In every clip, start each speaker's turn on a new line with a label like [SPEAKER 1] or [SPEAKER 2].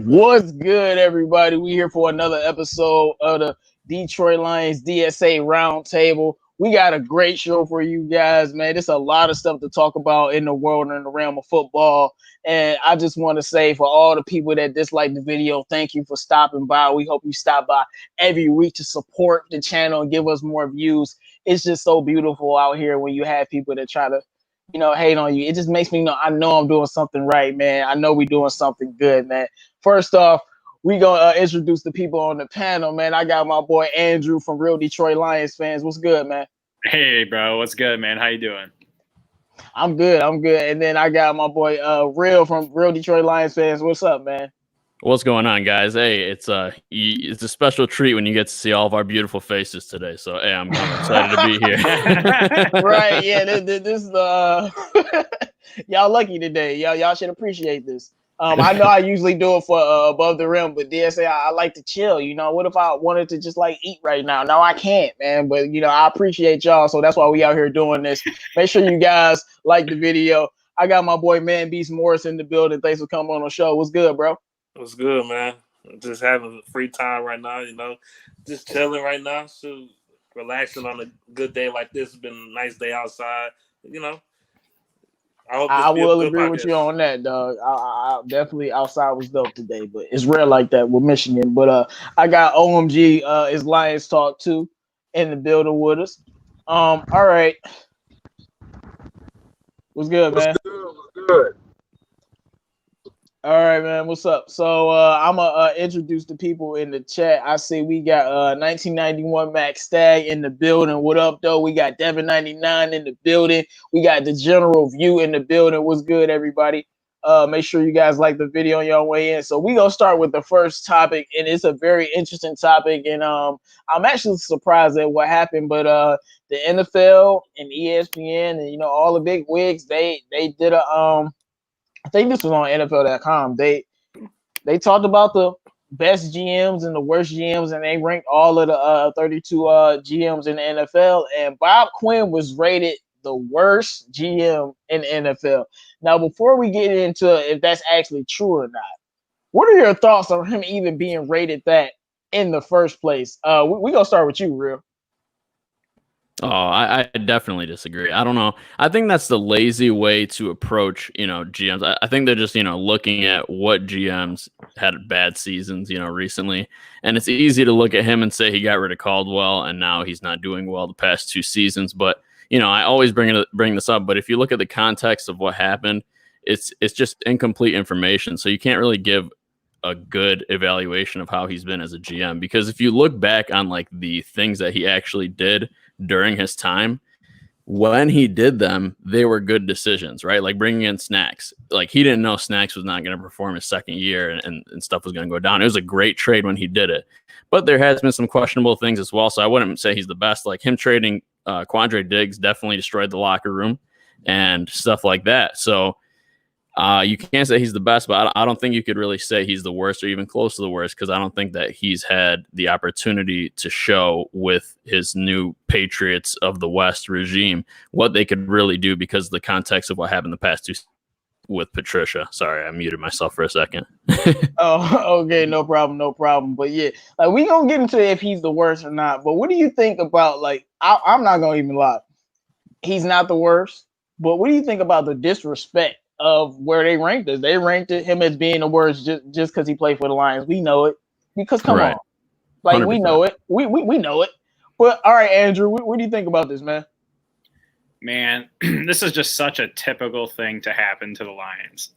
[SPEAKER 1] What's good, everybody? We here for another episode of the Detroit Lions DSA RoundTable. We got a great show for you guys, man. There's a lot of stuff to talk about in the world and in the realm of football. And I just want to say for all the people that dislike the video, thank you for stopping by. We hope you stop by every week to support the channel and give us more views. It's just so beautiful out here when you have people that try to hate on you. It just makes me know I know I'm doing something right, man. I know we're doing something good, man. First off, we gonna introduce the people on the panel, man. I got my boy Andrew from Real Detroit Lions Fans. What's good, man?
[SPEAKER 2] Hey, bro. What's good, man? How you doing?
[SPEAKER 1] I'm good. And then I got my boy Real from Real Detroit Lions Fans. What's up, man?
[SPEAKER 3] What's going on, guys? Hey, it's a special treat when you get to see all of our beautiful faces today. So, hey, I'm excited to be here.
[SPEAKER 1] Right? Yeah. This is y'all lucky today. Y'all should appreciate this. I know I usually do it for Above the Rim, but DSA, I like to chill. What if I wanted to just like eat right now? No, I can't, man. But I appreciate y'all, so that's why we out here doing this. Make sure you guys like the video. I got my boy Man Beast Morris in the building. Thanks for coming on the show. What's good, bro?
[SPEAKER 4] What's good, man? Just having free time right now, just chilling right now. So relaxing on a good day like this. It's been a nice day outside,
[SPEAKER 1] I will agree with you on that, dog. I definitely outside was dope today, but it's rare like that with Michigan. But I got Omg Its Lions Talk too in the building with us. All right. What's good, man?
[SPEAKER 4] What's good?
[SPEAKER 1] All right, man. What's up? So I'm gonna introduce the people in the chat. I see we got 1991 Max Stag in the building. What up, though? We got Devin 99 in the building. We got the General View in the building. What's good, everybody? Make sure you guys like the video on your way in. So we gonna start with the first topic, and it's a very interesting topic. And I'm actually surprised at what happened, but the NFL and ESPN and all the big wigs they did a I think this was on NFL.com. They talked about the best GMs and the worst GMs, and they ranked all of the 32 GMs in the NFL. And Bob Quinn was rated the worst GM in the NFL. Now, before we get into if that's actually true or not, what are your thoughts on him even being rated that in the first place? We gonna start with you, Real.
[SPEAKER 3] Oh, I definitely disagree. I don't know. I think that's the lazy way to approach, GMs. I think they're just, looking at what GMs had bad seasons, recently. And it's easy to look at him and say he got rid of Caldwell and now he's not doing well the past 2 seasons. But, I always bring this up. But if you look at the context of what happened, it's just incomplete information. So you can't really give a good evaluation of how he's been as a GM. Because if you look back on like the things that he actually did during his time, when he did them, they were good decisions, right? Like bringing in Snacks. Like he didn't know Snacks was not going to perform his second year and stuff was going to go down. It was a great trade when he did it. But there has been some questionable things as well. So I wouldn't say he's the best. Like him trading Quandre Diggs definitely destroyed the locker room and stuff like that. So you can't say he's the best, but I don't think you could really say he's the worst or even close to the worst because I don't think that he's had the opportunity to show with his new Patriots of the West regime what they could really do because of the context of what happened the past 2 with Patricia. Sorry, I muted myself for a second.
[SPEAKER 1] Oh, okay, no problem. But yeah, like we gonna get into if he's the worst or not. But what do you think about I'm not gonna even lie, he's not the worst. But what do you think about the disrespect of where they ranked us? They ranked him as being the worst just because he played for the Lions. We know it because come on, like 100%. We know it. We know it. But all right, Andrew, what do you think about this, man?
[SPEAKER 2] Man, this is just such a typical thing to happen to the Lions.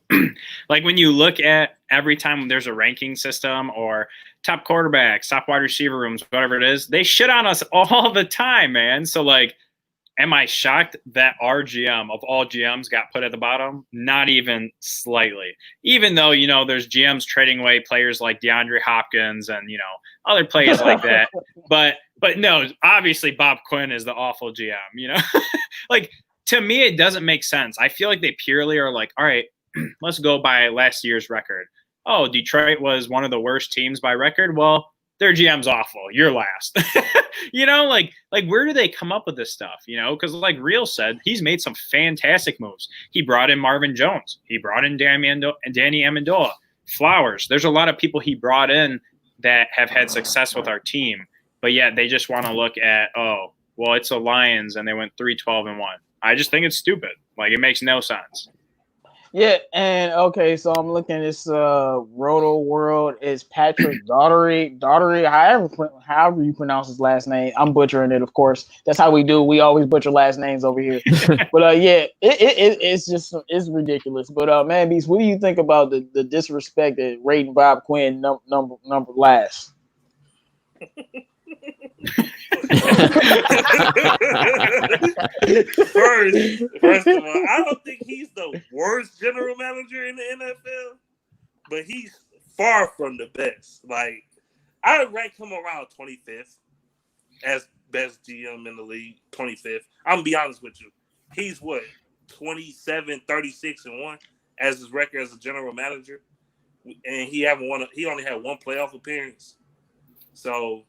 [SPEAKER 2] Like when you look at every time there's a ranking system or top quarterbacks, top wide receiver rooms, whatever it is, they shit on us all the time, man. So like, am I shocked that our GM of all GMs got put at the bottom? Not even slightly. Even though, there's GMs trading away players like DeAndre Hopkins and, other players like that. But no, obviously Bob Quinn is the awful GM, Like, to me, it doesn't make sense. I feel like they purely are like, all right, let's go by last year's record. Oh, Detroit was one of the worst teams by record. Well, their GM's awful. You're last. Like where do they come up with this stuff? Because like Real said, he's made some fantastic moves. He brought in Marvin Jones. He brought in Danny Amendola. Flowers. There's a lot of people he brought in that have had success with our team, but yet they just want to look at, oh, well, it's the Lions and they went 3-12-1. I just think it's stupid. Like, it makes no sense.
[SPEAKER 1] Yeah, and okay, so I'm looking at this Roto World. Is Patrick Daugherty, however you pronounce his last name. I'm butchering it, of course. That's how we do. We always butcher last names over here. But yeah, it's ridiculous. But man, Beast, what do you think about the disrespect that rating Bob Quinn number last?
[SPEAKER 4] First of all, I don't think he's the worst general manager in the NFL, but he's far from the best. Like, I rank him around 25th as best GM in the league. 25th. I'm gonna be honest with you. He's what, 27, 36-1 as his record as a general manager, and he only had one playoff appearance. So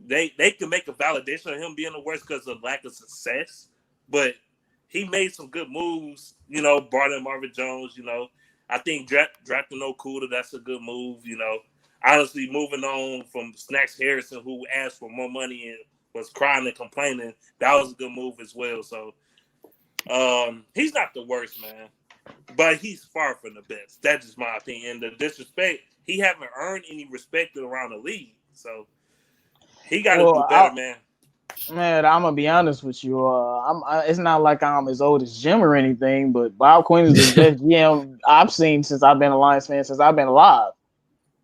[SPEAKER 4] they can make a validation of him being the worst because of lack of success, but he made some good moves. Brought in Marvin Jones. I think drafting Okuda, that's a good move. Honestly, moving on from Snacks Harrison, who asked for more money and was crying and complaining, that was a good move as well. So he's not the worst, man, but he's far from the best. That's just my opinion. And the disrespect, he haven't earned any respect around the league, so he got to do better, man.
[SPEAKER 1] Man, I'm gonna be honest with you. It's not like I'm as old as Jim or anything, but Bob Quinn is the best GM I've seen since I've been a Lions fan, since I've been alive.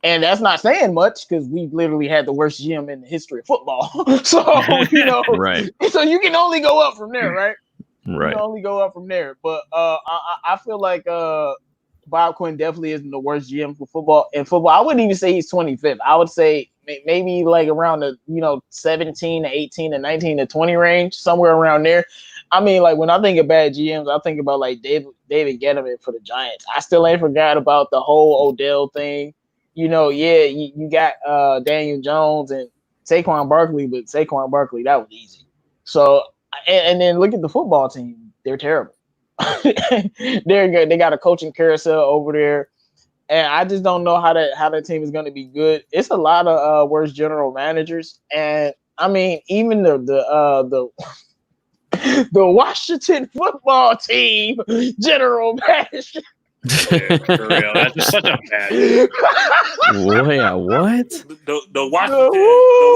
[SPEAKER 1] And that's not saying much because we've literally had the worst GM in the history of football. So
[SPEAKER 3] right.
[SPEAKER 1] So you can only go up from there, right?
[SPEAKER 3] Right.
[SPEAKER 1] You can only go up from there. But I feel like Bob Quinn definitely isn't the worst GM for football. In football, I wouldn't even say he's 25th. I would say maybe like around the 17 to 18 to 19 to 20 range, somewhere around there. I mean, like when I think of bad GMs, I think about like David Gettleman for the Giants. I still ain't forgot about the whole Odell thing. You got Daniel Jones and Saquon Barkley, but Saquon Barkley, that was easy. So and then look at the football team; they're terrible. They got a coaching carousel over there, and I just don't know how that team is going to be good. It's a lot of worse general managers, and I mean even the Washington football team general manager.
[SPEAKER 2] For real, that's just such a bad.
[SPEAKER 3] Yeah, what?
[SPEAKER 4] The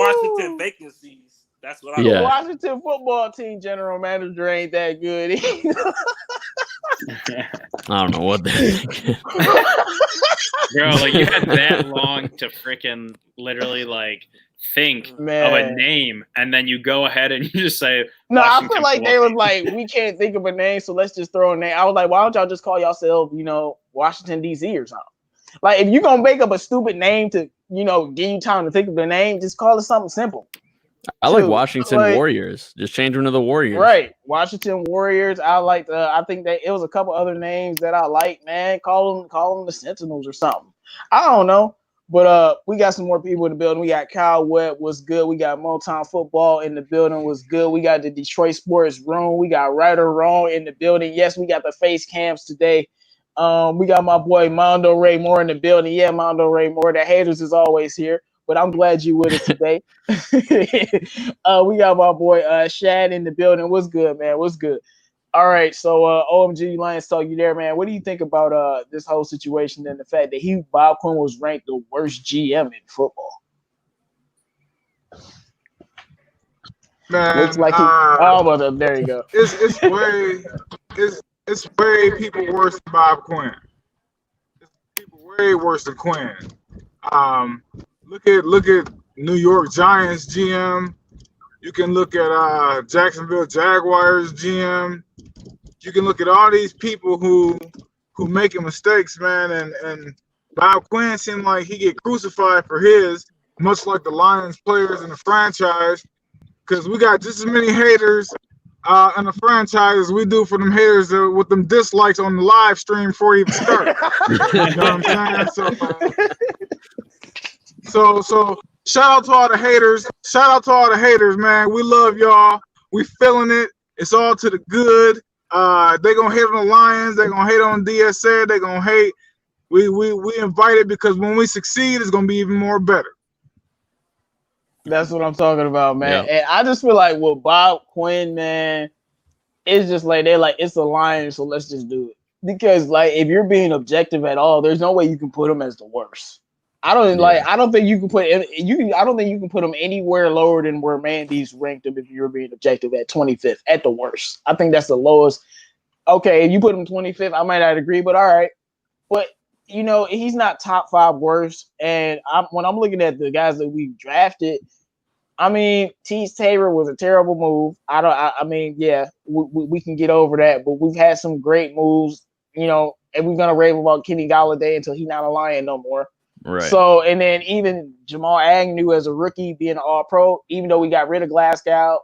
[SPEAKER 4] Washington vacancies. That's what
[SPEAKER 1] The Washington football team general manager ain't that good either.
[SPEAKER 3] I don't know what they're thinking.
[SPEAKER 2] Bro, like you had that long to freaking literally like think of a name, and then you go ahead and you just say
[SPEAKER 1] no. I feel like they was like, we can't think of a name, so let's just throw a name. I was like, why don't y'all just call yourself, Washington DC or something? Like if you're gonna make up a stupid name to, give you time to think of the name, just call it something simple.
[SPEAKER 3] I like Washington Warriors. Just change them to the Warriors.
[SPEAKER 1] Right. Washington Warriors. I like I think that it was a couple other names that I like, man. Call them the Sentinels or something. I don't know. But we got some more people in the building. We got Kyle Webb, was good. We got Motown Football in the building, was good. We got the Detroit Sports Room. We got Right or Wrong in the building. Yes, we got the face cams today. We got my boy Mondo Ray Moore in the building. Yeah, Mondo Ray Moore. The haters is always here. But I'm glad you with us today. We got my boy Shad in the building. What's good, man? What's good? All right, so Omg Lions Talk, you there, man? What do you think about this whole situation and the fact that Bob Quinn was ranked the worst GM in football?
[SPEAKER 5] Man,
[SPEAKER 1] looks like there you go.
[SPEAKER 5] It's way people worse than Bob Quinn. It's people way worse than Quinn. Look at New York Giants GM. You can look at Jacksonville Jaguars GM. You can look at all these people who making mistakes, man. And Bob Quinn seemed like he get crucified for his, much like the Lions players in the franchise, because we got just as many haters in the franchise as we do for them haters with them dislikes on the live stream before it even started. You know what I'm saying? So shout out to all the haters. Shout out to all the haters, man. We love y'all. We feeling it. It's all to the good. They gonna hate on the Lions. They gonna hate on DSA. They gonna hate We invite it because when we succeed, it's gonna be even more better.
[SPEAKER 1] That's what I'm talking about, man.
[SPEAKER 3] Yeah.
[SPEAKER 1] And I just feel like with Bob Quinn, man, it's just like they're like, it's a Lions, so let's just do it. Because like if you're being objective at all, there's no way you can put him as the worst. I don't think you can put him anywhere lower than where Mandy's ranked him if you're being objective at 25th at the worst. I think that's the lowest. Okay, if you put him 25th, I might not agree, but all right. But he's not top 5 worst. And when I'm looking at the guys that we drafted, I mean, Tease Tabor was a terrible move. We can get over that, but we've had some great moves, and we're gonna rave about Kenny Golladay until he's not a Lion no more.
[SPEAKER 3] Right.
[SPEAKER 1] So, and then even Jamal Agnew as a rookie being an All-Pro, even though we got rid of Glasgow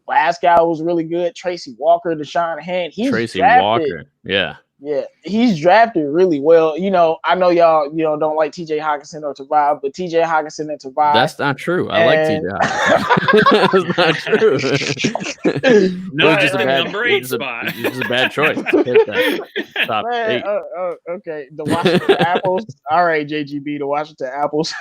[SPEAKER 1] was really good. Tracy Walker, Deshaun Hand, he's drafted. Yeah, he's drafted really well. I know y'all, don't like TJ Hockenson or Tavai, but TJ Hockenson and Tavai.
[SPEAKER 3] That's not true. I like TJ Hockenson. That's not true.
[SPEAKER 2] No, it's the number 8 spot.
[SPEAKER 3] It's a bad choice. Hit that. Top 8.
[SPEAKER 1] Okay, the Washington Apples. All right, JGB, the Washington Apples.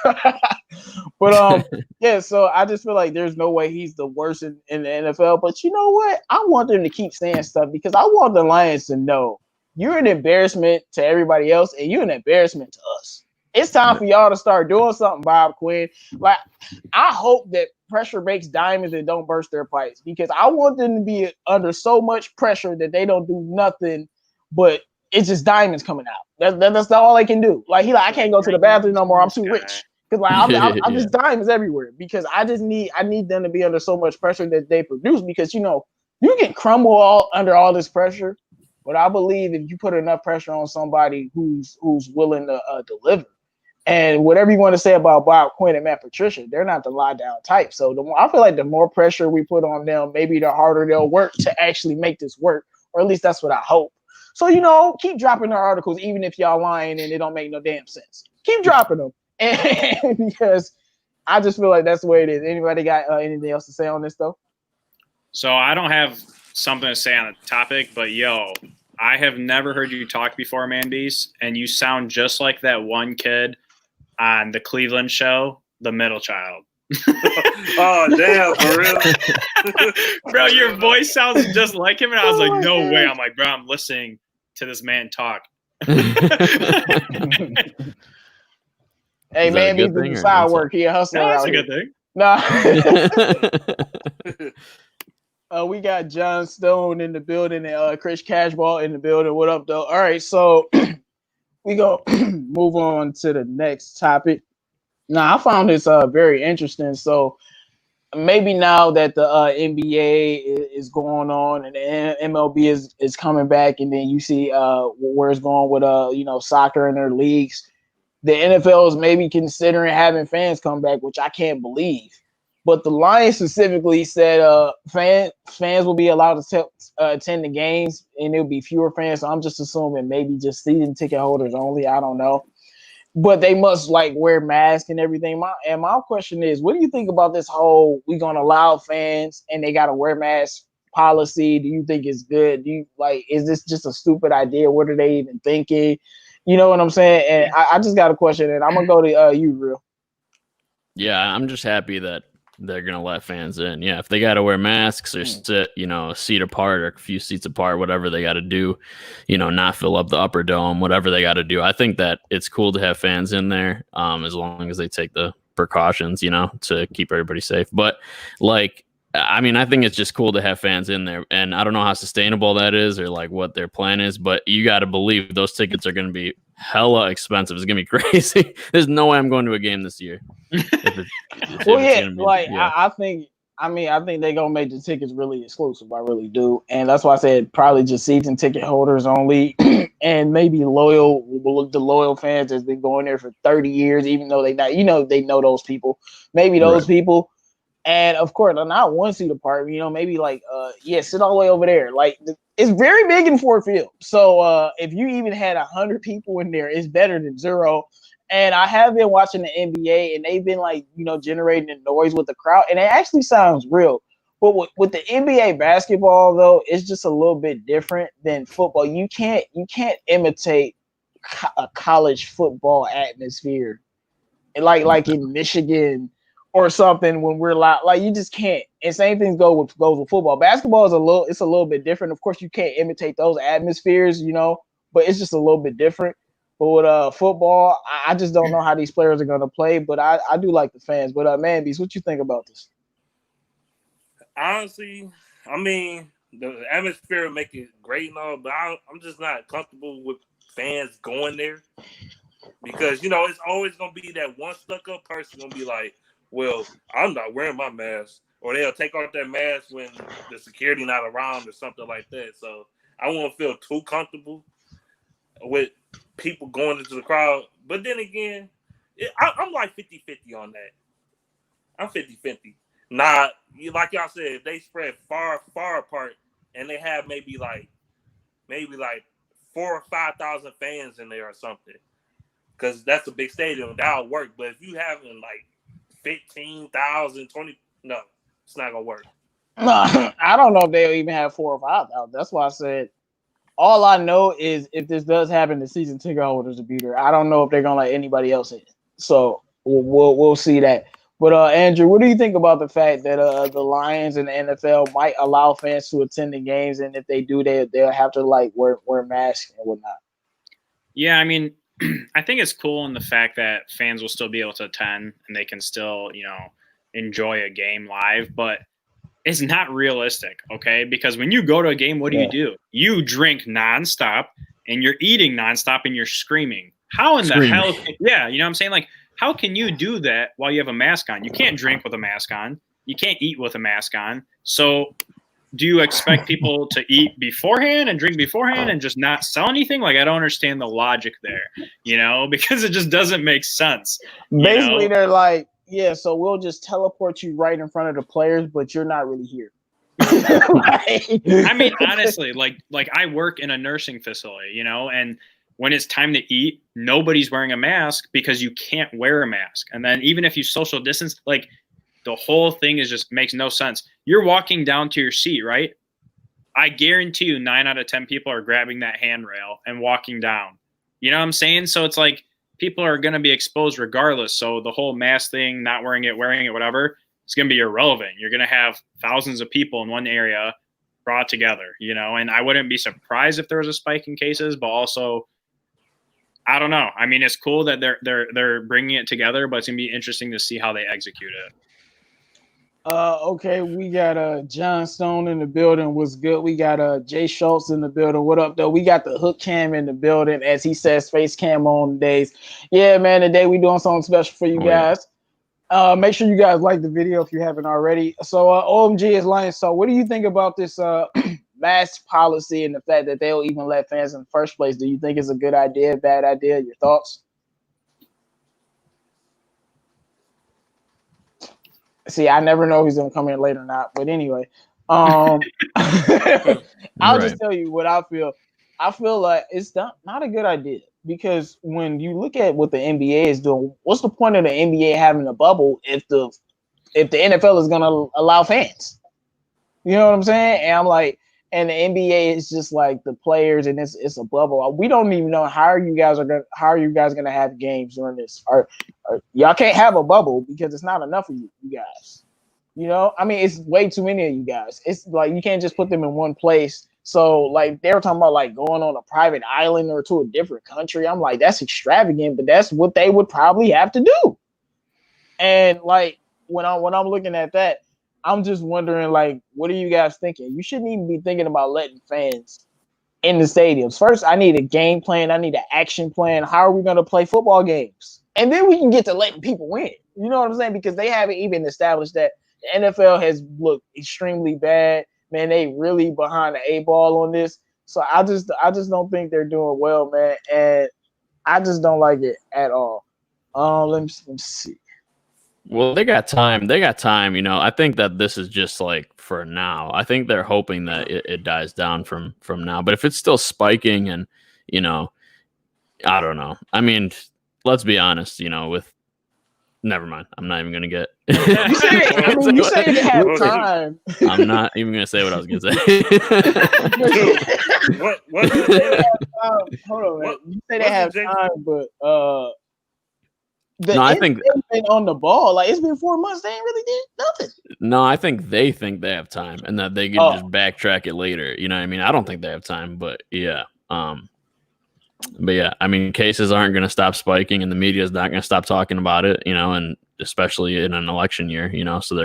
[SPEAKER 1] But yeah. So I just feel like there's no way he's the worst in the NFL. But you know what? I want them to keep saying stuff because I want the Lions to know. You're an embarrassment to everybody else, and you're an embarrassment to us. It's time for y'all to start doing something, Bob Quinn. Like, I hope that pressure makes diamonds and don't burst their pipes because I want them to be under so much pressure that they don't do nothing, but it's just diamonds coming out. That's all they can do. Like, I can't go to the bathroom no more. I'm too rich. Because I'm just diamonds everywhere because I need them to be under so much pressure that they produce because, you can crumble under all this pressure. But I believe if you put enough pressure on somebody who's willing to deliver, and whatever you want to say about Bob Quinn and Matt Patricia, they're not the lie down type. So I feel like the more pressure we put on them, maybe the harder they'll work to actually make this work, or at least that's what I hope. So keep dropping their articles, even if y'all lying and it don't make no damn sense. Keep dropping them, and because I just feel like that's the way it is. Anybody got anything else to say on this though?
[SPEAKER 2] So I don't have something to say on the topic, but I have never heard you talk before, Man Beast, and you sound just like that one kid on the Cleveland show, The Middle Child.
[SPEAKER 4] Oh, damn, for real?
[SPEAKER 2] Bro, your voice sounds just like him, and I was like, no way. I'm like, bro, I'm listening to this man talk.
[SPEAKER 1] Hey, man, he's doing side work. He a hustler.
[SPEAKER 2] That's a good thing.
[SPEAKER 1] Nah. We got John Stone in the building and Chris Cashball in the building. What up, though? All right, so we go move on to the next topic. Now, I found this very interesting. So maybe now that the NBA is going on and the MLB is coming back, and then you see where it's going with soccer in their leagues, the NFL is maybe considering having fans come back, which I can't believe. But the Lions specifically said fans will be allowed to attend the games, and there'll be fewer fans. So I'm just assuming maybe just season ticket holders only. I don't know. But they must wear masks and everything. My question is, what do you think about this whole we're gonna allow fans and they gotta wear masks policy? Do you think it's good? Do you is this just a stupid idea? What are they even thinking? You know what I'm saying? And I just got a question, and I'm gonna go to you, Real.
[SPEAKER 3] Yeah, I'm just happy that they're gonna let fans in. Yeah, if they got to wear masks or sit, a seat apart or a few seats apart, whatever they got to do, not fill up the upper dome, whatever they got to do. I think that it's cool to have fans in there, as long as they take the precautions, to keep everybody safe. But I think it's just cool to have fans in there, and I don't know how sustainable that is or what their plan is, but you got to believe those tickets are going to be hella expensive. It's going to be crazy. There's no way I'm going to a game this year.
[SPEAKER 1] I think they're gonna make the tickets really exclusive. I really do, and that's why I said probably just season ticket holders only, and maybe the loyal fans that's been going there for 30 years, even though they know those people. Maybe those people, and of course, not one seat apart. Maybe sit all the way over there. It's very big in Ford Field, so if you even had 100 people in there, it's better than 0. And I have been watching the NBA, and they've been generating the noise with the crowd, and it actually sounds real. But with the NBA basketball, though, it's just a little bit different than football. You can't imitate a college football atmosphere, like in Michigan or something, when we're like you just can't. And same things goes with football. Basketball is a little bit different. Of course, you can't imitate those atmospheres, but it's just a little bit different. But with football, I just don't know how these players are gonna play. But I do like the fans. But man, Beast, what you think about this?
[SPEAKER 4] Honestly, I mean, the atmosphere will make it great and all, but I'm just not comfortable with fans going there because it's always gonna be that one stuck-up person gonna be like, "Well, I'm not wearing my mask," or they'll take off their mask when the security not around or something like that. So I won't feel too comfortable with people going into the crowd. But then again, I'm like 50-50 on that. I'm 50-50. Like y'all said, if they spread far, far apart and they have maybe like 4,000 or 5,000 fans in there or something, because that's a big stadium, that'll work. But if you having like 15,000, 20, no, it's not gonna work.
[SPEAKER 1] No, I don't know if they'll even have 4,000 or 5,000. That's why I said all I know is if this does happen, the season ticket holders will be there. I don't know if they're gonna let anybody else in. So we'll see that. But Andrew, what do you think about the fact that the Lions and the NFL might allow fans to attend the games, and if they do, they'll have to like wear masks and whatnot?
[SPEAKER 2] Yeah, I mean, I think it's cool in the fact that fans will still be able to attend and they can still, enjoy a game live, but it's not realistic, okay? Because when you go to a game, what do? You drink nonstop and you're eating nonstop and you're screaming. How in the hell? Yeah, you know what I'm saying? Like, how can you do that while you have a mask on? You can't drink with a mask on. You can't eat with a mask on. So do you expect people to eat beforehand and drink beforehand and just not sell anything? Like, I don't understand the logic there, because it just doesn't make sense.
[SPEAKER 1] Basically, they're like, yeah, so we'll just teleport you right in front of the players, but you're not really here.
[SPEAKER 2] I mean, honestly, like I work in a nursing facility, and when it's time to eat, nobody's wearing a mask because you can't wear a mask. And then even if you social distance, like the whole thing just makes no sense. You're walking down to your seat, right? I guarantee you 9 out of 10 people are grabbing that handrail and walking down. You know what I'm saying? So it's like people are going to be exposed regardless. So the whole mask thing, not wearing it, whatever, it's going to be irrelevant. You're going to have thousands of people in one area brought together, and I wouldn't be surprised if there was a spike in cases, but also I don't know. I mean, it's cool that they're bringing it together, but it's going to be interesting to see how they execute it.
[SPEAKER 1] Okay, we got John Stone in the building. What's good? We got Jay Schultz in the building. What up, though? We got the hook cam in the building, as he says, face cam on days. Yeah, man, today we doing something special for you guys. Make sure you guys like the video if you haven't already. So Omg Its Lions Talk, what do you think about this mask policy and the fact that they'll even let fans in the first place? Do you think it's a good idea, bad idea? Your thoughts? See, I never know who's gonna come in late or not. But anyway, I'll just tell you what I feel. I feel like it's not a good idea, because when you look at what the NBA is doing, what's the point of the NBA having a bubble if the NFL is gonna allow fans? You know what I'm saying? And I'm like, and the NBA is just like the players, and it's a bubble. We don't even know how are you guys gonna have games during this? Or y'all can't have a bubble because it's not enough of you guys. I mean, it's way too many of you guys. It's like you can't just put them in one place. So like they were talking about like going on a private island or to a different country. I'm like, that's extravagant, but that's what they would probably have to do. And like when I'm looking at that, I'm just wondering, like, what are you guys thinking? You shouldn't even be thinking about letting fans in the stadiums. First, I need a game plan. I need an action plan. How are we going to play football games? And then we can get to letting people win. You know what I'm saying? Because they haven't even established that. The NFL has looked extremely bad. Man, they really behind the 8 ball on this. So I just don't think they're doing well, man. And I just don't like it at all. Let me see.
[SPEAKER 3] Well, they got time. I think that this is just like for now. I think they're hoping that it dies down from now. But if it's still spiking and, I don't know. I mean, let's be honest, with Never mind. I'm not even gonna get.
[SPEAKER 1] You say they have time.
[SPEAKER 3] I'm not even gonna say what I was gonna say.
[SPEAKER 4] Dude,
[SPEAKER 1] Hold on, man. You say they have time, but
[SPEAKER 3] I think
[SPEAKER 1] they've been on the ball. Like, it's been 4 months. They ain't really did nothing.
[SPEAKER 3] No, I think they have time and that they can just backtrack it later. You know what I mean? I don't think they have time, but yeah. But yeah, I mean, cases aren't going to stop spiking and the media is not going to stop talking about it, you know, and especially in an election year, you know, so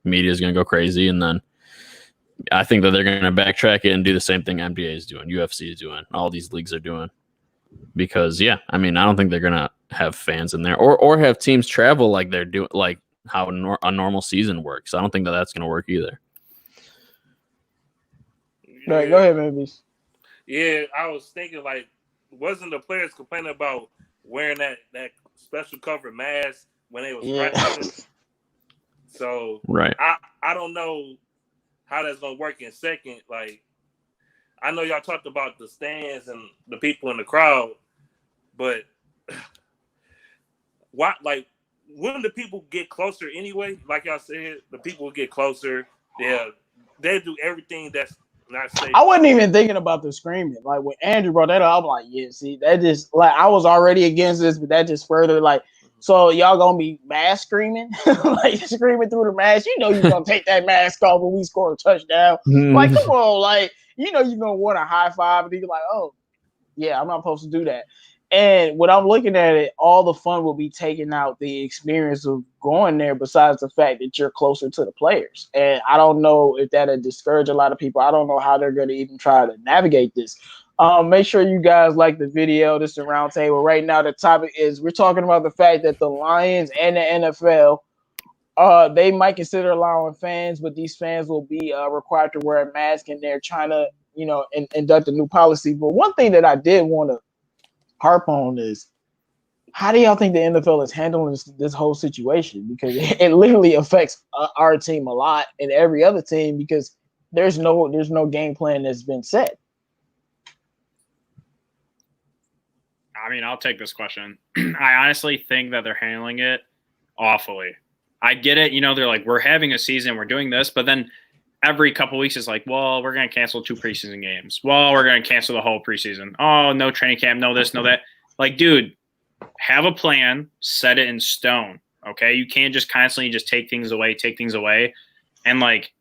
[SPEAKER 3] media is going to go crazy. And then I think that they're going to backtrack it and do the same thing NBA is doing, UFC is doing, all these leagues are doing. Because, yeah, I mean, I don't think they're going to have fans in there or have teams travel like they're doing, like how a normal season works. I don't think that that's going to work either.
[SPEAKER 1] All right, go ahead, baby.
[SPEAKER 4] Yeah, I was thinking, like, wasn't the players complaining about wearing that special covered mask when they was practicing? So
[SPEAKER 3] right.
[SPEAKER 4] I don't know how that's gonna work in second. Like, I know y'all talked about the stands and the people in the crowd, but wouldn't the people get closer anyway? Like y'all said, the people will get closer. They do everything that's not safe.
[SPEAKER 1] I wasn't even thinking about the screaming. Like, when Andrew brought that up, I'm like, yeah, see, that just, like, I was already against this, but that just further, like, so y'all gonna be mask screaming? Like, screaming through the mask. You know you're gonna take that mask off when we score a touchdown. Like, come on, like, you know you're gonna want a high five, and you're like, oh, yeah, I'm not supposed to do that. And when I'm looking at it, all the fun will be taken out the experience of going there, besides the fact that you're closer to the players. And I don't know if that'll discourage a lot of people. I don't know how they're going to even try to navigate this. Make sure you guys like the video. This is a roundtable. Right now, the topic is we're talking about the fact that the Lions and the NFL, they might consider allowing fans, but these fans will be required to wear a mask, and they're trying to, you know, induct a new policy. But one thing that I did want to harp on is, how do y'all think the NFL is handling this whole situation? Because it literally affects our team a lot and every other team, because there's no game plan that's been set.
[SPEAKER 2] I mean, I'll take this question. I honestly think that they're handling it awfully. I get it. You know, they're like, we're having a season, we're doing this, but then every couple of weeks is like, well, we're going to cancel 2 preseason games. Well, we're going to cancel the whole preseason. Oh, no training camp, no this, no that. Like, dude, have a plan, set it in stone, okay? You can't just constantly just take things away. And, like,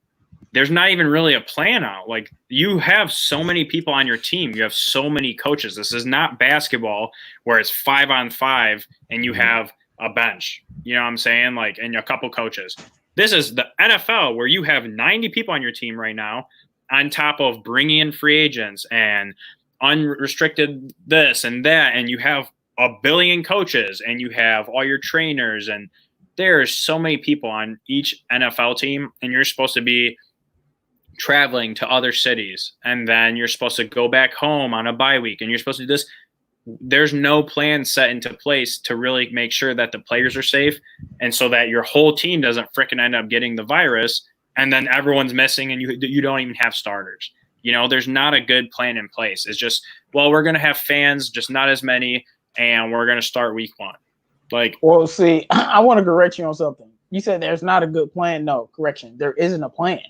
[SPEAKER 2] there's not even really a plan out. Like, you have so many people on your team. You have so many coaches. This is not basketball where it's 5-on-5 and you have a bench. You know what I'm saying? Like, and a couple coaches. This is the NFL where you have 90 people on your team right now, on top of bringing in free agents and unrestricted this and that. And you have a billion coaches and you have all your trainers. And there's so many people on each NFL team. And you're supposed to be traveling to other cities. And then you're supposed to go back home on a bye week. And you're supposed to do this. There's no plan set into place to really make sure that the players are safe, and so that your whole team doesn't frickin' end up getting the virus, and then everyone's missing and you don't even have starters. You know, there's not a good plan in place. It's just, well, we're going to have fans, just not as many, and we're going to start week 1. Like,
[SPEAKER 1] well, see, I want to correct you on something. You said there's not a good plan. No, correction. There isn't a plan.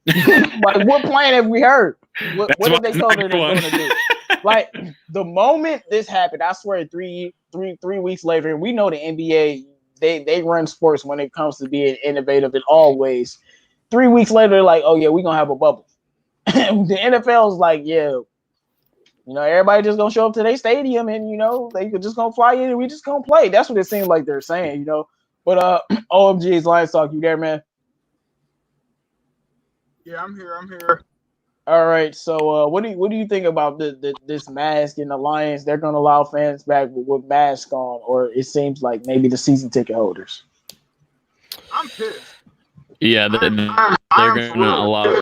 [SPEAKER 1] Like, what plan have we heard? What have they told her they're going to do? Like, the moment this happened, I swear, three weeks later, and we know the NBA, they run sports when it comes to being innovative in all ways. 3 weeks later, they're like, oh yeah, we're gonna have a bubble. And the NFL is like, yeah, you know, everybody just gonna show up to their stadium, and you know, they just gonna fly in and we just gonna play. That's what it seems like they're saying, you know. But Omg Its Lions Talk, you there, man?
[SPEAKER 5] Yeah, I'm here.
[SPEAKER 1] All right, so what do you think about this mask and the Lions? They're going to allow fans back with masks on, or it seems like maybe the season ticket holders?
[SPEAKER 5] I'm pissed.
[SPEAKER 3] Yeah, they're going to allow.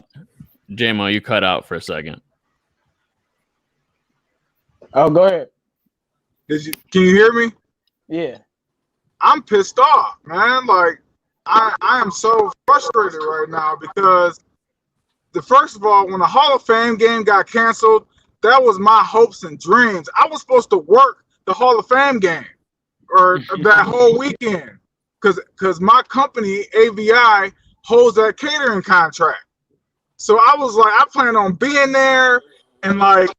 [SPEAKER 3] JMO, you cut out for a second.
[SPEAKER 1] Oh, go ahead.
[SPEAKER 5] Can you hear me?
[SPEAKER 1] Yeah.
[SPEAKER 5] I'm pissed off, man. Like, I am so frustrated right now because first of all, when the Hall of Fame game got canceled, that was my hopes and dreams. I was supposed to work the Hall of Fame game or that whole weekend. because my company AVI holds that catering contract. So I was like, I plan on being there and like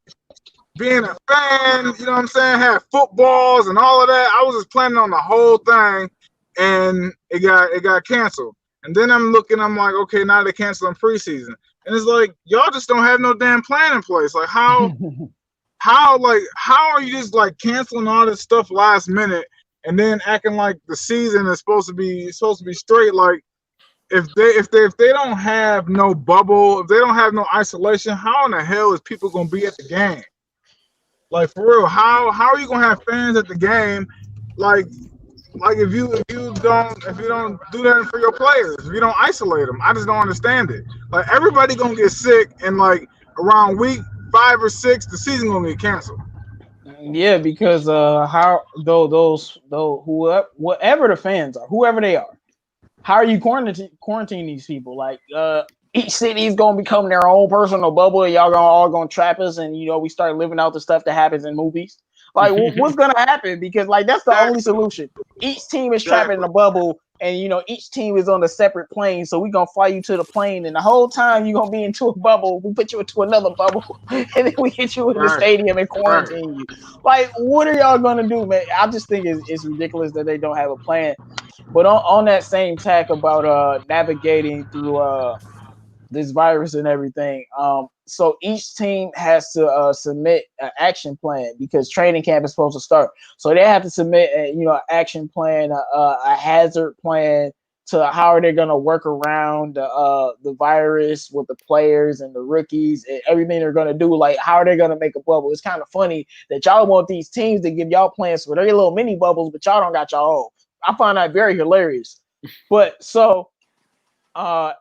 [SPEAKER 5] being a fan, you know what I'm saying? Have footballs and all of that. I was just planning on the whole thing, and it got canceled. And then I'm like, okay, now they canceling preseason, and it's like y'all just don't have no damn plan in place. Like how are you just like canceling all this stuff last minute and then acting like the season is supposed to be straight? Like if they don't have no bubble, if they don't have no isolation, how in the hell is people gonna be at the game? Like for real, how are you gonna have fans at the game? Like if you don't do that for your players, if you don't isolate them, I just don't understand it. Like everybody gonna get sick, and like around week 5 or 6, the season gonna get canceled.
[SPEAKER 1] Yeah, because whoever the fans are, whoever they are, how are you quarantining these people? Like each city is gonna become their own personal bubble, and y'all all gonna trap us, and we start living out the stuff that happens in movies. Like what's gonna happen? Because like that's the only solution. Each team is trapped in a bubble, and each team is on a separate plane. So we're gonna fly you to the plane, and the whole time you're gonna be into a bubble. We put you into another bubble, and then we get you in the stadium and quarantine you. Like, what are y'all gonna do, man? I just think it's ridiculous that they don't have a plan. But on that same tack about navigating through this virus and everything, so each team has to submit an action plan because training camp is supposed to start. So they have to submit an action plan, a hazard plan to how are they going to work around the virus with the players and the rookies and everything they're going to do. Like, how are they going to make a bubble? It's kind of funny that y'all want these teams to give y'all plans for their little mini bubbles, but y'all don't got y'all own. I find that very hilarious. But so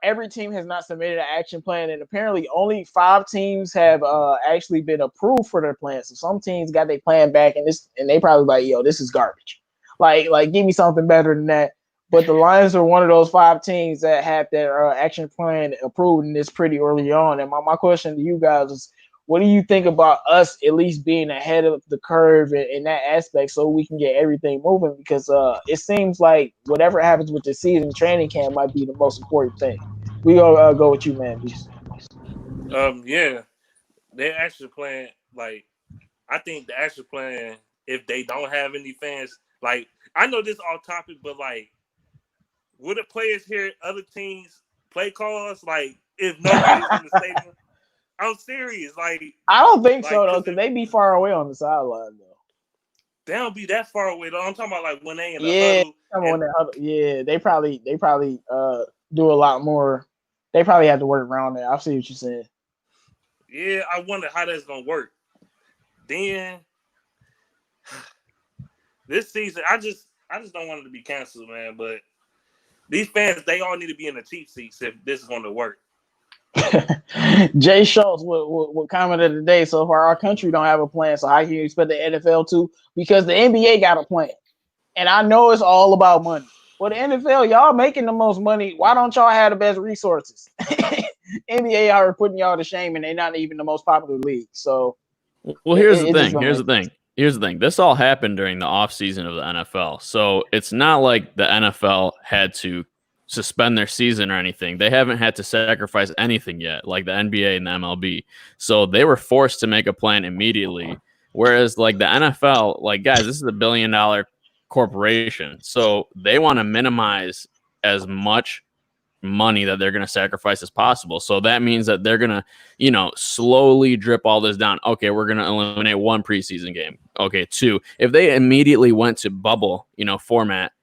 [SPEAKER 1] every team has not submitted an action plan, and apparently only 5 teams have actually been approved for their plan. So some teams got their plan back, and they probably like, yo, this is garbage. Like give me something better than that. But the Lions are one of those 5 teams that have their action plan approved, and it's pretty early on. And my question to you guys is, what do you think about us at least being ahead of the curve in that aspect so we can get everything moving? Because it seems like whatever happens with the season, training camp might be the most important thing. We gonna go with you, man.
[SPEAKER 4] Yeah, their action plan. Like, I think the action plan, if they don't have any fans, like I know this off topic, but like, would the players hear other teams play calls? Like, if nobody's in the stadium. I'm serious. Like,
[SPEAKER 1] I don't think so though, because they be far away on the sideline though.
[SPEAKER 4] They don't be that far away though. I'm talking about like when they in the huddle.
[SPEAKER 1] They probably do a lot more. They probably have to work around that. I see what you're saying.
[SPEAKER 4] Yeah, I wonder how that's gonna work. Then this season, I just don't want it to be canceled, man. But these fans, they all need to be in the cheap seats if this is going to work.
[SPEAKER 1] Jay Schultz with comment of the day. So far, our country don't have a plan. So how can you expect the NFL to? Because the NBA got a plan, and I know it's all about money. Well, the NFL, y'all making the most money. Why don't y'all have the best resources? NBA are putting y'all to shame, and they're not even the most popular league. So,
[SPEAKER 3] well, here's the thing. This all happened during the offseason of the NFL. So it's not like the NFL had to suspend their season or anything. They haven't had to sacrifice anything yet, like the NBA and the MLB. So they were forced to make a plan immediately. Whereas like the NFL, like, guys, this is $1 billion corporation. So they want to minimize as much money that they're going to sacrifice as possible. So that means that they're going to, slowly drip all this down. Okay, we're going to eliminate 1 preseason game. Okay, 2. If they immediately went to bubble, format,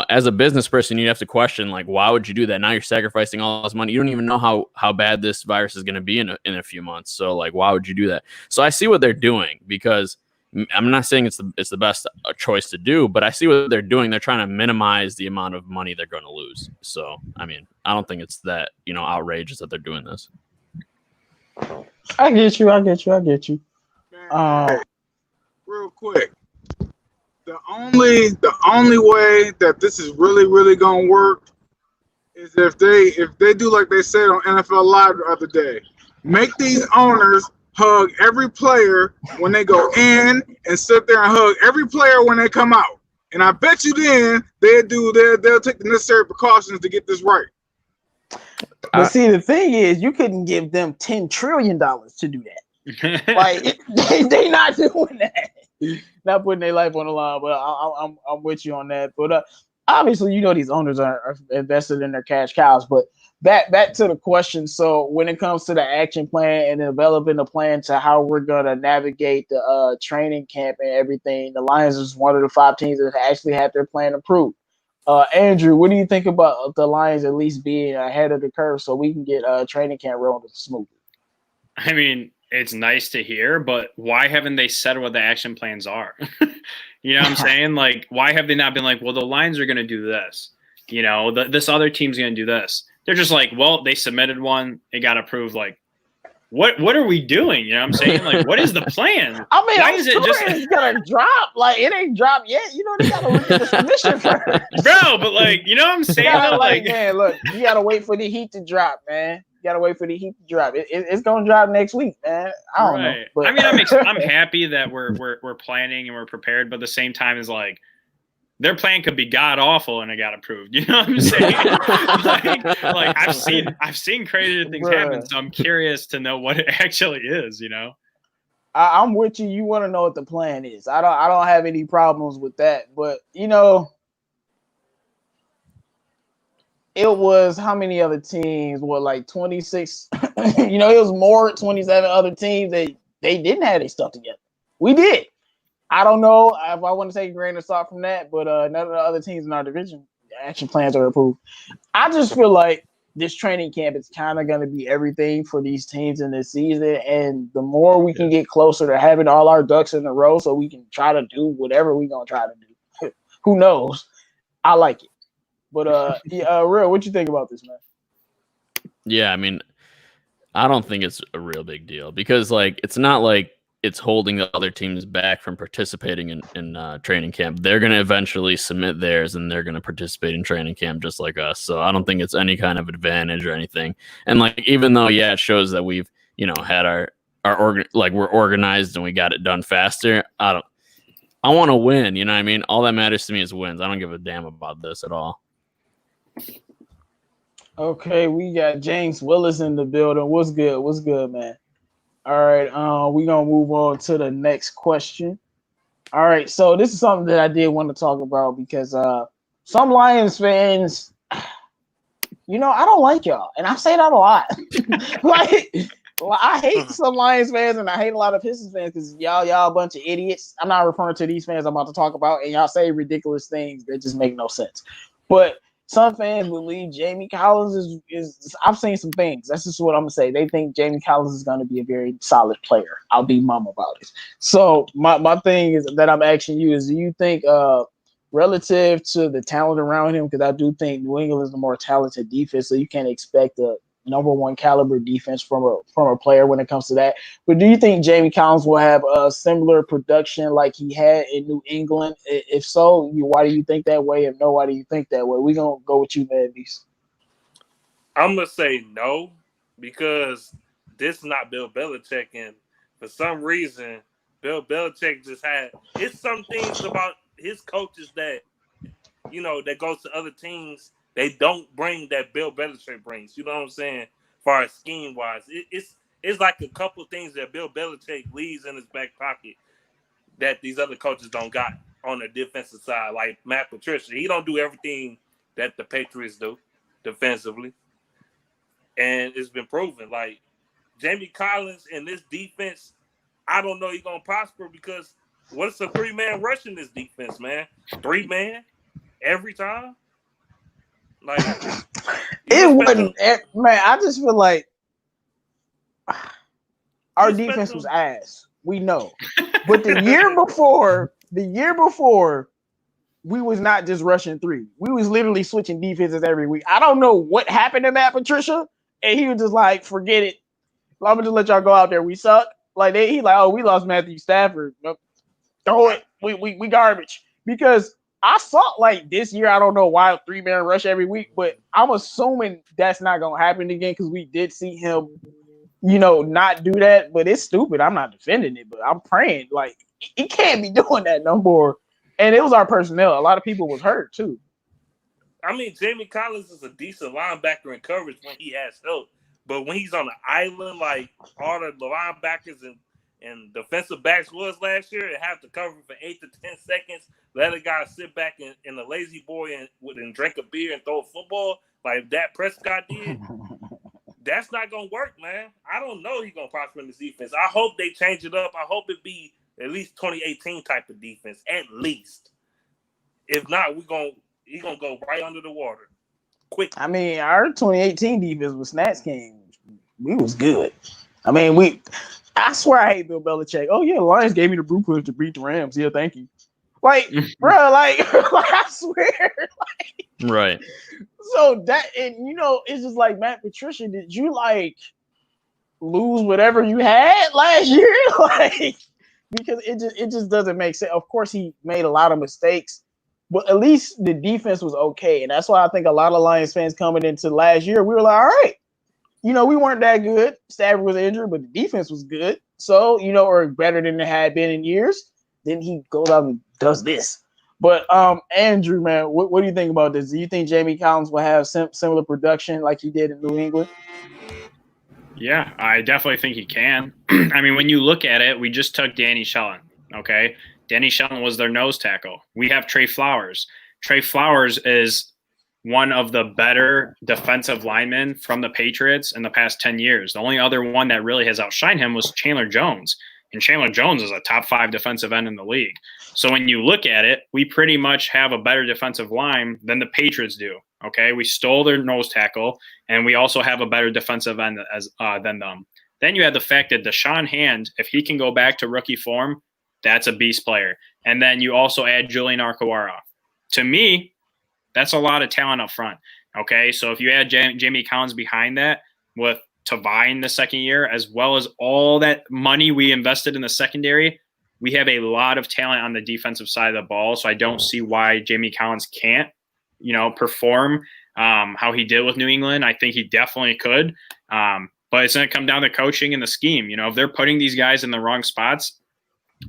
[SPEAKER 3] as a business person, you have to question, like, why would you do that? Now you're sacrificing all this money. You don't even know how bad this virus is going to be in a few months. So, like, why would you do that? So I see what they're doing, because I'm not saying it's the best choice to do, but I see what they're doing. They're trying to minimize the amount of money they're going to lose. So, I mean, I don't think it's that, outrageous that they're doing this.
[SPEAKER 1] I get you.
[SPEAKER 5] Real quick. The only way that this is really, really gonna work is if they do like they said on NFL Live the other day. Make these owners hug every player when they go in, and sit there and hug every player when they come out. And I bet you then they'll take the necessary precautions to get this right.
[SPEAKER 1] But see, the thing is, you couldn't give them $10 trillion to do that. Like they not doing that. Not putting their life on the line. But I'm with you on that. But obviously, these owners are invested in their cash cows. But back to the question. So when it comes to the action plan and developing a plan to how we're gonna navigate the training camp and everything, the Lions is one of the 5 teams that actually had their plan approved. Andrew, what do you think about the Lions at least being ahead of the curve so we can get training camp rolling smoothly?
[SPEAKER 2] I mean, it's nice to hear, but why haven't they said what the action plans are? You know what I'm saying? Like, why have they not been like, well, the Lions are going to do this. This other team's going to do this. They're just like, well, they submitted one. It got approved. Like, what are we doing? You know what I'm saying? Like, what is the plan?
[SPEAKER 1] I mean,
[SPEAKER 2] why is it just
[SPEAKER 1] it's gonna drop? Like, it ain't dropped yet. They gotta look at the submission first.
[SPEAKER 2] Bro, but like, you know what I'm saying?
[SPEAKER 1] Man, look, you gotta wait for the heat to drop, man. You gotta wait for the heat to drop. It's gonna drop next week, man. I don't know. But.
[SPEAKER 2] I mean, I'm happy that we're planning and we're prepared, but at the same time, is like their plan could be god awful and it got approved. You know what I'm saying? like I've seen crazier things happen, so I'm curious to know what it actually is.
[SPEAKER 1] I'm with you. You want to know what the plan is. I don't have any problems with that, but it was how many other teams? What, like 26? It was more 27 other teams that they didn't have their stuff together. We did. I don't know if I want to take a grain of salt from that, but none of the other teams in our division action plans are approved. I just feel like this training camp is kind of going to be everything for these teams in this season, and the more we can get closer to having all our ducks in a row so we can try to do whatever we're going to try to do. Who knows? I like it. But, Real, what you think about this, man?
[SPEAKER 3] Yeah, I mean, I don't think it's a real big deal because, like, it's not like it's holding the other teams back from participating in training camp. They're going to eventually submit theirs and they're going to participate in training camp just like us. So I don't think it's any kind of advantage or anything. And like, even though, yeah, it shows that we've, had our we're organized and we got it done faster. I want to win. You know what I mean? All that matters to me is wins. I don't give a damn about this at all.
[SPEAKER 1] Okay. We got James Willis in the building. What's good, man? All right, we're going to move on to the next question. All right, so this is something that I did want to talk about because some Lions fans, I don't like y'all. And I say that a lot. I hate some Lions fans and I hate a lot of Pistons fans because y'all a bunch of idiots. I'm not referring to these fans I'm about to talk about, and y'all say ridiculous things that just make no sense. But some fans believe Jamie Collins is. I've seen some things. That's just what I'm gonna say. They think Jamie Collins is gonna be a very solid player. I'll be mum about it. So my thing is that I'm asking you is, do you think relative to the talent around him, because I do think New England is the more talented defense, so you can't expect a number one caliber defense from a player when it comes to that. But do you think Jamie Collins will have a similar production like he had in New England? If so, why do you think that way? If no, why do you think that way? We're going to go with you, Mavis.
[SPEAKER 4] I'm going to say no, because this is not Bill Belichick. And for some reason, Bill Belichick just had – it's some things about his coaches that, that goes to other teams. They don't bring that Bill Belichick brings. You know what I'm saying? As far as scheme-wise. It's like a couple things that Bill Belichick leaves in his back pocket that these other coaches don't got on the defensive side. Like Matt Patricia. He don't do everything that the Patriots do defensively. And it's been proven. Like, Jamie Collins in this defense, I don't know he's going to prosper because what's a 3-man rush in this defense, man? 3-man every time? Like,
[SPEAKER 1] it wasn't, man. I just feel like our defense was ass. We know, but the year before, we was not just rushing 3. We was literally switching defenses every week. I don't know what happened to Matt Patricia, and he was just like, "Forget it. I'm gonna just let y'all go out there. We suck." Like he like, "Oh, we lost Matthew Stafford. Throw it. We garbage." Because I saw like this year, I don't know why 3-man rush every week, but I'm assuming that's not going to happen again because we did see him, not do that. But it's stupid. I'm not defending it, but I'm praying like he can't be doing that no more. and it was our personnel. A lot of people was hurt too.
[SPEAKER 4] I mean, Jamie Collins is a decent linebacker in coverage when he has help. But when he's on the island, like all the linebackers and defensive backs was last year, and have to cover for 8 to 10 seconds, let a guy sit back in a lazy boy and drink a beer and throw a football like Dak Prescott did, that's not going to work, man. I don't know he's going to prosper in this defense. I hope they change it up. I hope it be at least 2018 type of defense, at least. If not, he's going to go right under the water. Quick.
[SPEAKER 1] I mean, our 2018 defense with Snacks came, we was good. I mean, I swear I hate Bill Belichick. Oh yeah, the Lions gave me the blueprint to beat the Rams. Yeah, thank you. Like, bro, like I swear.
[SPEAKER 3] Right.
[SPEAKER 1] So that, and it's just like, Matt Patricia, did you like lose whatever you had last year? Like, because it just doesn't make sense. Of course, he made a lot of mistakes. But at least the defense was okay. And that's why I think a lot of Lions fans coming into last year, we were like, all right, we weren't that good. Stafford was injured, but the defense was good. So, or better than it had been in years. Then he goes out and does this. But Andrew, man, what do you think about this? Do you think Jamie Collins will have similar production like he did in New England?
[SPEAKER 2] Yeah, I definitely think he can. I mean, when you look at it, we just took Danny Shelton, okay? Danny Shelton was their nose tackle. We have Trey Flowers. Trey Flowers is one of the better defensive linemen from the Patriots in the past 10 years. The only other one that really has outshined him was Chandler Jones. And Chandler Jones is a top 5 defensive end in the league. So when you look at it, we pretty much have a better defensive line than the Patriots do. Okay, we stole their nose tackle, and we also have a better defensive end than them. Then you have the fact that Deshaun Hand, if he can go back to rookie form, that's a beast player. And then you also add Julian Arquara. To me, that's a lot of talent up front. Okay, so if you add Jamie Collins behind that with Tavai in the second year, as well as all that money we invested in the secondary, we have a lot of talent on the defensive side of the ball. So I don't see why Jamie Collins can't, perform how he did with New England. I think he definitely could. But it's going to come down to coaching and the scheme. If they're putting these guys in the wrong spots,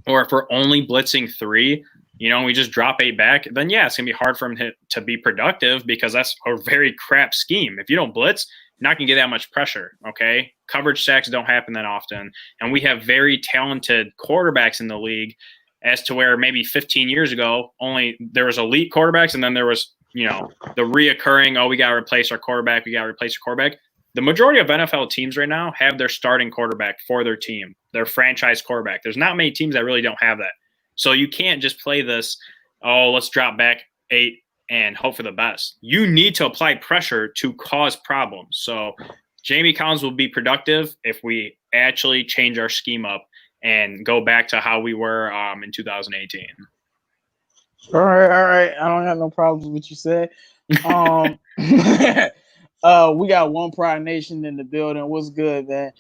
[SPEAKER 2] or if we're only blitzing 3, we just drop 8 back, then yeah, it's going to be hard for him to be productive because that's a very crap scheme. If you don't blitz, you're not going to get that much pressure, okay? Coverage sacks don't happen that often. And we have very talented quarterbacks in the league as to where maybe 15 years ago, only there was elite quarterbacks and then there was, the reoccurring, we got to replace our quarterback, The majority of NFL teams right now have their starting quarterback for their team, their franchise quarterback. There's not many teams that really don't have that. So you can't just play this, let's drop back 8 and hope for the best. You need to apply pressure to cause problems. So Jamie Collins will be productive if we actually change our scheme up and go back to how we were in 2018.
[SPEAKER 1] All right. I don't have no problems with what you said. We got One Pride Nation in the building. What's good, man?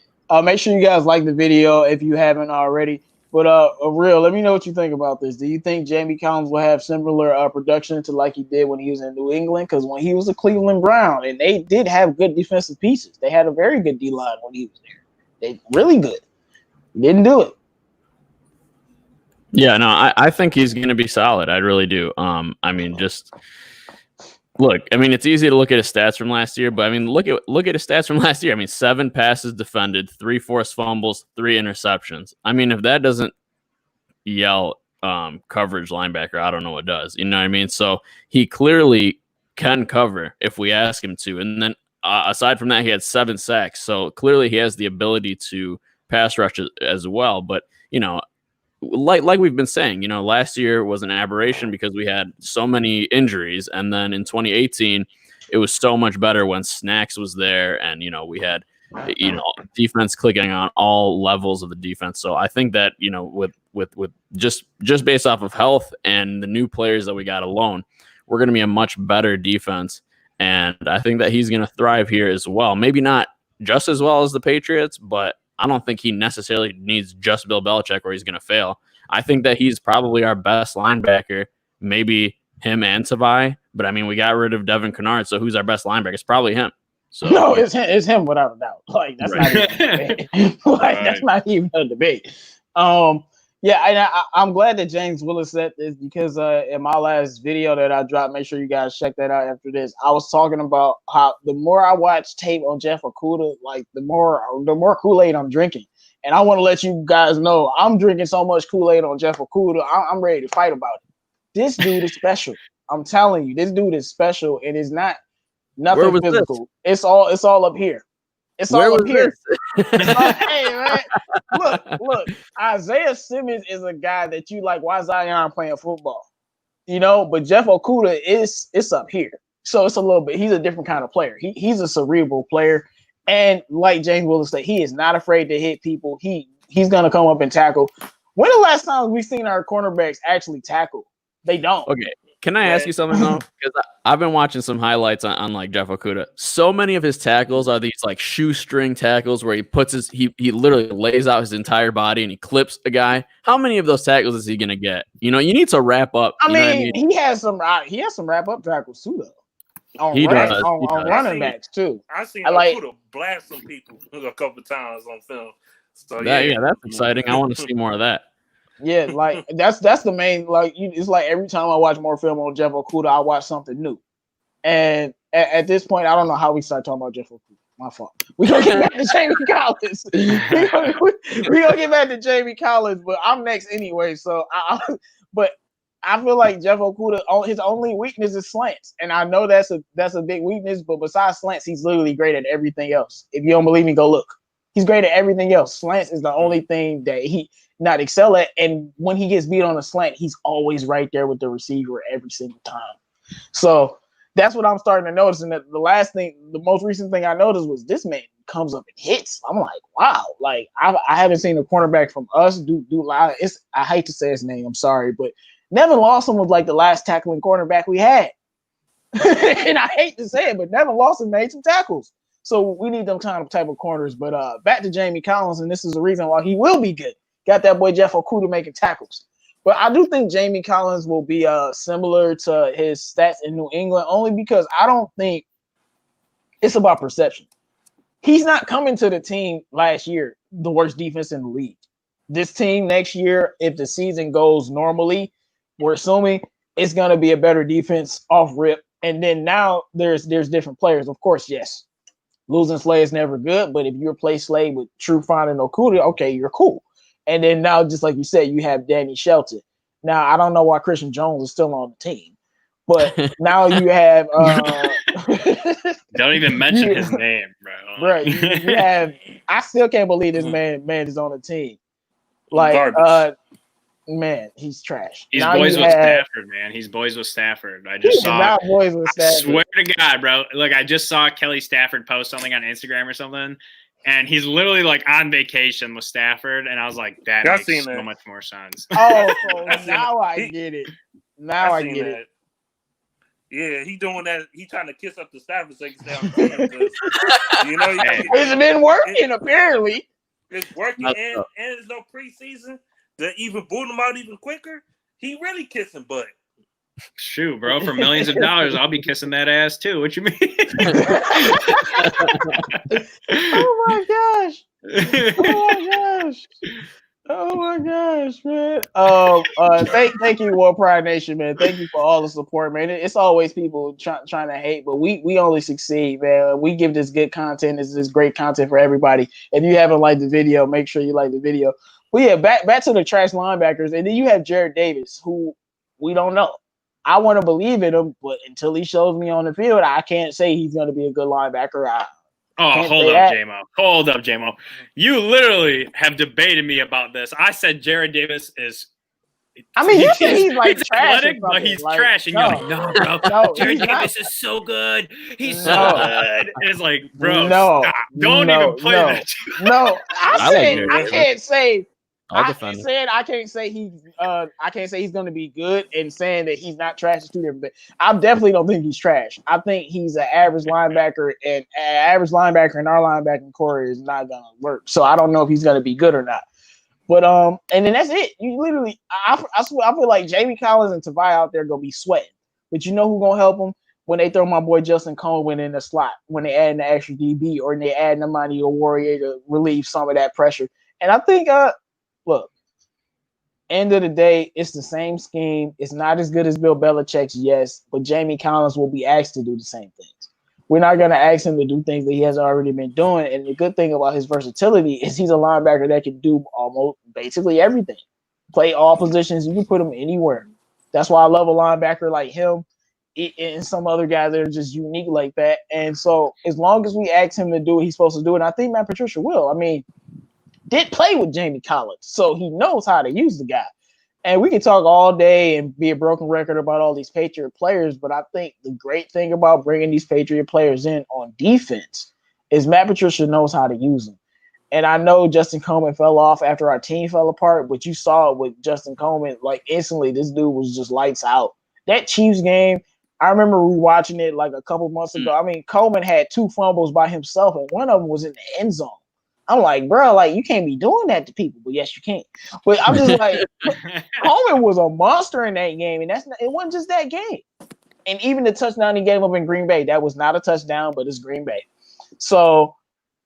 [SPEAKER 1] Make sure you guys like the video if you haven't already. But real, let me know what you think about this. Do you think Jamie Collins will have similar production to like he did when he was in New England? Because when he was a Cleveland Brown, and they did have good defensive pieces. They had a very good D-line when he was there. They really good. Didn't do it.
[SPEAKER 3] Yeah, no, I think he's going to be solid. I really do. It's easy to look at his stats from last year, but look at his stats from last year. 7 passes defended, 3 forced fumbles, 3 interceptions. If that doesn't yell coverage linebacker, I don't know what does. You know what I mean? So he clearly can cover if we ask him to. And then aside from that, he had 7 sacks. So clearly he has the ability to pass rush as well. But like we've been saying, last year was an aberration because we had so many injuries. And then in 2018, it was so much better when Snacks was there and, we had, defense clicking on all levels of the defense. So I think that, with just based off of health and the new players that we got alone, we're going to be a much better defense. And I think that he's going to thrive here as well. Maybe not just as well as the Patriots, but I don't think he necessarily needs just Bill Belichick or he's going to fail. I think that he's probably our best linebacker, maybe him and Tavai. But, we got rid of Devin Kennard, so who's our best linebacker? It's probably him. So
[SPEAKER 1] no, it's him without a doubt. That's not even a debate. That's not even a debate. Yeah, I'm glad that James Willis said this because in my last video that I dropped, make sure you guys check that out after this. I was talking about how the more I watch tape on Jeff Okudah, like the more Kool-Aid I'm drinking. And I want to let you guys know I'm drinking so much Kool-Aid on Jeff Okudah, I'm ready to fight about it. This dude is special. I'm telling you, this dude is special, and it's not nothing physical. This? It's all up here. It's
[SPEAKER 3] Where
[SPEAKER 1] all
[SPEAKER 3] was
[SPEAKER 1] up here.
[SPEAKER 3] this?
[SPEAKER 1] Hey man, look. Isaiah Simmons is a guy that you like. Why Zion playing football? You know, but Jeff Okudah it's up here. So it's a little bit. He's a different kind of player. He's a cerebral player, and like James Willis said, he is not afraid to hit people. He's gonna come up and tackle. When the last time we've seen our cornerbacks actually tackle? They don't.
[SPEAKER 3] Okay. Can I ask you something though? Because I've been watching some highlights on like Jeff Okudah. So many of his tackles are these like shoestring tackles where he puts he literally lays out his entire body and he clips a guy. How many of those tackles is he gonna get? You know, you need to wrap up.
[SPEAKER 1] I mean, he has some wrap up tackles too though.
[SPEAKER 3] He does.
[SPEAKER 1] On running backs too.
[SPEAKER 4] I seen Okudah blast some people a couple times on film. So
[SPEAKER 3] yeah, that's exciting. I want to see more of that.
[SPEAKER 1] Yeah, like that's the main it's like every time I watch more film on Jeff Okudah, I watch something new. And at this point, I don't know how we start talking about Jeff Okudah. My fault. We're gonna get back to Jamie Collins. We're gonna get back to Jamie Collins, but I'm next anyway. So but I feel like Jeff Okudah, his only weakness is slants. And I know that's a big weakness, but besides slants, he's literally great at everything else. If you don't believe me, go look. He's great at everything else. Slants is the only thing that he not excel at. And when he gets beat on a slant, he's always right there with the receiver every single time. So that's what I'm starting to notice. And the most recent thing I noticed was this man comes up and hits. I'm like, wow. Like I haven't seen a cornerback from us do I hate to say his name. I'm sorry, but Nevin Lawson was like the last tackling cornerback we had. And I hate to say it, but Nevin Lawson made some tackles. So we need them kind of type of corners. But back to Jamie Collins, and this is the reason why he will be good. Got that boy Jeff Okudah making tackles. But I do think Jamie Collins will be similar to his stats in New England, only because I don't think it's about perception. He's not coming to the team last year, the worst defense in the league. This team next year, if the season goes normally, we're assuming it's going to be a better defense off rip. And then now there's different players. Of course, yes. Losing Slay is never good, but if you replace Slay with Trufant and Okudah, okay, you're cool. And then now, just like you said, you have Danny Shelton. Now, I don't know why Christian Jones is still on the team, but now you have
[SPEAKER 2] don't even mention his name, bro.
[SPEAKER 1] Right. You have I still can't believe this man is on the team. Like man, he's trash.
[SPEAKER 2] He's boys with Stafford, man. He's boys with Stafford. I just saw.
[SPEAKER 1] Not boys with Stafford.
[SPEAKER 2] I swear to God, bro. Look, I just saw Kelly Stafford post something on Instagram or something, and he's literally like on vacation with Stafford, and I was like, that makes so much more sense.
[SPEAKER 1] Oh, so now I get it. Now I get it.
[SPEAKER 4] Yeah, he doing that. He trying to kiss up to Stafford so he can stay on the team. You know,
[SPEAKER 1] it's been working apparently.
[SPEAKER 4] It's working, and there's no preseason to even boot him out even quicker. He really kissing butt.
[SPEAKER 2] Shoot, bro, for millions of dollars, I'll be kissing that ass too. What you mean?
[SPEAKER 1] Oh my gosh. Oh my gosh, man. Thank you, War Pride Nation, man. Thank you for all the support, man. It's always people trying to hate, but we only succeed, man. We give this good content. This great content for everybody. If you haven't liked the video, make sure you like the video. But yeah, back to the trash linebackers, and then you have Jared Davis, who we don't know. I want to believe in him, but until he shows me on the field, I can't say he's going to be a good linebacker.
[SPEAKER 2] Hold up, J-Mo. You literally have debated me about this. I said Jared Davis is.
[SPEAKER 1] I mean, you think he's like trash,
[SPEAKER 2] but he's trash, and you're like, no, bro. Jared Davis is so good. He's so good. It's like, bro, stop. Don't even play that.
[SPEAKER 1] No, I can't say.
[SPEAKER 3] I
[SPEAKER 1] can't say he's going to be good, and saying that he's not trash is two different things. I definitely don't think he's trash. I think he's an average linebacker, and an average linebacker in our linebacking core is not going to work. So I don't know if he's going to be good or not. But and then that's it. You literally, I feel like Jamie Collins and Tavai out there going to be sweating. But you know who's going to help them? When they throw my boy Justin Coleman in the slot, when they add an extra DB, or they add Nemanja Warrior to relieve some of that pressure. And I think look, end of the day, it's the same scheme. It's not as good as Bill Belichick's, yes, but Jamie Collins will be asked to do the same things. We're not going to ask him to do things that he has already been doing. And the good thing about his versatility is he's a linebacker that can do almost basically everything. Play all positions. You can put him anywhere. That's why I love a linebacker like him and some other guys that are just unique like that. And so as long as we ask him to do what he's supposed to do, and I think Matt Patricia will. I mean, did play with Jamie Collins, so he knows how to use the guy. And we can talk all day and be a broken record about all these Patriot players, but I think the great thing about bringing these Patriot players in on defense is Matt Patricia knows how to use them. And I know Justin Coleman fell off after our team fell apart, but you saw it with Justin Coleman. Like, instantly, this dude was just lights out. That Chiefs game, I remember rewatching it like a couple months ago. I mean, Coleman had 2 fumbles by himself, and one of them was in the end zone. I'm like, bro, like, you can't be doing that to people. But yes, you can. But I'm just like, Coleman was a monster in that game, and it wasn't just that game. And even the touchdown he gave up in Green Bay, that was not a touchdown, but it's Green Bay. So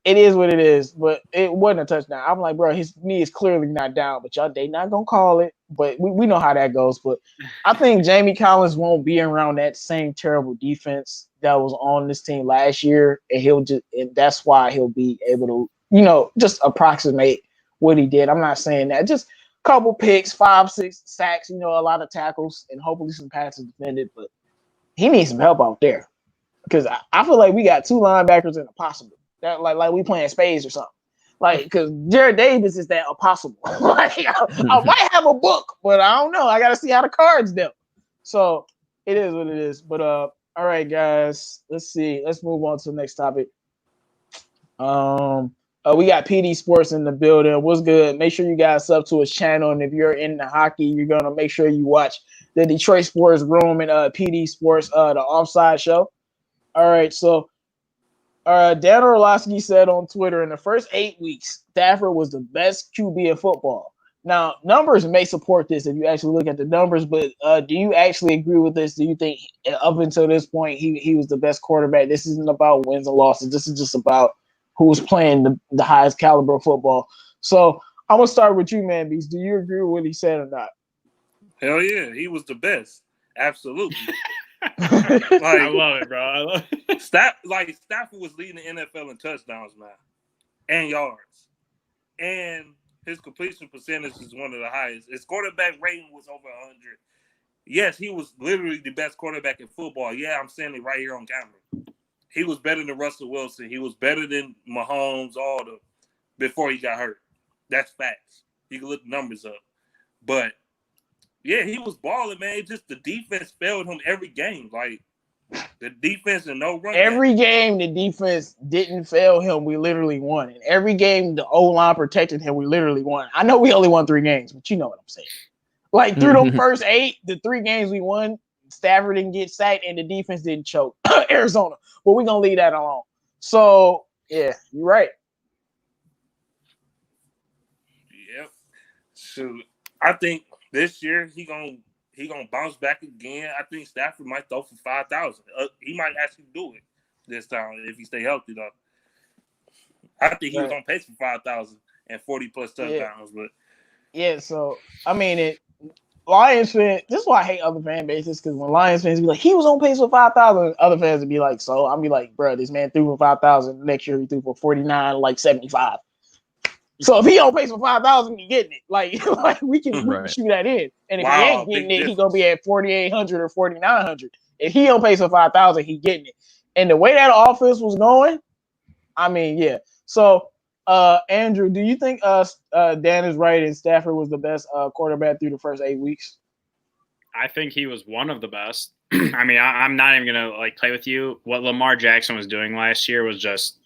[SPEAKER 1] it is what it is, but it wasn't a touchdown. I'm like, bro, his knee is clearly not down, but y'all, they not going to call it. But we know how that goes. But I think Jamie Collins won't be around that same terrible defense that was on this team last year, and that's why he'll be able to, just approximate what he did. I'm not saying that. Just a couple picks, 5-6 sacks, a lot of tackles, and hopefully some passes defended. But he needs some help out there because I feel like we got 2 linebackers in a possible. That like we playing spades or something. Like, because Jared Davis is that impossible. Like, I might have a book, but I don't know. I got to see how the cards dealt. So it is what it is. But all right, guys. Let's see. Let's move on to the next topic. We got PD Sports in the building. What's good? Make sure you guys sub to his channel, and if you're into hockey, you're gonna make sure you watch the Detroit Sports Room and PD Sports, the Offside Show. All right, so Dan Orlovsky said on Twitter, in the first 8 weeks, Stafford was the best QB in football. Now, numbers may support this if you actually look at the numbers, but do you actually agree with this? Do you think up until this point he was the best quarterback? This isn't about wins and losses. This is just about who's playing the highest caliber of football. So I'm going to start with you, Man Beast. Do you agree with what he said or not?
[SPEAKER 4] Hell yeah, he was the best. Absolutely.
[SPEAKER 2] I love it, bro. I love it.
[SPEAKER 4] Stafford was leading the NFL in touchdowns, man, and yards. And his completion percentage is one of the highest. His quarterback rating was over 100. Yes, he was literally the best quarterback in football. Yeah, I'm saying it right here on camera. He was better than Russell Wilson. He was better than Mahomes, before he got hurt. That's facts. You can look the numbers up. But, yeah, he was balling, man. Just the defense failed him every game. Like, the defense and no run.
[SPEAKER 1] Every game the defense didn't fail him, we literally won. And every game the O-line protected him, we literally won. I know we only won 3 games, but you know what I'm saying. Like, through the first 8, the 3 games we won, Stafford didn't get sacked and the defense didn't choke. Arizona. But we're going to leave that alone. So, yeah, you're right.
[SPEAKER 4] Yep. So, I think this year he gonna bounce back again. I think Stafford might throw for 5,000. He might actually do it this time if he stay healthy, though. I think he was on pace for 5,000 and 40-plus touchdowns. But
[SPEAKER 1] yeah, so, I mean, Lions fans, this is why I hate other fan bases, because when Lions fans be like, he was on pace for 5,000, other fans would be like, so I'll be like, bro, this man threw for 5,000. Next year he threw for 49, like 75. So if he on pace for 5,000, he getting it. Like we can shoot that in. And if he ain't getting it, he gonna be at 4,800 or 4,900. If he on pace for 5,000, he getting it. And the way that offense was going, I mean, yeah. So Andrew, do you think Dan is right and Stafford was the best quarterback through the first 8 weeks?
[SPEAKER 2] I think he was one of the best. I mean, I'm not even gonna play with you. What Lamar Jackson was doing last year was just,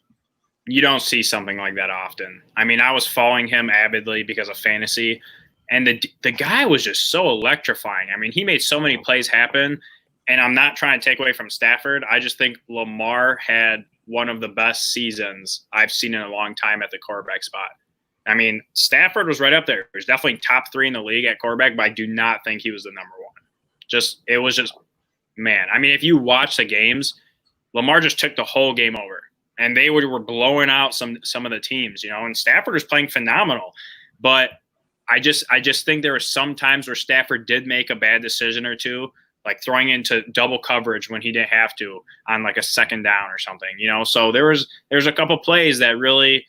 [SPEAKER 2] you don't see something like that often. I mean, I was following him avidly because of fantasy, and the guy was just so electrifying. I mean, he made so many plays happen, and I'm not trying to take away from Stafford. I just think Lamar had one of the best seasons I've seen in a long time at the quarterback spot. I mean, Stafford was right up there. He was definitely top 3 in the league at quarterback, but I do not think he was the number 1. It was just, man. I mean, if you watch the games, Lamar just took the whole game over. And they were blowing out some of the teams, and Stafford was playing phenomenal. But I just think there were some times where Stafford did make a bad decision or two, like throwing into double coverage when he didn't have to on like a second down or something, So there's a couple plays that really,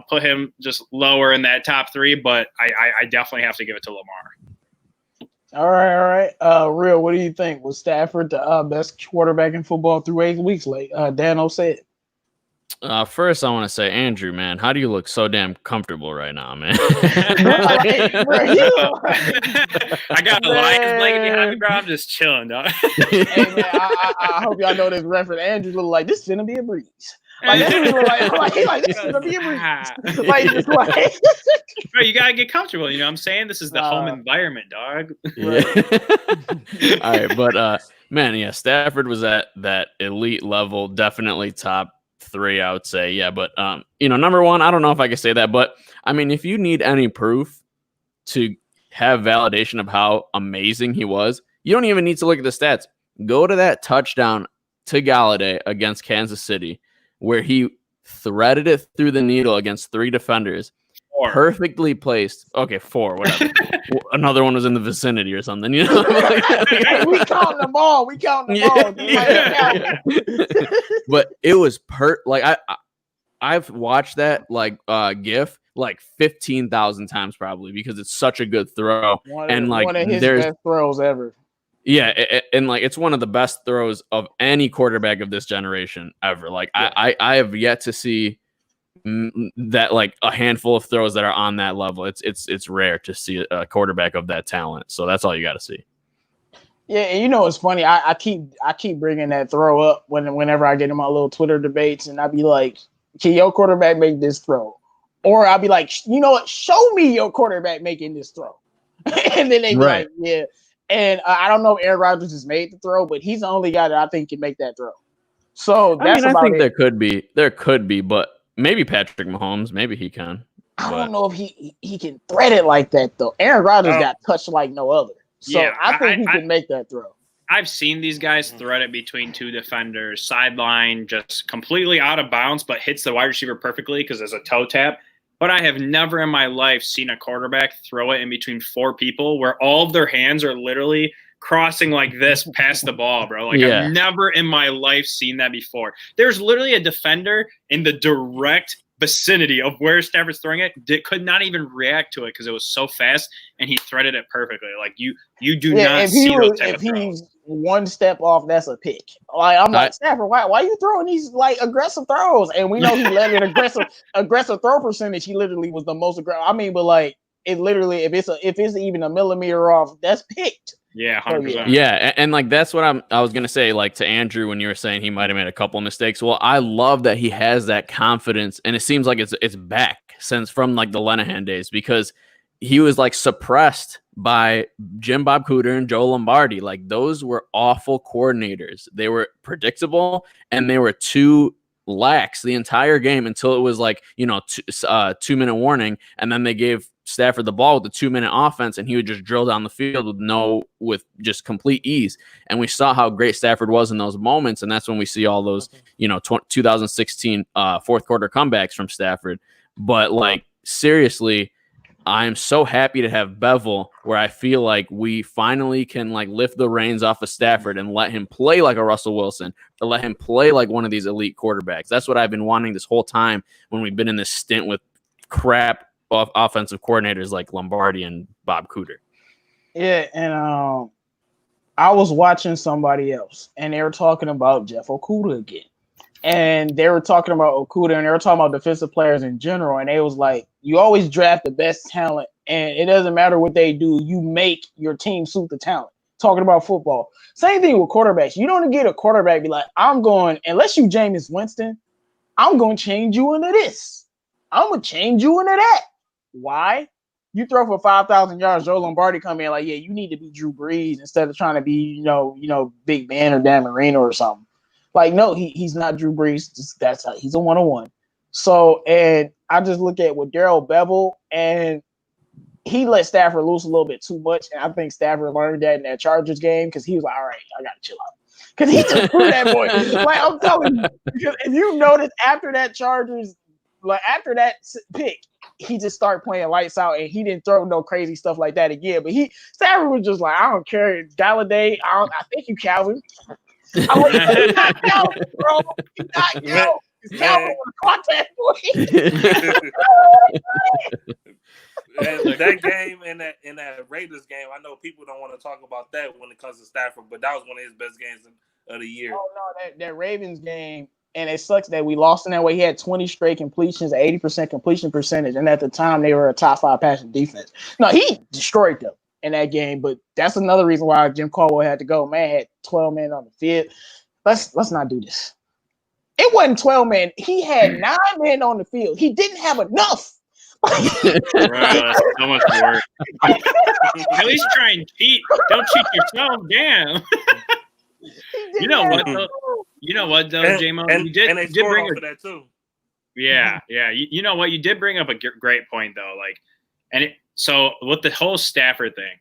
[SPEAKER 2] put him just lower in that top three, but I definitely have to give it to Lamar.
[SPEAKER 1] All right. Real, what do you think? Was Stafford the best quarterback in football through 8 weeks? Like Dano said.
[SPEAKER 3] First, I want to say, Andrew, man, how do you look so damn comfortable right now, man?
[SPEAKER 2] I got a Lions blanket behind me, bro. I'm just chilling, dog.
[SPEAKER 1] Hey, man, I hope y'all know this reference. Andrew look like this is gonna be a breeze. Like this is like this is gonna be a breeze. Like
[SPEAKER 2] bro, you gotta get comfortable. You know what I'm saying? This is the home environment, dog.
[SPEAKER 3] Yeah. All right, but man, yeah, Stafford was at that elite level, definitely top 3, I would say. Yeah, but number 1, I don't know if I can say that, but I mean, if you need any proof to have validation of how amazing he was, you don't even need to look at the stats. Go to that touchdown to Galladay against Kansas City, where he threaded it through the needle against 3 defenders.
[SPEAKER 2] 4.
[SPEAKER 3] Perfectly placed. Okay, 4, whatever. Another one was in the vicinity or something,
[SPEAKER 1] Hey, we counting them all.
[SPEAKER 3] Yeah. But it was I've watched that GIF like 15,000 times probably because it's such a good throw.
[SPEAKER 1] One of his best throws ever.
[SPEAKER 3] Yeah, and it's one of the best throws of any quarterback of this generation ever. I have yet to see that a handful of throws that are on that level. It's rare to see a quarterback of that talent. So that's all you got to see.
[SPEAKER 1] Yeah, and it's funny. I keep bringing that throw up whenever I get in my little Twitter debates, and I'd be like, "Can your quarterback make this throw?" Or I'll be like, "You know what? Show me your quarterback making this throw." And then they be like, "Yeah." And I don't know if Aaron Rodgers has made the throw, but he's the only guy that I think can make that throw. So
[SPEAKER 3] I think there could be, but maybe Patrick Mahomes, maybe he can.
[SPEAKER 1] I don't know if he can thread it like that though. Aaron Rodgers got touched like no other. So yeah, I think he can make that throw.
[SPEAKER 2] I've seen these guys thread it between 2 defenders, sideline, just completely out of bounds, but hits the wide receiver perfectly because there's a toe tap. But I have never in my life seen a quarterback throw it in between 4 people where all of their hands are literally crossing like this past the ball, bro. I've never in my life seen that before. There's literally a defender in the direct vicinity of where Stafford's throwing it could not even react to it because it was so fast and he threaded it perfectly. You do not see those type of throws.
[SPEAKER 1] If he's one step off, that's a pick. I'm like, Stafford, why are you throwing these aggressive throws? And we know he led an aggressive throw percentage. He literally was the most aggressive. I mean, but it literally, if it's even a millimeter off, that's picked.
[SPEAKER 2] Yeah, 100%.
[SPEAKER 3] Yeah, and that's what I was gonna say. To Andrew, when you were saying he might have made a couple of mistakes. Well, I love that he has that confidence, and it seems like it's back since from the Linehan days because he was suppressed by Jim Bob Cooter and Joe Lombardi. Those were awful coordinators. They were predictable, and they were too lax the entire game until it was 2-minute warning, and then they gave Stafford the ball with the 2-minute offense, and he would just drill down the field with just complete ease. And we saw how great Stafford was in those moments, and that's when we see all those 2016 fourth quarter comebacks from Stafford. But seriously, I'm so happy to have Bevel where I feel like we finally can lift the reins off of Stafford and let him play like a Russell Wilson, to let him play like one of these elite quarterbacks. That's what I've been wanting this whole time when we've been in this stint with crap offensive coordinators like Lombardi and Bob Cooter.
[SPEAKER 1] Yeah, and I was watching somebody else, and they were talking about Jeff Okudah again. And they were talking about Okudah, and they were talking about defensive players in general. And they was like, you always draft the best talent, and it doesn't matter what they do. You make your team suit the talent. Talking about football. Same thing with quarterbacks. You don't get a quarterback be like, unless you Jameis Winston, I'm going to change you into this. I'm going to change you into that. Why? You throw for 5,000 yards, Joe Lombardi come in yeah, you need to be Drew Brees instead of trying to be, Big Ben or Dan Marino or something. No, he's not Drew Brees. He's a 101. So, and I just look at with Darrell Bevel, and he let Stafford loose a little bit too much. And I think Stafford learned that in that Chargers game because he was like, all right, I got to chill out. Because he just threw that boy. I'm telling you, because if you notice after that Chargers, after that pick, he just started playing lights out, and he didn't throw no crazy stuff like that again. But Stafford was just like, I don't care, Galladay. I think you Calvin. I'm like, you're not Calvin, bro. You're not Calvin. It's Calvin with a contact point.
[SPEAKER 4] That game and that Raiders game, I know people don't want to talk about that when it comes to Stafford, but that was one of his best games of the year.
[SPEAKER 1] Oh no, that Ravens game, and it sucks that we lost in that way. He had 20 straight completions, 80% completion percentage, and at the time they were a top 5 passing defense. No, he destroyed them in that game, but that's another reason why Jim Caldwell had to go. Man had 12 men on the field. Let's not do this. It wasn't 12 men. He had 9 men on the field. He didn't have enough.
[SPEAKER 2] Bro, that's so much work. At least try and cheat. Don't cheat yourself. Damn. You know what though, J-Mo? You did bring up
[SPEAKER 4] that too.
[SPEAKER 2] Yeah. You know what? You did bring up a great point though. So with the whole Stafford thing,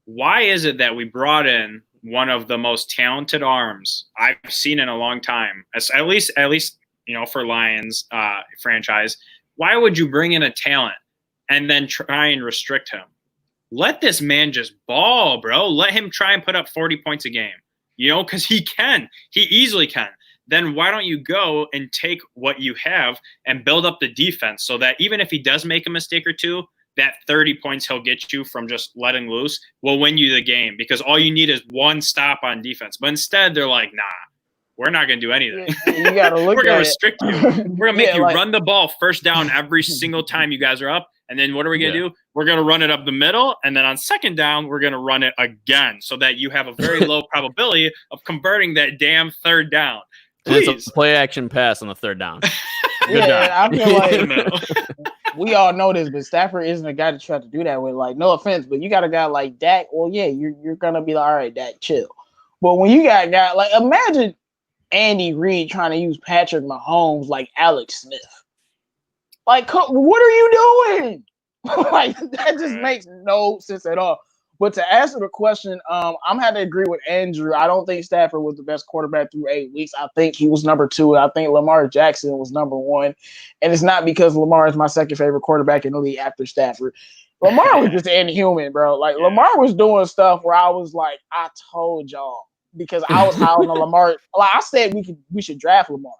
[SPEAKER 2] why is it that we brought in one of the most talented arms I've seen in a long time? At least for Lions franchise. Why would you bring in a talent and then try and restrict him? Let this man just ball, bro. Let him try and put up 40 points a game, because he can. He easily can. Then why don't you go and take what you have and build up the defense so that even if he does make a mistake or two, that 30 points he'll get you from just letting loose will win you the game, because all you need is one stop on defense. But instead, they're like, nah. We're not going to do anything.
[SPEAKER 1] You gotta look
[SPEAKER 2] We're going to
[SPEAKER 1] at
[SPEAKER 2] restrict you. We're going to make you run the ball first down every single time you guys are up. And then what are we going to do? We're going to run it up the middle. And then on second down, we're going to run it again so that you have a very low probability of converting that damn third down. Please.
[SPEAKER 3] And it's a play action pass on the third down.
[SPEAKER 1] Good job. I feel like we all know this, but Stafford isn't a guy to try to do that with. Like, no offense, but you got a guy like Dak. Well, yeah, you're going to be like, all right, Dak, chill. But when you got a guy, like, imagine Andy Reid trying to use Patrick Mahomes like Alex Smith. Like, what are you doing? Like, that just makes no sense at all. But to answer the question, I'm had to agree with Andrew. I don't think Stafford was the best quarterback through 8 weeks. I think he was number 2. I think Lamar Jackson was number 1. And it's not because Lamar is my second favorite quarterback in the league after Stafford. Lamar was just inhuman, bro. Like, Lamar was doing stuff where I was like, I told y'all. Because I was high on Lamar. Like I said, we should draft Lamar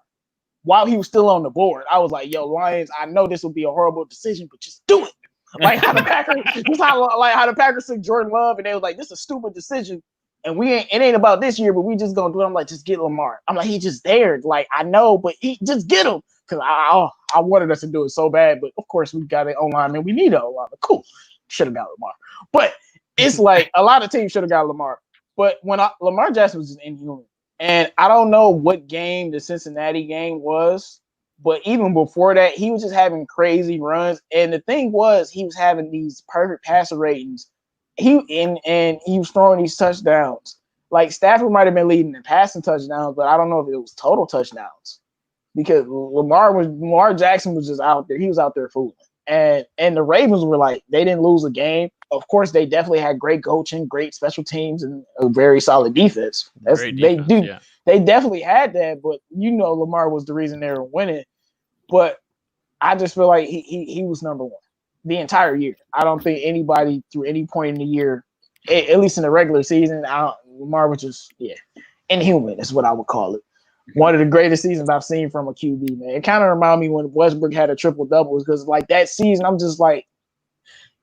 [SPEAKER 1] while he was still on the board. I was like, yo, Lions, I know this will be a horrible decision, but just do it. Like how the Packers took Jordan Love, and they was like, this is a stupid decision. And it ain't about this year, but we just gonna do it. I'm like, just get Lamar. I'm like, he just there. Like, I know, but just get him. Because I wanted us to do it so bad. But of course, we got it online, and we need it online. Cool. Should have got Lamar. But it's like a lot of teams should have got Lamar. But when Lamar Jackson was just inhuman, and I don't know what game the Cincinnati game was, but even before that, he was just having crazy runs. And the thing was, he was having these perfect passer ratings. And he was throwing these touchdowns. Like Stafford might have been leading in passing touchdowns, but I don't know if it was total touchdowns because Lamar Jackson was just out there. He was out there fooling. And the Ravens were like, they didn't lose a game. Of course, they definitely had great coaching, great special teams, and a very solid defense. They definitely had that, but Lamar was the reason they were winning. But I just feel like he was number 1 the entire year. I don't think anybody through any point in the year, at least in the regular season, Lamar was just inhuman is what I would call it. One of the greatest seasons I've seen from a QB, man. It kind of reminded me when Westbrook had a triple-double because like that season, I'm just like,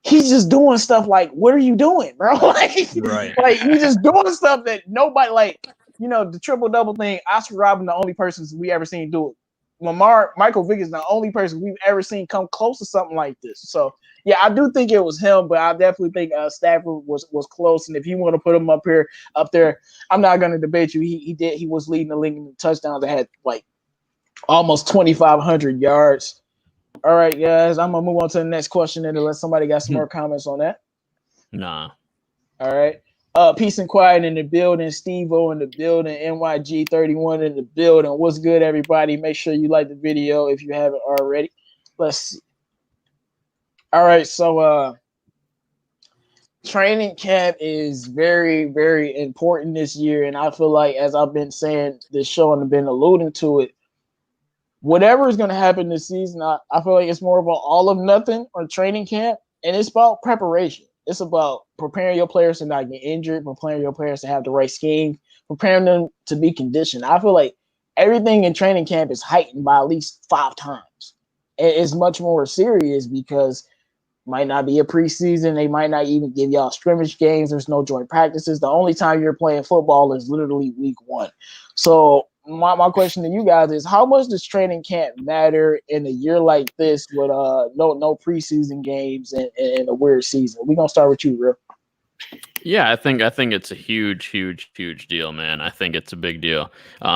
[SPEAKER 1] he's just doing stuff like, what are you doing, bro? Like he's just doing stuff that nobody the triple-double thing, Oscar Robbins, the only person we ever seen do it. Michael Vick is the only person we've ever seen come close to something like this. So yeah, I do think it was him, but I definitely think Stafford was close. And if you want to put him up there, I'm not going to debate you. He was leading the league in touchdowns. That had like almost 2,500 yards. All right, guys, I'm gonna move on to the next question and unless somebody got some more comments on that.
[SPEAKER 3] Nah.
[SPEAKER 1] All right. Peace and quiet in the building. Steve-O in the building. NYG 31 in the building. What's good, everybody? Make sure you like the video if you haven't already. Let's see. All right, so training camp is very, very important this year, and I feel like, as I've been saying this show and I've been alluding to it, whatever is going to happen this season, I feel like it's more about all of nothing or training camp, and it's about preparation. It's about preparing your players to not get injured, preparing your players to have the right scheme, preparing them to be conditioned. I feel like everything in training camp is heightened by at least 5 times. It's much more serious because might not be a preseason. They might not even give y'all scrimmage games. There's no joint practices. The only time you're playing football is literally week 1. So my question to you guys is, how much does training camp matter in a year like this with no preseason games and a weird season? We're gonna start with you, Real.
[SPEAKER 3] Yeah, I think it's a huge deal, man. I think it's a big deal.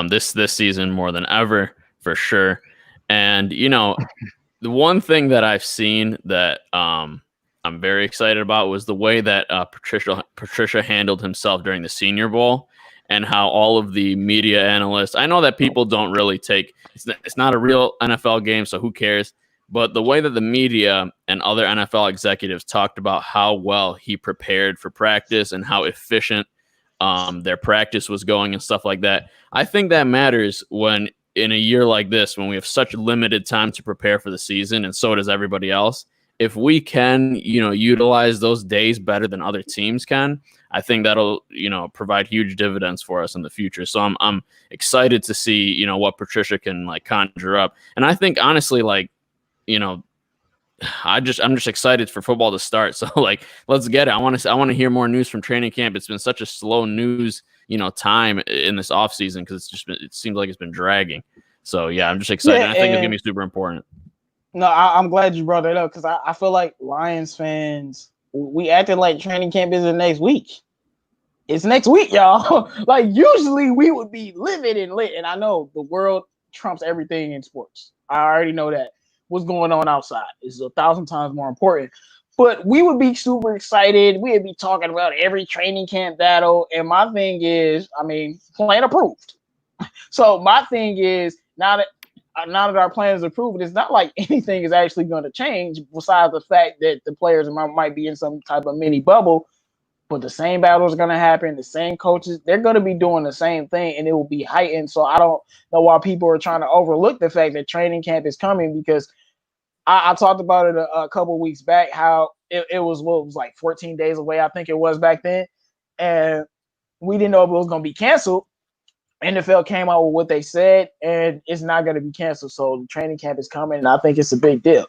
[SPEAKER 3] This season more than ever, for sure. And the one thing that I've seen that I'm very excited about was the way that Patricia handled himself during the Senior Bowl, and how all of the media analysts. I know that people don't really take it's not a real NFL game, so who cares? But the way that the media and other NFL executives talked about how well he prepared for practice and how efficient their practice was going and stuff like that, I think that matters when in a year like this, when we have such limited time to prepare for the season, and so does everybody else. If we can, utilize those days better than other teams can, I think that'll, provide huge dividends for us in the future. So I'm excited to see, what Patricia can conjure up. And I think honestly, I'm just excited for football to start. So let's get it. I want to hear more news from training camp. It's been such a slow news, time in this off season because it seems like it's been dragging. So yeah, I'm just excited. I think it's gonna be super important.
[SPEAKER 1] No, I'm glad you brought that up because I feel like Lions fans, we acted like training camp is next week. It's next week, y'all. Usually we would be livid and lit. And I know the world trumps everything in sports. I already know that. What's going on outside is 1,000 times more important. But we would be super excited. We would be talking about every training camp battle. And my thing is, plan approved. So my thing is, now that our plan is approved, it's not like anything is actually going to change besides the fact that the players might be in some type of mini bubble, but the same battles are going to happen. The same coaches, they're going to be doing the same thing, and it will be heightened. So I don't know why people are trying to overlook the fact that training camp is coming, because I talked about it a couple of weeks back, how it was 14 days away, I think it was back then. And we didn't know if it was going to be canceled. NFL came out with what they said, and it's not going to be canceled. So the training camp is coming, and I think it's a big deal.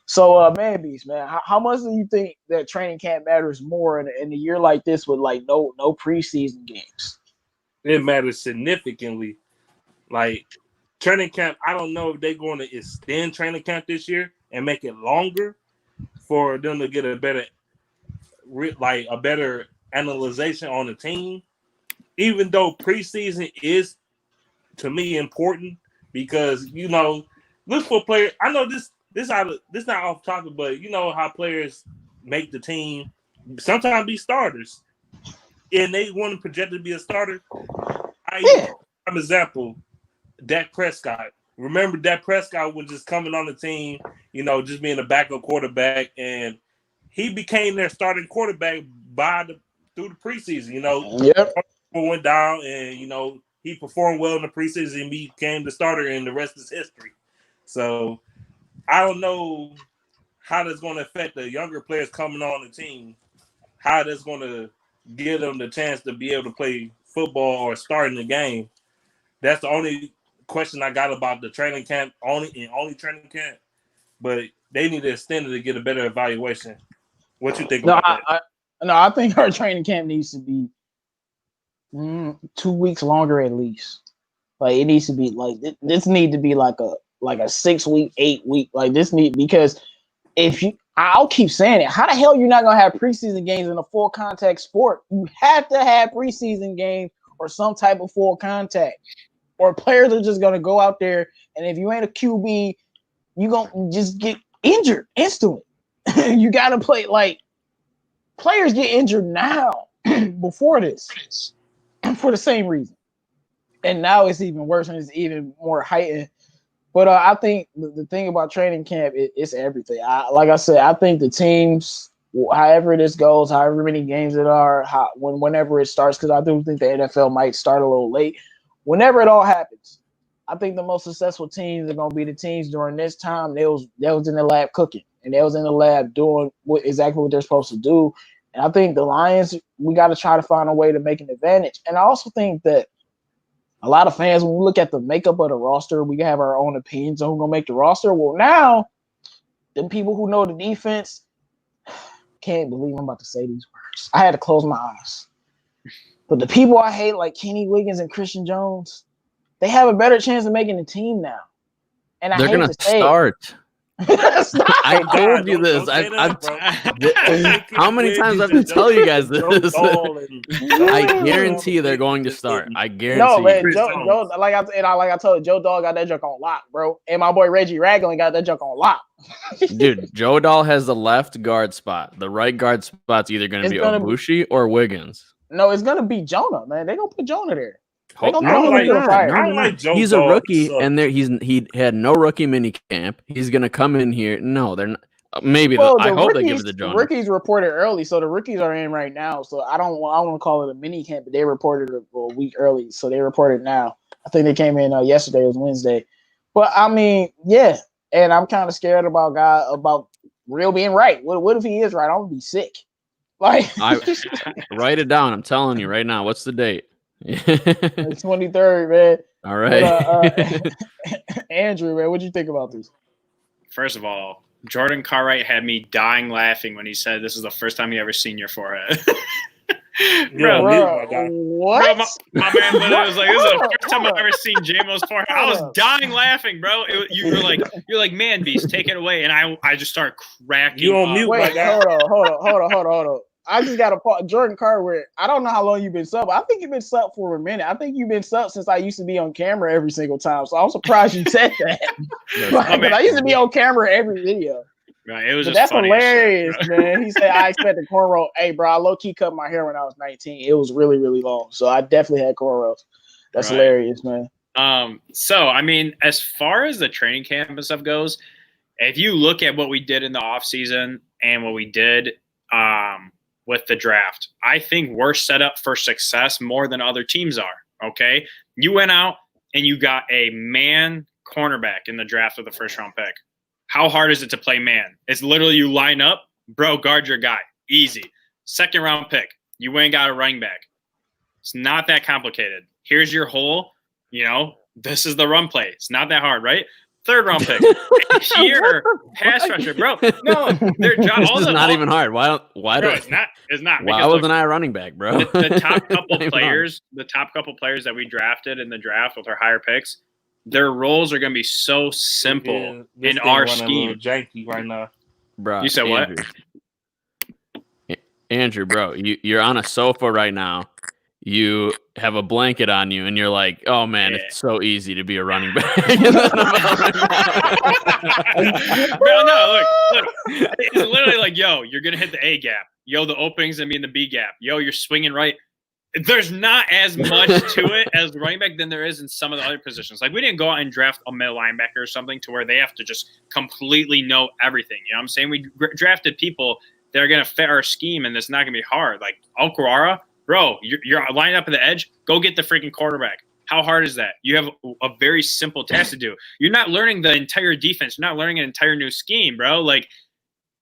[SPEAKER 1] So, Man Beast, man, how much do you think that training camp matters more in a year like this with no preseason games?
[SPEAKER 4] It matters significantly. Training camp, I don't know if they're going to extend training camp this year and make it longer for them to get a better analyzation on the team. Even though preseason is, to me, important because look for players. I know this not off topic, but how players make the team sometimes be starters, and they want to project to be a starter. For example, Dak Prescott. Remember, Dak Prescott was just coming on the team, just being a backup quarterback, and he became their starting quarterback through the preseason.
[SPEAKER 1] Yep.
[SPEAKER 4] Went down, and he performed well in the preseason and became the starter, and the rest is history. So I don't know how that's going to affect the younger players coming on the team, how that's going to give them the chance to be able to play football or start in the game. That's the only question I got about the training camp, only training camp. But they need to extend it to get a better evaluation. What you think about that?
[SPEAKER 1] I think our training camp needs to be 2 weeks longer at least. It needs to be this need to be like a 6 week, 8 week, because I'll keep saying it. How the hell you're not gonna have preseason games in a full contact sport? You have to have preseason games or some type of full contact, or players are just gonna go out there, and if you ain't a QB, you gonna just get injured instantly. You gotta play. Players get injured now before this for the same reason, and now it's even worse and it's even more heightened. But I think the thing about training camp, it's everything. Like I said, I think the teams, however this goes, however many games it are, whenever it starts, because I do think the NFL might start a little late. Whenever it all happens, I think the most successful teams are gonna be the teams during this time they was in the lab cooking and they was in the lab doing exactly what they're supposed to do. And I think the Lions, we got to try to find a way to make an advantage. And I also think that a lot of fans, when we look at the makeup of the roster, we have our own opinions on who's gonna make the roster. Well, now the people who know the defense, can't believe I'm about to say these words. I had to close my eyes. But the people I hate, like Kenny Wiggins and Christian Jones, they have a better chance of making the team now. And I
[SPEAKER 3] They're
[SPEAKER 1] hate
[SPEAKER 3] gonna
[SPEAKER 1] to say
[SPEAKER 3] start.
[SPEAKER 1] Stop.
[SPEAKER 3] I told you this. How many times have I tell you guys this? I guarantee they're going to start. I guarantee.
[SPEAKER 1] No, man, Joe, like I told you, Joe Dog got that joke on lock, bro. And my boy Reggie Ragland got that joke on lock.
[SPEAKER 3] Dude, Joe Dahl has the left guard spot. The right guard spot's either going to be Obushi or Wiggins.
[SPEAKER 1] No, it's going to be Jonah, man. They're going to put Jonah there.
[SPEAKER 3] He's a rookie, and he had no rookie mini camp. He's gonna come in here. No, they're not. Maybe. I hope they give it to Jonah.
[SPEAKER 1] The rookies reported early, so the rookies are in right now. So I don't want to call it a mini camp, but they reported a week early, so they reported now. I think they came in yesterday. It was Wednesday, but I mean, yeah. And I'm kind of scared about Real being right. What if he is right? I'm gonna be sick. Like,
[SPEAKER 3] write it down. I'm telling you right now. What's the date?
[SPEAKER 1] 23rd, man.
[SPEAKER 3] All right.
[SPEAKER 1] But, Andrew, man, what'd you think about this?
[SPEAKER 2] First of all, Jordan Cartwright had me dying laughing when he said this is the first time he ever seen your forehead.
[SPEAKER 1] Bro, what?
[SPEAKER 2] Bro, my man literally was like, this is the first time I've ever seen J-Mo's forehead. I was dying laughing, bro. You're like, man beast, take it away. And I just start cracking.
[SPEAKER 4] You on mute?
[SPEAKER 1] Wait, hold on. I just got a Jordan Cartwright. I don't know how long you've been sub. I think you've been sub for a minute. I think you've been sub since I used to be on camera every single time. So I'm surprised you said that. I used to be on camera every video.
[SPEAKER 2] Right, it was.
[SPEAKER 1] That's hilarious, shit, man. He said I expected cornrow. Hey, bro, I low key cut my hair when I was 19. It was really, really long, so I definitely had cornrows. That's hilarious, man.
[SPEAKER 2] So I mean, as far as the training camp and stuff goes, if you look at what we did in the off season and what we did, with the draft, I think we're set up for success more than other teams are. Okay, you went out and you got a man cornerback in the draft with the first round pick. How hard is it to play man? It's literally you line up, bro, guard your guy. Easy. Second round pick. You went and got a running back. It's not that complicated. Here's your hole. This is the run play. It's not that hard, right? Third round pick. Here, pass rusher, bro. No, their job.
[SPEAKER 3] This is not even hard. Why?
[SPEAKER 2] Bro, it's not.
[SPEAKER 3] Why wasn't I a running back, bro?
[SPEAKER 2] The top couple players, that we drafted in the draft with our higher picks, their roles are going to be so simple in our scheme.
[SPEAKER 4] Janky right now,
[SPEAKER 2] bro. You said Andrew.
[SPEAKER 3] What? Andrew, bro, you're on a sofa right now. You have a blanket on you, and you're like, "Oh man, it's so easy to be a running back."
[SPEAKER 2] Bro, no, look, it's literally like, "Yo, you're gonna hit the A gap. Yo, the opening's gonna be in the B gap. Yo, you're swinging right." There's not as much to it as running back than there is in some of the other positions. Like, we didn't go out and draft a middle linebacker or something to where they have to just completely know everything. You know what I'm saying? We drafted people that are gonna fit our scheme, and it's not gonna be hard. Like Alquara. Bro, you're lining up at the edge. Go get the freaking quarterback. How hard is that? You have a very simple task to do. You're not learning the entire defense. You're not learning an entire new scheme, bro. Like,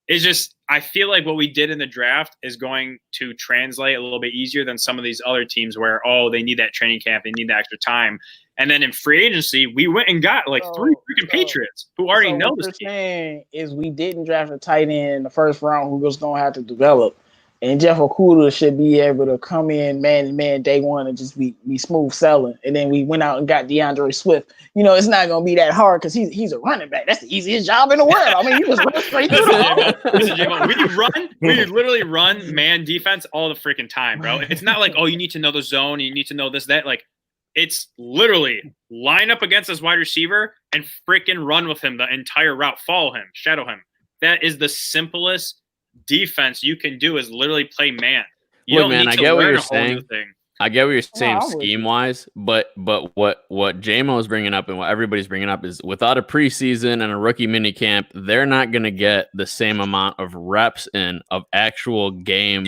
[SPEAKER 2] it's just, I feel like what we did in the draft is going to translate a little bit easier than some of these other teams where, they need that training camp. They need the extra time. And then in free agency, we went and got like three freaking Patriots who already know this.
[SPEAKER 1] What you're saying is we didn't draft a tight end in the first round who was going to have to develop. And Jeff Okudah should be able to come in man day one and just be smooth selling. And then we went out and got DeAndre Swift. It's not going to be that hard because he's a running back. That's the easiest job in the world. I mean, you just run straight through the ball.
[SPEAKER 2] We literally run man defense all the freaking time, bro. It's not like, you need to know the zone. You need to know this, that. Like, it's literally line up against this wide receiver and freaking run with him the entire route. Follow him, shadow him. That is the simplest defense you can do is literally play man.
[SPEAKER 3] I get what you're saying. I get what you're saying scheme wise, but what J-Mo is bringing up and what everybody's bringing up is without a preseason and a rookie mini camp, they're not going to get the same amount of reps in of actual game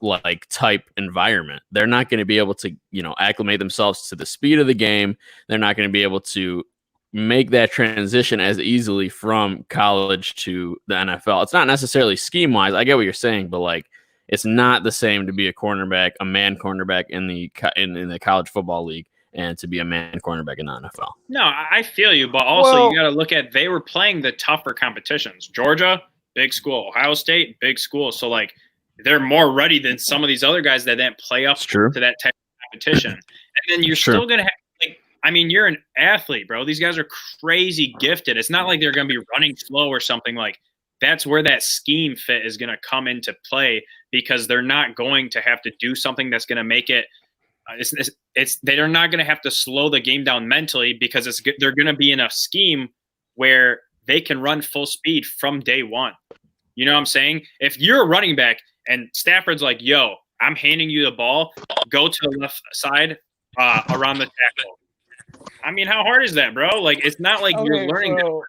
[SPEAKER 3] like type environment. They're not going to be able to, acclimate themselves to the speed of the game. They're not going to be able to make that transition as easily from college to the NFL. It's not necessarily scheme wise. I get what you're saying, but like it's not the same to be a man cornerback in the college football league and to be a man cornerback in the NFL.
[SPEAKER 2] No, I feel you, but also you got to look at they were playing the tougher competitions. Georgia, big school. Ohio State, big school. So like they're more ready than some of these other guys that didn't play up to that type of competition. And then you're still going to have, you're an athlete, bro. These guys are crazy gifted. It's not like they're going to be running slow or something. Like that's where that scheme fit is going to come into play because they're not going to have to do something that's going to make it. They're not going to have to slow the game down mentally because they're going to be in a scheme where they can run full speed from day one. You know what I'm saying? If you're a running back and Stafford's like, yo, I'm handing you the ball, go to the left side around the tackle. I mean, how hard is that, bro? Like, it's not like you're learning that much,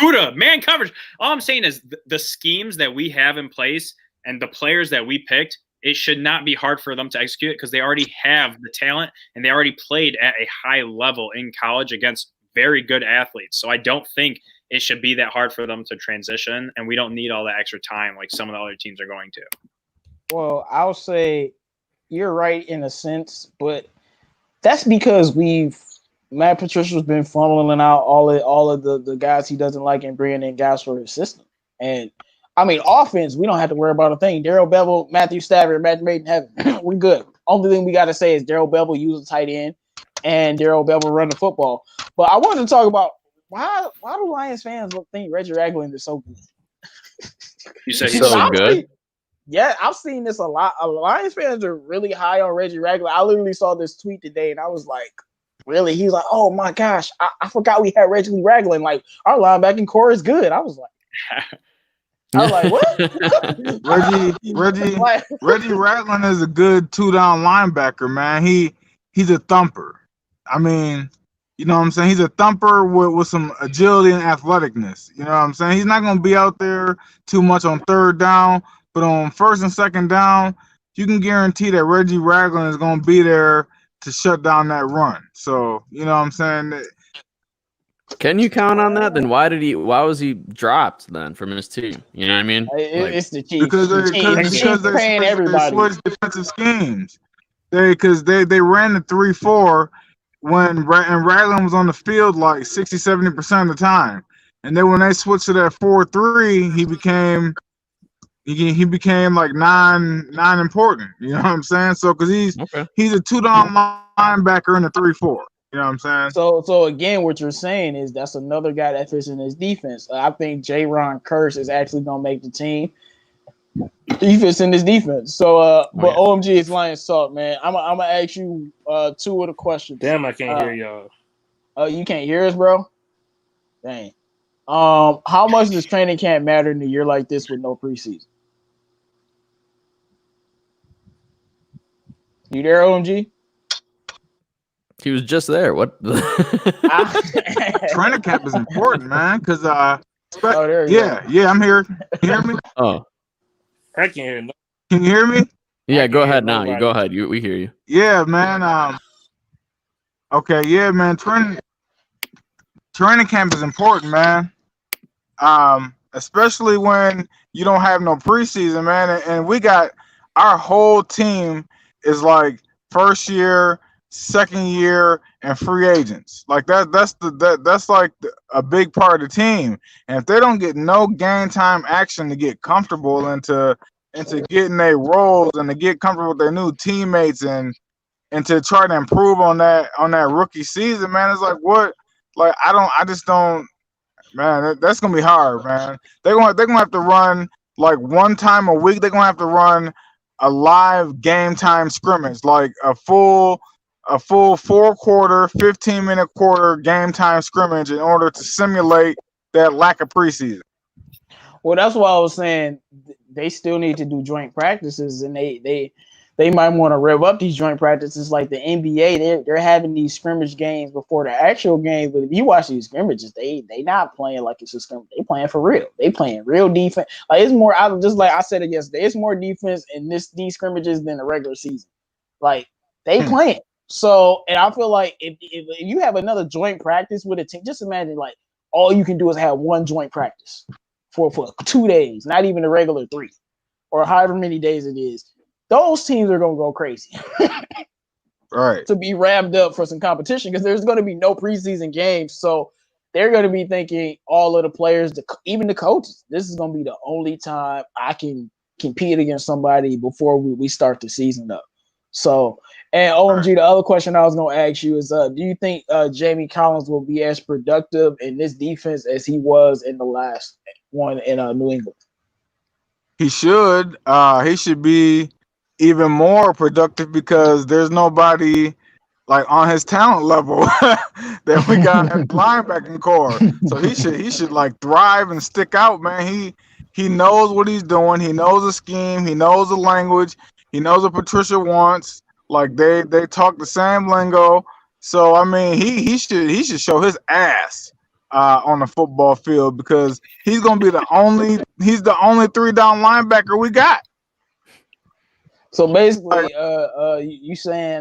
[SPEAKER 2] bro. Akuda, man coverage. All I'm saying is the schemes that we have in place and the players that we picked, it should not be hard for them to execute because they already have the talent and they already played at a high level in college against very good athletes. So I don't think it should be that hard for them to transition, and we don't need all that extra time like some of the other teams are going to.
[SPEAKER 1] Well, I'll say you're right in a sense, but that's because Matt Patricia's been funneling out all of the guys he doesn't like and bringing in guys for his system. And I mean, offense, we don't have to worry about a thing. Darrell Bevel, Matthew Stafford, Matt made in heaven. We're good. Only thing we got to say is Darrell Bevel use a tight end and Darrell Bevel run the football. But I wanted to talk about why do Lions fans think Reggie Ragland is so good?
[SPEAKER 2] You said he's
[SPEAKER 3] so good?
[SPEAKER 1] Yeah, I've seen this a lot. Lions fans are really high on Reggie Ragland. I literally saw this tweet today and I was like, really? He's like, oh my gosh, I forgot we had Reggie Ragland. Like, our linebacking core is good. I was like, what?
[SPEAKER 5] Reggie Ragland is a good 2-down linebacker, man. He's a thumper. I mean, you know what I'm saying? He's a thumper with some agility and athleticness. You know what I'm saying? He's not going to be out there too much on third down, but on first and second down, you can guarantee that Reggie Ragland is going to be there to shut down that run. So, you know what I'm saying?
[SPEAKER 3] Can you count on that? Then why was he dropped then from his team? You know what I mean?
[SPEAKER 1] It's the Chiefs.
[SPEAKER 5] Because they're
[SPEAKER 1] paying everybody.
[SPEAKER 5] They switched defensive schemes. They ran the 3-4 when Ragland was on the field like 60-70% of the time. And then when they switched to that 4-3, he became like non-important. You know what I'm saying? So because he's a 2-down linebacker in the 3-4. You know what I'm saying?
[SPEAKER 1] So again, what you're saying is that's another guy that fits in his defense. I think J-Ron Curse is actually gonna make the team. He fits in his defense. So but Omg Its Lions Talk, man. I'm gonna ask you two of the questions.
[SPEAKER 4] Damn, I can't hear y'all.
[SPEAKER 1] You can't hear us, bro? Dang. How much does training camp matter in a year like this with no preseason? You there, OMG?
[SPEAKER 3] He was just there. What?
[SPEAKER 5] Training camp is important, man. Because
[SPEAKER 1] there you go.
[SPEAKER 5] Yeah, I'm here. Can you hear me?
[SPEAKER 3] Oh,
[SPEAKER 4] I can't hear no.
[SPEAKER 5] Can you hear me?
[SPEAKER 3] yeah. Go ahead now. You go ahead. We hear you.
[SPEAKER 5] Yeah, man. Okay, yeah, man. Training camp is important, man. Especially when you don't have no preseason, man. And we got our whole team is like first year, second year, and free agents. Like that's like a big part of the team. And if they don't get no game time action to get comfortable into getting their roles and to get comfortable with their new teammates and to try to improve on that rookie season, man, it's like what? Like I just don't. Man, that's gonna be hard, man. They're gonna have to run like one time a week. They're gonna have to run a live game time scrimmage, like a full 4-quarter, 15-minute quarter game time scrimmage in order to simulate that lack of preseason.
[SPEAKER 1] Well, that's why I was saying they still need to do joint practices, and they they might want to rev up these joint practices like the NBA. They're having these scrimmage games before the actual game. But if you watch these scrimmages, they not playing like it's a scrimmage. They playing for real. They playing real defense. Like it's more. Just like I said it yesterday. It's more defense in these scrimmages than the regular season. Like they playing. So, and I feel like if you have another joint practice with a team, just imagine like all you can do is have one joint practice for 2 days, not even a regular 3 or however many days it is. Those teams are going to go crazy.
[SPEAKER 5] Right.
[SPEAKER 1] To be ramped up for some competition because there's going to be no preseason games. So they're going to be thinking all of the players, even the coaches, this is going to be the only time I can compete against somebody before we start the season up. So, and OMG, the other question I was going to ask you is, do you think Jamie Collins will be as productive in this defense as he was in the last one in New England?
[SPEAKER 5] He should. He should be even more productive because there's nobody like on his talent level that we got at linebacking core. So he should like thrive and stick out, man. He knows what he's doing. He knows the scheme. He knows the language. He knows what Patricia wants. Like they talk the same lingo. So I mean, he should show his ass on the football field because he's gonna be the only 3-down linebacker we got.
[SPEAKER 1] So basically, you saying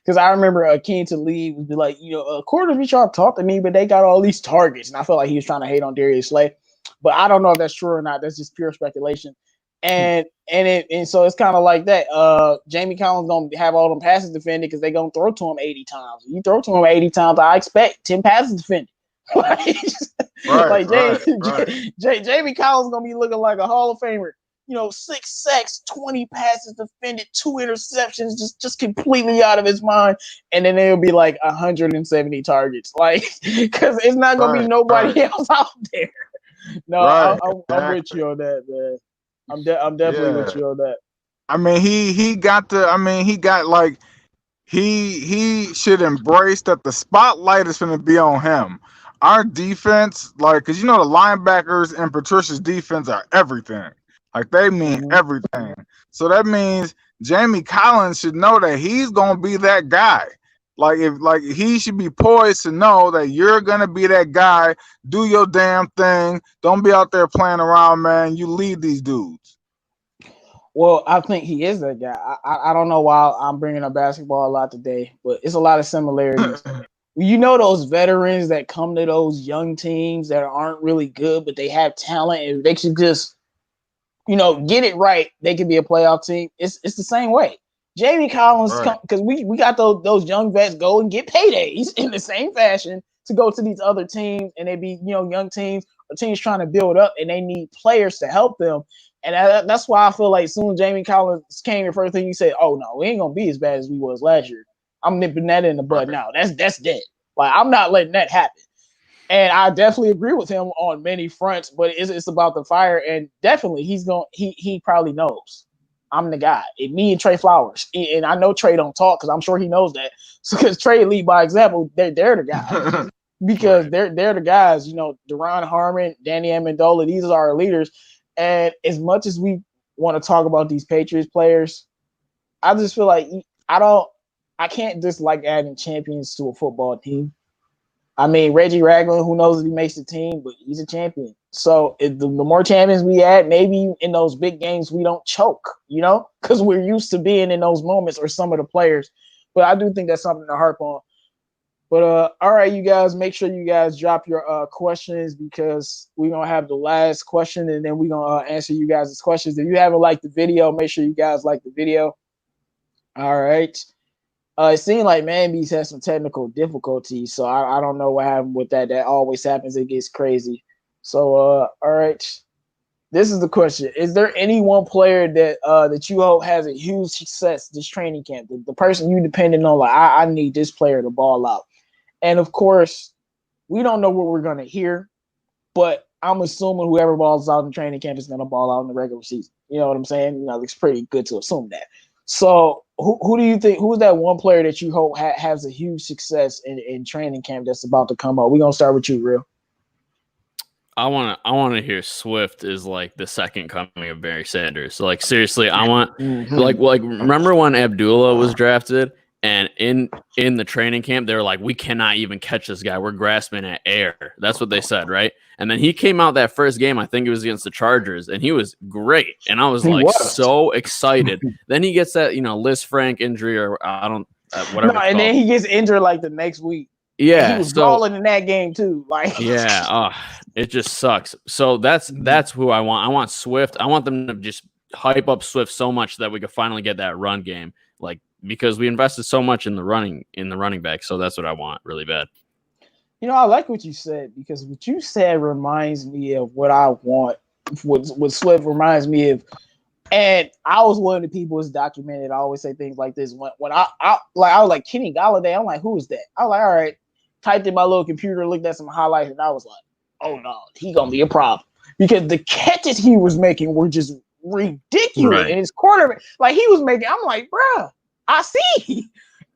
[SPEAKER 1] because I remember King to leave would be like, a quarter of each y'all talked to me, but they got all these targets, and I felt like he was trying to hate on Darius Slay, but I don't know if that's true or not. That's just pure speculation. And so it's kind of like that. Jamie Collins gonna have all them passes defended because they gonna throw to him 80 times. You throw to him 80 times, I expect 10 passes defended. Jamie Collins gonna be looking like a Hall of Famer. 6 sacks, 20 passes defended, 2 interceptions, just completely out of his mind. And then it'll be like 170 targets. Like, because it's not going to be nobody else out there. No, I'm with you on that, man. I'm definitely with you on that.
[SPEAKER 5] I mean, he should embrace that the spotlight is going to be on him. Our defense, because the linebackers in Patricia's defense are everything. Like they mean everything. So that means Jamie Collins should know that he's gonna be that guy. He should be poised to know that you're gonna be that guy. Do your damn thing. Don't be out there playing around, man. You lead these dudes.
[SPEAKER 1] Well, I think he is that guy. I don't know why I'm bringing up basketball a lot today, but it's a lot of similarities. Those veterans that come to those young teams that aren't really good, but they have talent and they should just get it right, they could be a playoff team. It's the same way. Jamie Collins, because we got those young vets go and get paydays in the same fashion to go to these other teams, and they be young teams or teams trying to build up, and they need players to help them. And that's why I feel like soon as Jamie Collins came, the first thing you said, "Oh no, we ain't gonna be as bad as we was last year." I'm nipping that in the bud now. That's dead. Like I'm not letting that happen. And I definitely agree with him on many fronts, but it's about the fire. And definitely he probably knows I'm the guy. Me and Trey Flowers. And I know Trey don't talk because I'm sure he knows that. So because Trey lead by example, they're the guys. Because they're the guys, Deron Harmon, Danny Amendola, these are our leaders. And as much as we want to talk about these Patriots players, I just feel like I can't dislike adding champions to a football team. I mean, Reggie Ragland, who knows if he makes the team, but he's a champion. So the more champions we add, maybe in those big games we don't choke, because we're used to being in those moments or some of the players. But I do think that's something to harp on. But all right, you guys, make sure you guys drop your questions because we're going to have the last question and then we're going to answer you guys' questions. If you haven't liked the video, make sure you guys like the video. All right. It seemed like Manbeast had some technical difficulties, so I don't know what happened with that. That always happens. It gets crazy. So, all right. This is the question. Is there any one player that you hope has a huge success this training camp? The person you depending on, like, I need this player to ball out. And, of course, we don't know what we're going to hear, but I'm assuming whoever balls out in training camp is going to ball out in the regular season. You know what I'm saying? It's pretty good to assume that. So who do you think, who's that one player that you hope has a huge success in training camp that's about to come up? We're going to start with you, Real.
[SPEAKER 3] I want to hear Swift is like the second coming of Barry Sanders. Like seriously, I want like remember when Abdullah was drafted and in the training camp they were like, we cannot even catch this guy. We're grasping at air. That's what they said, right? And then he came out that first game, I think it was against the Chargers, and he was great. And I was like so excited. Then he gets that, Liz Frank injury or I don't whatever.
[SPEAKER 1] No, and then he gets injured like the next week.
[SPEAKER 3] Yeah,
[SPEAKER 1] he was balling in that game too. Like,
[SPEAKER 3] yeah, it just sucks. So that's who I want. I want Swift. I want them to just hype up Swift so much that we could finally get that run game. Like because we invested so much in the running back. So that's what I want really bad.
[SPEAKER 1] I like what you said because what you said reminds me of what I want. What Swift reminds me of. And I was one of the people who's documented. I always say things like this. When I was like Kenny Galladay, I'm like, who is that? I was like, all right. Typed in my little computer, looked at some highlights, and I was like, oh no, he gonna be a problem. Because the catches he was making were just ridiculous.
[SPEAKER 3] Right.
[SPEAKER 1] And his quarterback, like he was making, I'm like, bruh, I see.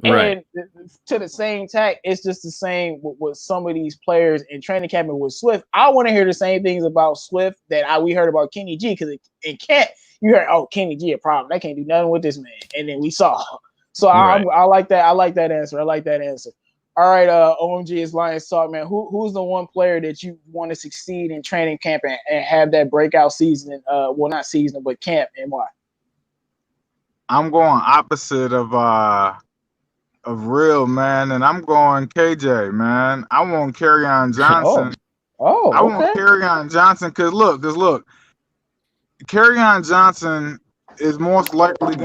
[SPEAKER 1] And to the same tack, it's just the same with some of these players in training camp and with Swift. I want to hear the same things about Swift that we heard about Kenny G, because in camp, you heard, oh, Kenny G a problem. They can't do nothing with this man. And then we saw. So I like that. I like that answer. All right, Omg Its Lions Talk, man. Who's the one player that you want to succeed in training camp and have that breakout season? Well, not season, but camp, and why?
[SPEAKER 5] I'm going opposite of real, man, and I'm going KJ, man. I want Kerryon Johnson. I want Kerryon Johnson because look, Kerryon Johnson is most likely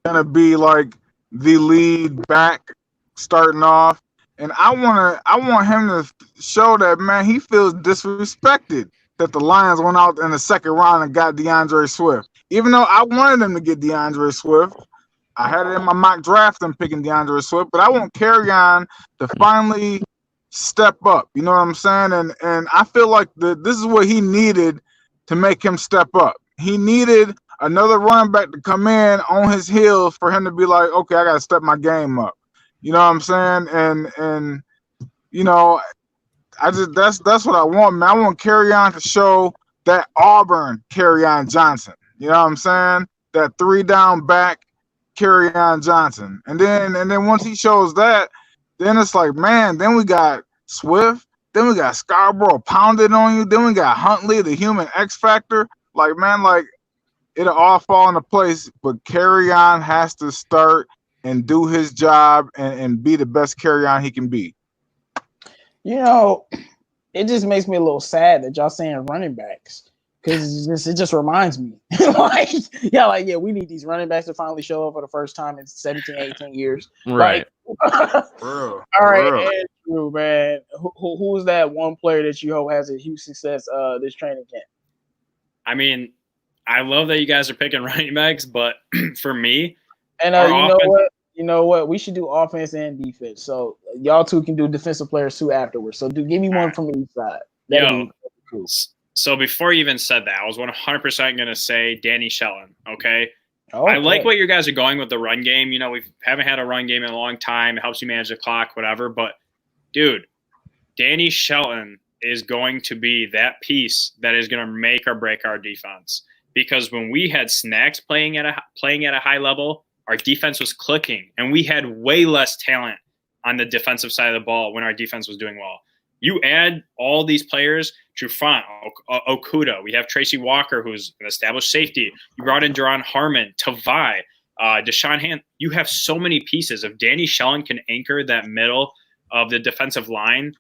[SPEAKER 5] gonna be like the lead back starting off. And I want him to show that, man, he feels disrespected that the Lions went out in the second round and got DeAndre Swift. Even though I wanted them to get DeAndre Swift, I had it in my mock draft them picking DeAndre Swift, but I want Kerryon to finally step up. You know what I'm saying? And I feel like this is what he needed to make him step up. He needed another running back to come in on his heels for him to be like, okay, I got to step my game up. You know what I'm saying? And that's what I want, man. I want Kerryon to show that Auburn Kerryon Johnson. You know what I'm saying? That 3-down back Kerryon Johnson. And then once he shows that, then it's like, man, then we got Swift, then we got Scarborough pounded on you, then we got Huntley, the human X factor. Like, man, like it'll all fall into place, but Kerryon has to start and do his job and be the best Kerryon he can be.
[SPEAKER 1] It just makes me a little sad that y'all saying running backs because it just reminds me we need these running backs to finally show up for the first time in 17, 18 years.
[SPEAKER 3] Right.
[SPEAKER 1] All right, Andrew, man. Who's that one player that you hope has a huge success this training camp?
[SPEAKER 2] I mean, I love that you guys are picking running backs, but for me,
[SPEAKER 1] and you know what? We should do offense and defense. So y'all two can do defensive players too afterwards. So give me one from each side. That'd be cool.
[SPEAKER 2] So before you even said that, I was 100% going to say Danny Shelton. Okay. I like what you guys are going with the run game. We haven't had a run game in a long time. It helps you manage the clock, whatever. But dude, Danny Shelton is going to be that piece that is going to make or break our defense. Because when we had Snacks playing at a high level, our defense was clicking, and we had way less talent on the defensive side of the ball when our defense was doing well. You add all these players, Trufant, Okuda. We have Tracy Walker, who's an established safety. You brought in Duron Harmon, Tavai, Deshaun Hand. You have so many pieces. If Danny Shelton can anchor that middle of the defensive line,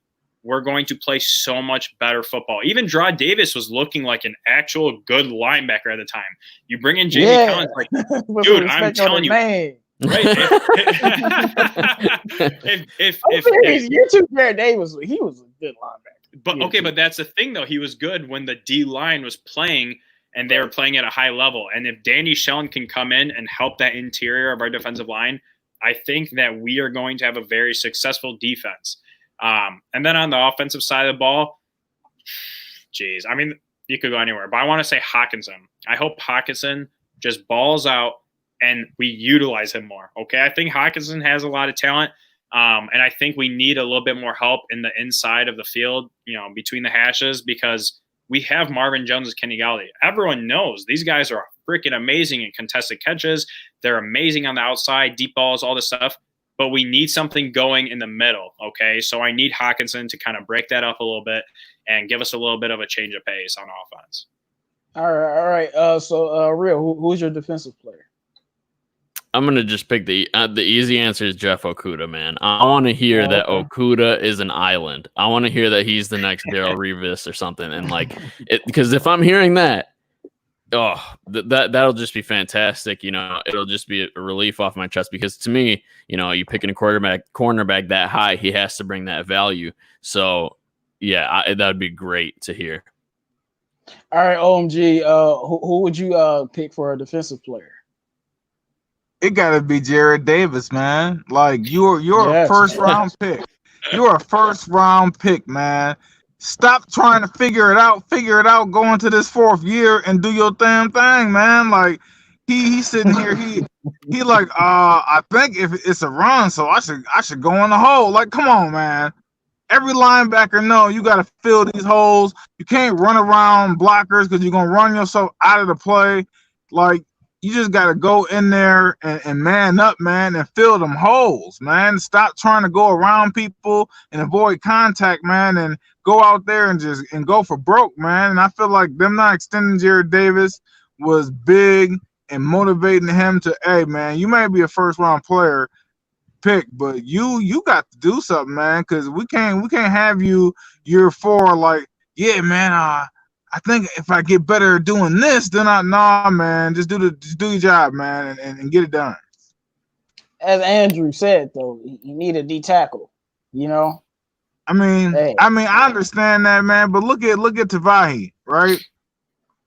[SPEAKER 2] we're going to play so much better football. Even Draw Davis was looking like an actual good linebacker at the time. You bring in Jamie Collins, like, dude, I'm telling you.
[SPEAKER 1] Man.
[SPEAKER 2] Right?
[SPEAKER 1] You're too fair. Davis, he was a good linebacker.
[SPEAKER 2] But that's the thing, though. He was good when the D line was playing and they were playing at a high level. And if Danny Shelton can come in and help that interior of our defensive line, I think that we are going to have a very successful defense. And then on the offensive side of the ball, geez, I mean, you could go anywhere, but I want to say Hawkinson. I hope Hawkinson just balls out and we utilize him more. Okay. I think Hawkinson has a lot of talent. And I think we need a little bit more help in the inside of the field, between the hashes, because we have Marvin Jones and Kenny Galladay. Everyone knows these guys are freaking amazing in contested catches. They're amazing on the outside, deep balls, all this stuff. But we need something going in the middle, okay? So I need Hockenson to kind of break that up a little bit and give us a little bit of a change of pace on offense.
[SPEAKER 1] All right. So Real, who's your defensive player?
[SPEAKER 3] I'm gonna just pick the easy answer is Jeff Okudah, man. I want to hear that Okudah is an island. I want to hear that he's the next Darrelle Revis or something, and like it, because if I'm hearing that, that'll just be fantastic. It'll just be a relief off my chest, because to me, you picking a cornerback that high, he has to bring that value. So yeah, that'd be great to hear.
[SPEAKER 1] All right, OMG, who would you pick for a defensive player?
[SPEAKER 5] It gotta be Jared Davis, man. Like you're
[SPEAKER 1] Yes.
[SPEAKER 5] a first round pick. You're a first round pick, man. Stop trying to figure it out. Go into this fourth year and do your damn thing, man. Like he's sitting here. He like I think if it's a run, so I should go in the hole. Like, come on, man. Every linebacker know you got to fill these holes. You can't run around blockers because you're gonna run yourself out of the play. Like, you just got to go in there and man up, man, and fill them holes, man. Stop trying to go around people and avoid contact, man, and go out there and go for broke, man. And I feel like them not extending Jared Davis was big and motivating him to, hey, man, you may be a first-round player pick, but you got to do something, man, because we can't have you year 4 like, yeah, man, I think if I get better at doing this, then man, just do your job, man, and get it done.
[SPEAKER 1] As Andrew said, though, you need a D tackle.
[SPEAKER 5] I mean, I understand that, man, but look at Tavahi, right?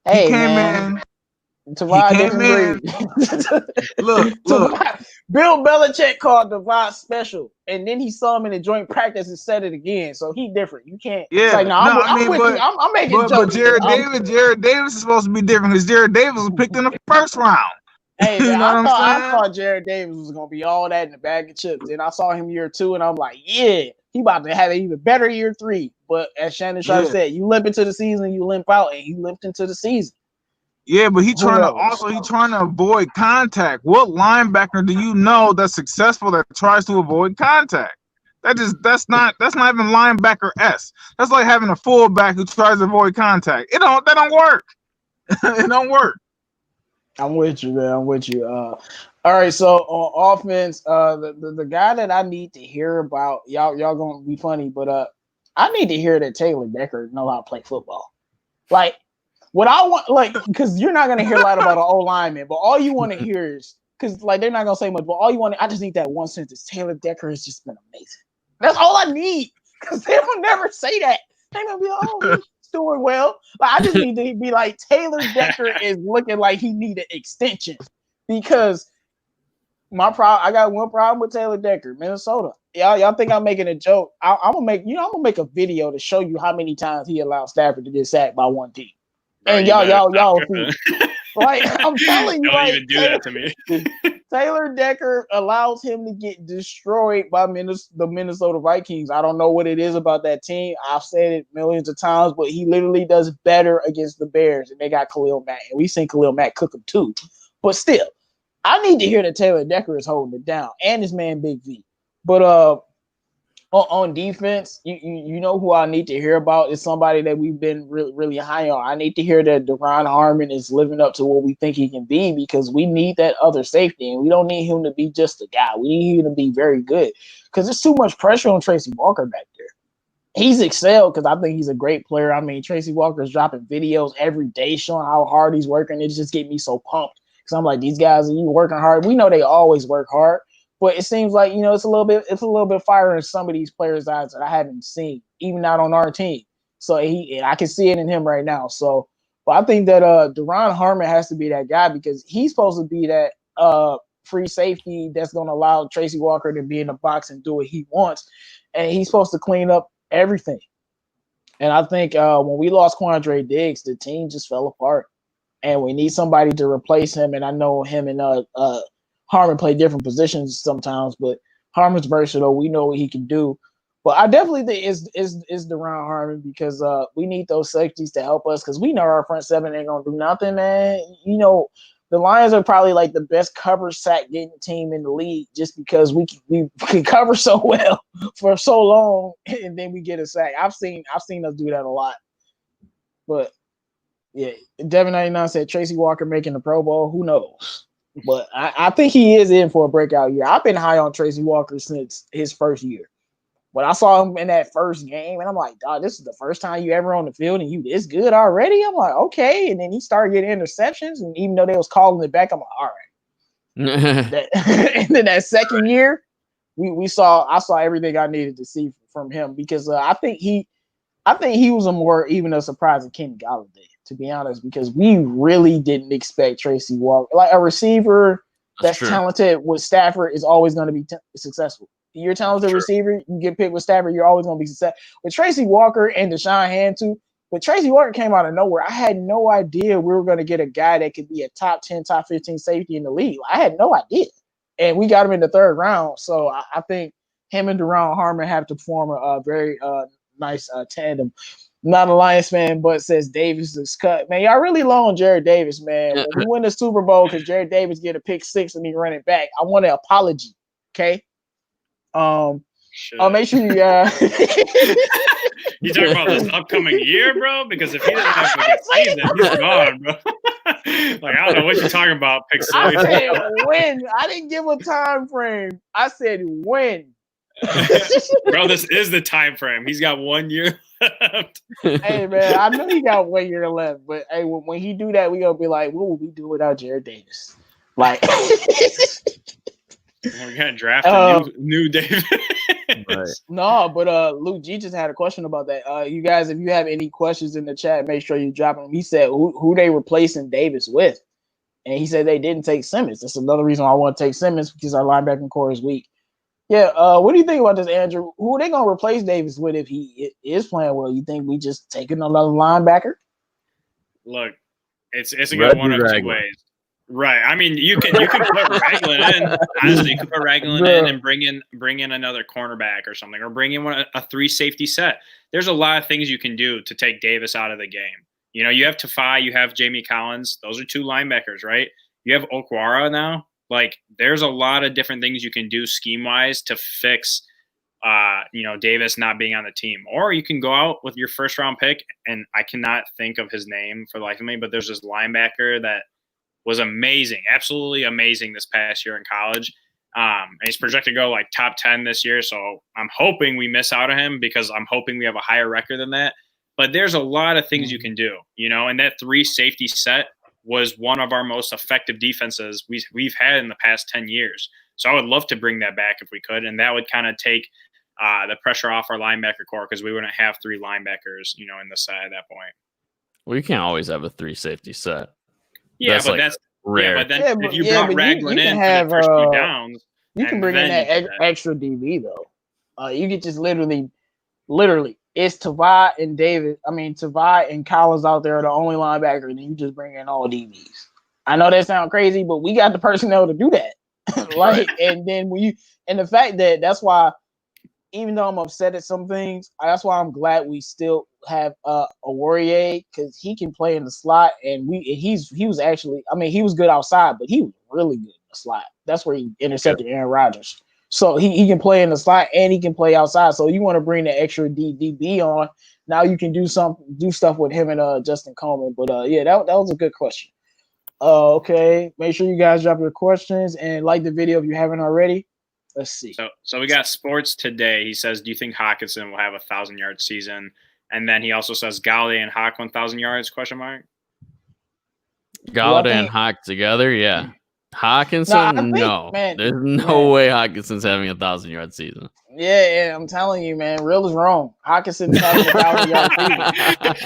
[SPEAKER 1] Hey,
[SPEAKER 5] he came
[SPEAKER 1] man.
[SPEAKER 5] in.
[SPEAKER 1] Tavahi
[SPEAKER 5] Look.
[SPEAKER 1] Bill Belichick called Tavahi special, and then he saw him in the joint practice and said it again. So he different. You can't.
[SPEAKER 5] Yeah.
[SPEAKER 1] It's like, I'm with you. I'm making jokes.
[SPEAKER 5] But Jared Davis is supposed to be different because Jared Davis was picked in the first round.
[SPEAKER 1] Hey, man,
[SPEAKER 5] you know what I'm saying?
[SPEAKER 1] I thought Jared Davis was gonna be all that in the bag of chips. Then I saw him year 2, and I'm like, yeah, he about to have an even better year 3. But as Shannon Sharp said, you limp into the season, you limp out, and he limped into the season. Yeah,
[SPEAKER 5] but he's trying to avoid contact. What linebacker do you know that's successful that tries to avoid contact? That's not even linebacker-esque. That's like having a fullback who tries to avoid contact. That don't work. It don't work.
[SPEAKER 1] I'm with you, man. I'm with you. All right, so on offense, the guy that I need to hear about, y'all gonna be funny, but I need to hear that Taylor Decker know how to play football. Like, what I want, like, because you're not gonna hear a lot about an O lineman, but all you want to hear is, because like they're not gonna say much, but all you want, I just need that one sentence. Taylor Decker has just been amazing. That's all I need, because they will never say that. They're gonna be like, oh, he's doing well. Like, I just need to be like, Taylor Decker is looking like he need an extension, because I got one problem with Taylor Decker, Minnesota. Y'all think I'm making a joke? I'm gonna make a video to show you how many times he allowed Stafford to get sacked by one team. And y'all, like, I'm telling you,
[SPEAKER 2] don't even do that to me.
[SPEAKER 1] Taylor Decker allows him to get destroyed by the Minnesota Vikings. I don't know what it is about that team. I've said it millions of times, but he literally does better against the Bears, and they got Khalil Mack, and we've seen Khalil Mack cook them too. But still, I need to hear that Taylor Decker is holding it down, and his man Big V. But on defense, you know who I need to hear about is somebody that we've been really, really high on. I need to hear that Deron Harmon is living up to what we think he can be, because we need that other safety, and we don't need him to be just a guy. We need him to be very good, because there's too much pressure on Tracy Walker back there. He's excelled because I think he's a great player. I mean, Tracy Walker's dropping videos every day showing how hard he's working. It just gets me so pumped, because I'm like, these guys, are you working hard? We know they always work hard. But it seems like, it's a little bit fire in some of these players' eyes that I haven't seen, even not on our team. So I can see it in him right now. So, but I think that Deron Harmon has to be that guy, because he's supposed to be that free safety that's going to allow Tracy Walker to be in the box and do what he wants, and he's supposed to clean up everything. And I think when we lost Quandre Diggs, the team just fell apart, and we need somebody to replace him. And I know him and Harmon play different positions sometimes, but Harmon's versatile. We know what he can do. But I definitely think it's Deron Harmon because we need those safeties to help us because we know our front seven ain't gonna do nothing, man. You know, the Lions are probably like the best cover sack getting team in the league just because we can cover so well for so long and then we get a sack. I've seen us do that a lot. But yeah, Devin99 said Tracy Walker making the Pro Bowl. Who knows? But I think he is in for a breakout year. I've been high on Tracy Walker since his first year. When I saw him in that first game, and I'm like, dog, this is the first time you ever on the field and you this good already? I'm like, okay. And then he started getting interceptions, and even though they was calling it back, I'm like, all right. And then that second year, I saw everything I needed to see from him because I think he was even a surprise than Kenny Golladay, to be honest, because we really didn't expect Tracy Walker. Like a receiver that's talented with Stafford is always going to be successful. You're a talented receiver, you get picked with Stafford, you're always going to be successful. With Tracy Walker and Deshaun Hand too, but Tracy Walker came out of nowhere. I had no idea we were going to get a guy that could be a top 10, top 15 safety in the league. I had no idea. And we got him in the third round. So I think him and Deron Harmon have to form a very nice tandem. Not a Lions fan, but says Davis is cut. Man, y'all really low on Jared Davis, man. When we win the Super Bowl because Jared Davis get a pick 6 and he run it back, I want an apology, okay? I'll make sure you
[SPEAKER 2] you talking about this upcoming year, bro? Because if he doesn't have a good season, he's gone, bro. Like, I don't know what you're talking about, pick 6.
[SPEAKER 1] I said when. I didn't give a time frame. I said when.
[SPEAKER 2] Bro, this is the time frame. He's got 1 year left.
[SPEAKER 1] Hey, man, I know he got 1 year left, but hey, when he do that, we gonna be like, what would we do without Jared Davis? Like,
[SPEAKER 2] we're gonna draft a new Davis.
[SPEAKER 3] Right.
[SPEAKER 1] No, but Luke G just had a question about that. You guys, if you have any questions in the chat, make sure you drop them. He said who they replacing Davis with, and he said they didn't take Simmons. That's another reason why I want to take Simmons because our linebacking core is weak. Yeah, what do you think about this, Andrew? Who are they gonna replace Davis with if he is playing well? You think we just take another linebacker?
[SPEAKER 2] Look, it's a good one of two ways. Right. I mean, you can put Ragland in. Honestly, you can put Ragland in and bring in another cornerback or something, or bring in a 3 safety set. There's a lot of things you can do to take Davis out of the game. You know, you have Tafai, you have Jamie Collins. Those are 2 linebackers, right? You have Okwara now. Like, there's a lot of different things you can do scheme-wise to fix, Davis not being on the team. Or you can go out with your first-round pick, and I cannot think of his name for the life of me, but there's this linebacker that was amazing, absolutely amazing this past year in college. And he's projected to go like top 10 this year. So I'm hoping we miss out on him because I'm hoping we have a higher record than that. But there's a lot of things you can do, and that 3 safety set was one of our most effective defenses we've had in the past 10 years. So I would love to bring that back if we could. And that would kind of take the pressure off our linebacker core because we wouldn't have 3 linebackers, in the set at that point.
[SPEAKER 3] Well, you can't always have a 3 safety set.
[SPEAKER 2] Yeah, but that's rare. Yeah, but then if you brought Ragland in
[SPEAKER 1] have,
[SPEAKER 2] for the first 2 downs,
[SPEAKER 1] you can bring in that extra DB though. You could just literally, it's Tavai and Collins out there are the only linebacker, and then you just bring in all DBs. I know that sounds crazy, but we got the personnel to do that. And then the fact that's why, even though I'm upset at some things, that's why I'm glad we still have Obrien because he can play in the slot, and he was good outside, but he was really good in the slot. That's where he intercepted Aaron Rodgers. So he can play in the slot and he can play outside. So you want to bring the extra DB on. Now you can do stuff with him and Justin Coleman. But that was a good question. Okay, make sure you guys drop your questions and like the video if you haven't already. Let's see.
[SPEAKER 2] So we got Sports Today. He says, do you think Hockenson will have a 1,000-yard season? And then he also says Galladay and Hawk 1,000 yards, question mark?
[SPEAKER 3] Galladay and Hawk together? Yeah. Hockenson? No. Man, there's no way Hockenson's having a 1,000-yard season.
[SPEAKER 1] Yeah, I'm telling you, man. Real is wrong. Hockenson's having a 1,000-yard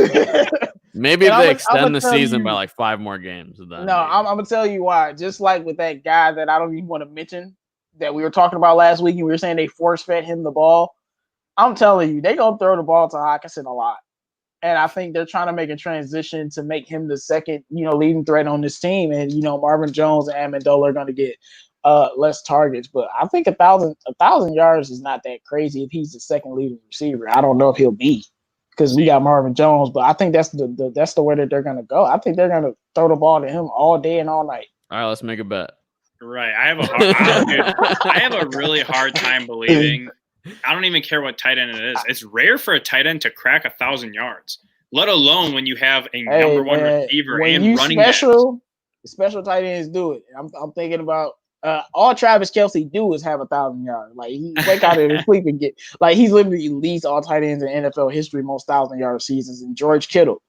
[SPEAKER 1] season.
[SPEAKER 3] Maybe if they extend the season by like 5 more games.
[SPEAKER 1] I'm going to tell you why. Just like with that guy that I don't even want to mention that we were talking about last week, and we were saying they force-fed him the ball. I'm telling you, they going to throw the ball to Hockenson a lot. And I think they're trying to make a transition to make him the second, leading threat on this team. And, Marvin Jones and Amendola are going to get less targets. But I think 1,000 yards is not that crazy if he's the second leading receiver. I don't know if he'll be because we got Marvin Jones, but I think that's the way that they're going to go. I think they're going to throw the ball to him all day and all night.
[SPEAKER 3] All right, let's make a bet.
[SPEAKER 2] Right. I have a really hard time believing. I don't even care what tight end it is. It's rare for a tight end to crack 1,000 yards, let alone when you have a number one receiver and running back.
[SPEAKER 1] Special tight ends do it. I'm thinking about all Travis Kelce do is have 1,000 yards. Like he wake out of his sleep and get he's literally leads all tight ends in NFL history most 1,000-yard seasons. And George Kittle.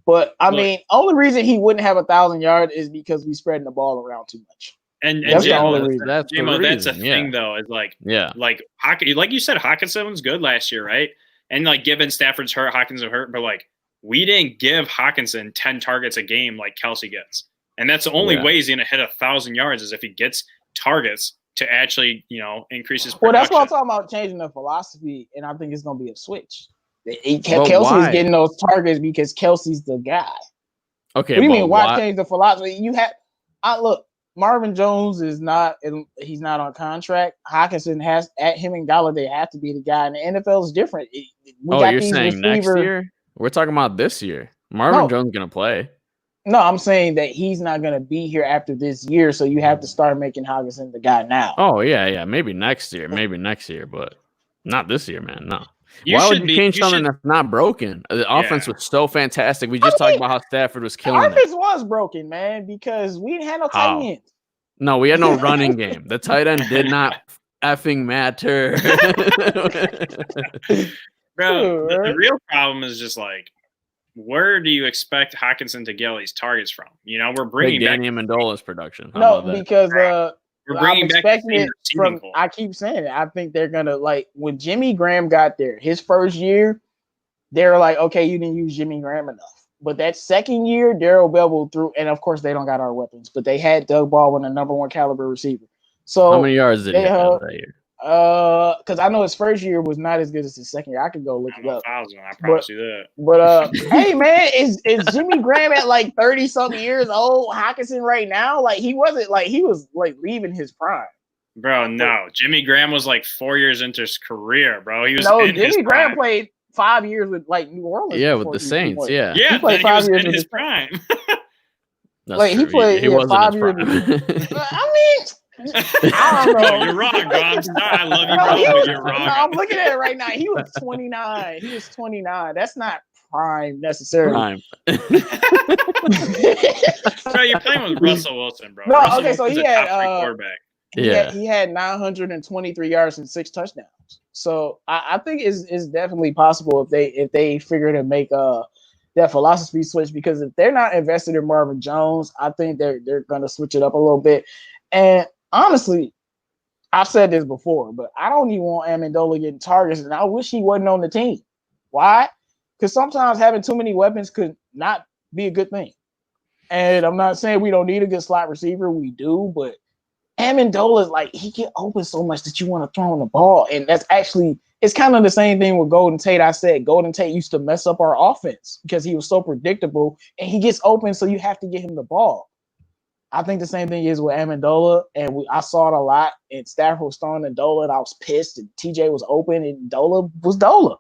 [SPEAKER 1] But I mean, only reason he wouldn't have 1,000 yards is because we spreading the ball around too much.
[SPEAKER 2] And
[SPEAKER 1] that's the only
[SPEAKER 2] reason.
[SPEAKER 1] That's
[SPEAKER 2] a thing though. Is like you said, Hawkinson was good last year, right? And given Stafford's hurt, Hawkinson hurt, but we didn't give Hawkinson 10 targets a game like Kelce gets, and that's the only way he's going to hit 1,000 yards is if he gets targets to actually increase his production.
[SPEAKER 1] Well, that's what I'm talking about, changing the philosophy, and I think it's going to be a switch. Kelce's getting those targets because Kelce's the guy.
[SPEAKER 3] Okay,
[SPEAKER 1] what do you mean? Why change the philosophy? Look. Marvin Jones he's not on contract. Hawkinson him and Galladay have to be the guy, and the NFL is different.
[SPEAKER 3] You're saying next year? We're talking about this year. Marvin Jones is going to play.
[SPEAKER 1] No, I'm saying that he's not going to be here after this year, so you have to start making Hawkinson the guy now.
[SPEAKER 3] Oh, yeah. Maybe next year, but not this year, man. No. Why would you change something that's not broken? The offense was so fantastic. We just talked about how Stafford was killing it.
[SPEAKER 1] The offense was broken, man, because we didn't have no tight ends.
[SPEAKER 3] No, we had no running game. The tight end did not effing matter.
[SPEAKER 2] Bro, the real problem is just where do you expect Hawkinson to get all these targets from? We're bringing back
[SPEAKER 3] Danny Amendola's production.
[SPEAKER 1] Because
[SPEAKER 2] we're bringing back
[SPEAKER 1] it from. I keep saying it. I think they're gonna when Jimmy Graham got there, his first year, they were like, okay, you didn't use Jimmy Graham enough. But that second year, Darrell Bevel threw, and of course they don't got our weapons, but they had Doug Baldwin, a number one caliber receiver. So
[SPEAKER 3] how many yards did he have that year?
[SPEAKER 1] Because I know his first year was not as good as his second year. I could go look it up.
[SPEAKER 2] I promise you that.
[SPEAKER 1] But hey man, is Jimmy Graham at 30-something years old? Hawkinson right now, he wasn't he was leaving his prime.
[SPEAKER 2] Bro, no. Jimmy Graham was 4 years into his career, bro. He was
[SPEAKER 1] Jimmy Graham played 5 years with New Orleans.
[SPEAKER 3] Yeah, with the Saints. Yeah,
[SPEAKER 1] he played 5 years in
[SPEAKER 2] his prime.
[SPEAKER 1] He played 5 years. I mean. I don't know.
[SPEAKER 2] You're wrong, bro. I'm sorry. I love you, bro, but you're wrong.
[SPEAKER 1] No, I'm looking at it right now. He was 29. He was 29. That's not prime necessarily.
[SPEAKER 2] Bro, you're playing with Russell Wilson, bro.
[SPEAKER 1] No,
[SPEAKER 2] Russell
[SPEAKER 1] okay, so
[SPEAKER 2] Wilson's
[SPEAKER 1] he had
[SPEAKER 2] quarterback.
[SPEAKER 1] He had 923 yards and 6 touchdowns. So I think it's definitely possible if they figure to make that philosophy switch, because if they're not invested in Marvin Jones, I think they're going to switch it up a little bit. And honestly, I've said this before, but I don't even want Amendola getting targets, and I wish he wasn't on the team. Why? Because sometimes having too many weapons could not be a good thing. And I'm not saying we don't need a good slot receiver. We do, but Amendola is he get open so much that you want to throw him the ball. And that's it's kind of the same thing with Golden Tate. I said Golden Tate used to mess up our offense because he was so predictable, and he gets open, so you have to get him the ball. I think the same thing is with Amendola, and I saw it a lot. And Stafford was throwing to Dola, and I was pissed. And TJ was open, and Dola was Dola.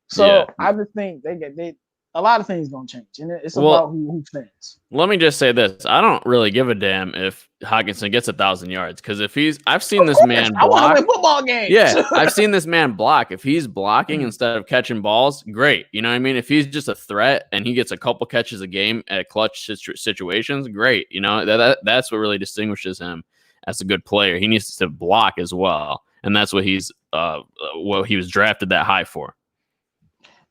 [SPEAKER 1] So I just think they a lot of things gonna change, and it's about who stands.
[SPEAKER 3] Let me just say this: I don't really give a damn if Hawkinson gets 1,000 yards, because I've seen this man block.
[SPEAKER 1] I want to win football games.
[SPEAKER 3] Yeah, I've seen this man block. If he's blocking instead of catching balls, great. You know what I mean? If he's just a threat and he gets a couple catches a game at clutch situations, great. You know, that's what really distinguishes him as a good player. He needs to block as well, and that's what he was drafted that high for.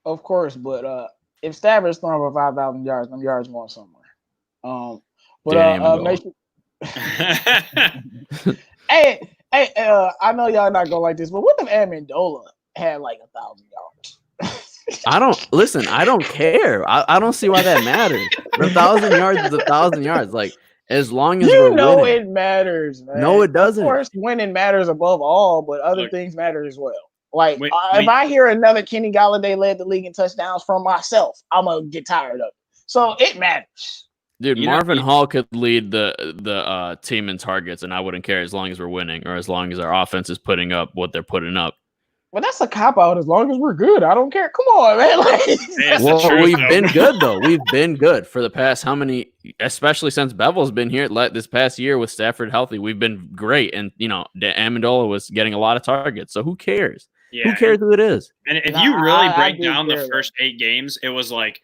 [SPEAKER 1] Of course, but if Stafford's throwing for 5,000 yards, them yards going somewhere. Make sure. Hey, I know y'all not gonna like this, but what if Amendola had 1,000 yards?
[SPEAKER 3] I don't care. I don't see why that matters. 1,000 yards is 1,000 yards. As long as winning.
[SPEAKER 1] It matters, man.
[SPEAKER 3] No, it doesn't.
[SPEAKER 1] Of course, winning matters above all, but other things matter as well. Like, if I hear another Kenny Galladay led the league in touchdowns from myself, I'm gonna get tired of it. So it matters.
[SPEAKER 3] Dude, Marvin Hall could lead the team in targets, and I wouldn't care as long as we're winning or as long as our offense is putting up what they're putting up.
[SPEAKER 1] Well, that's a cop out. As long as we're good, I don't care. Come on, man.
[SPEAKER 3] Well, we've been good though. We've been good for the past how many? Especially since Bevel's been here. This past year with Stafford healthy, we've been great. And Amendola was getting a lot of targets. So who cares?
[SPEAKER 2] Yeah,
[SPEAKER 3] who cares who it is?
[SPEAKER 2] And if you really break down the first 8 games, it was like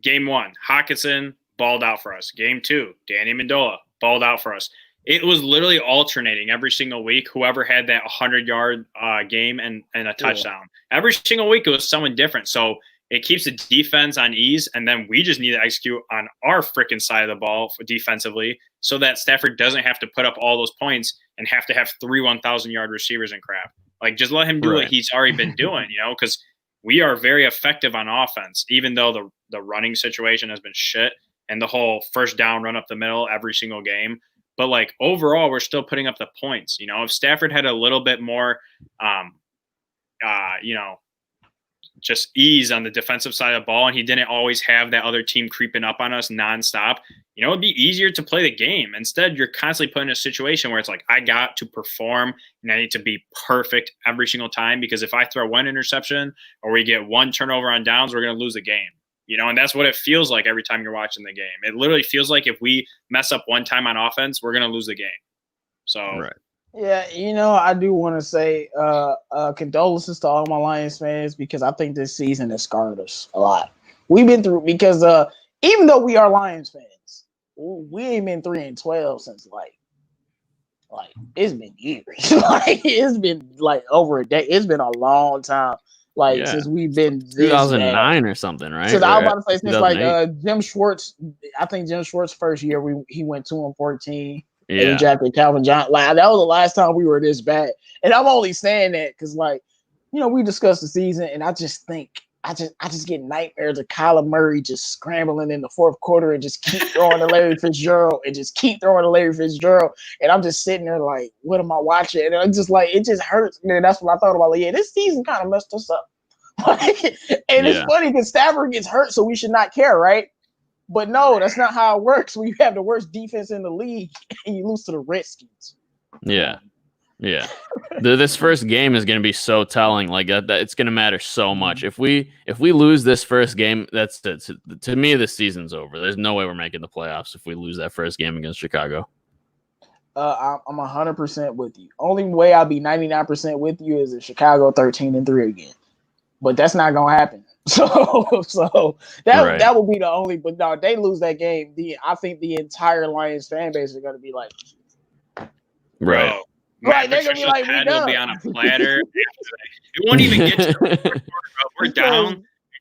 [SPEAKER 2] game 1, Hockenson balled out for us. Game 2, Danny Amendola balled out for us. It was literally alternating every single week. Whoever had that 100-yard game and a touchdown. Every single week it was someone different. So it keeps the defense on ease, and then we just need to execute on our freaking side of the ball defensively so that Stafford doesn't have to put up all those points and have to have 3 1,000-yard receivers and crap. Like, just let him do what he's already been doing, because we are very effective on offense, even though the running situation has been shit and the whole first down run up the middle every single game. But, like, overall, we're still putting up the points. If Stafford had a little bit more, just ease on the defensive side of the ball, and he didn't always have that other team creeping up on us nonstop, it'd be easier to play the game. Instead, you're constantly put in a situation where it's like, I got to perform and I need to be perfect every single time, because if I throw one interception or we get one turnover on downs, we're going to lose the game. And that's what it feels like every time you're watching the game. It literally feels like if we mess up one time on offense, we're going to lose the game. So,
[SPEAKER 3] right.
[SPEAKER 1] Yeah, I do want to say condolences to all my Lions fans, because I think this season has scarred us a lot. We've been through, because even though we are Lions fans, we ain't been 3-12 since like it's been years. It's been like over a day. It's been a long time. Since we've been
[SPEAKER 3] 2009 or something, right?
[SPEAKER 1] So I was about to say since like Jim Schwartz. I think Jim Schwartz's first year he went 2-14.
[SPEAKER 3] Yeah,
[SPEAKER 1] he drafted Calvin Johnson. Like, that was the last time we were this bad. And I'm only saying that because, we discussed the season, and I just think I just get nightmares of Kyler Murray just scrambling in the fourth quarter and just keep throwing to Larry Fitzgerald and I'm just sitting there like, what am I watching? And I'm just like, it just hurts. And that's what I thought about. Like, yeah, this season kind of messed us up. And it's funny because Stafford gets hurt, so we should not care, right? But no, that's not how it works. When you have the worst defense in the league and you lose to the Redskins.
[SPEAKER 3] Yeah. This first game is going to be so telling. Like that it's going to matter so much. If we lose this first game, that's to me, the season's over. There's no way we're making the playoffs if we lose that first game against Chicago.
[SPEAKER 1] I'm 100% with you. Only way I'll be 99% with you is if Chicago 13-3 again. But that's not gonna happen. So that will be the only. But no, if they lose that game, I think the entire Lions fan base is gonna be like,
[SPEAKER 3] right.
[SPEAKER 1] Right, they're gonna be like,
[SPEAKER 2] head will be on a platter. It won't even get to the fourth quarter, bro.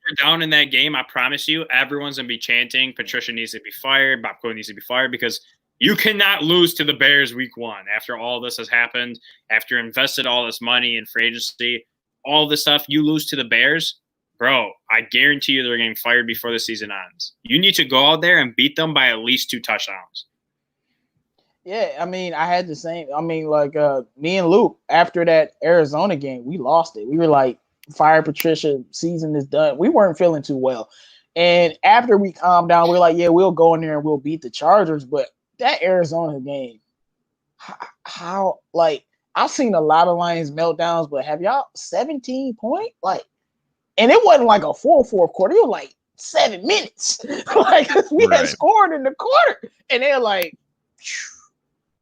[SPEAKER 2] We're down in that game. I promise you, everyone's gonna be chanting, Patricia needs to be fired, Bob Quinn needs to be fired, because you cannot lose to the Bears week 1 after all this has happened, after you invested all this money in free agency, all this stuff. You lose to the Bears, bro. I guarantee you they're getting fired before the season ends. You need to go out there and beat them by at least 2 touchdowns.
[SPEAKER 1] Yeah, I mean, I had the same. I mean, like me and Luke, after that Arizona game, we lost it. We were like, fire Patricia, season is done. We weren't feeling too well. And after we calmed down, we were like, yeah, we'll go in there and we'll beat the Chargers. But that Arizona game, how like, I've seen a lot of Lions meltdowns, but have y'all 17 point? Like, and it wasn't like a full fourth quarter. It was like 7 minutes. Like, we had scored in the quarter. And they're like, phew.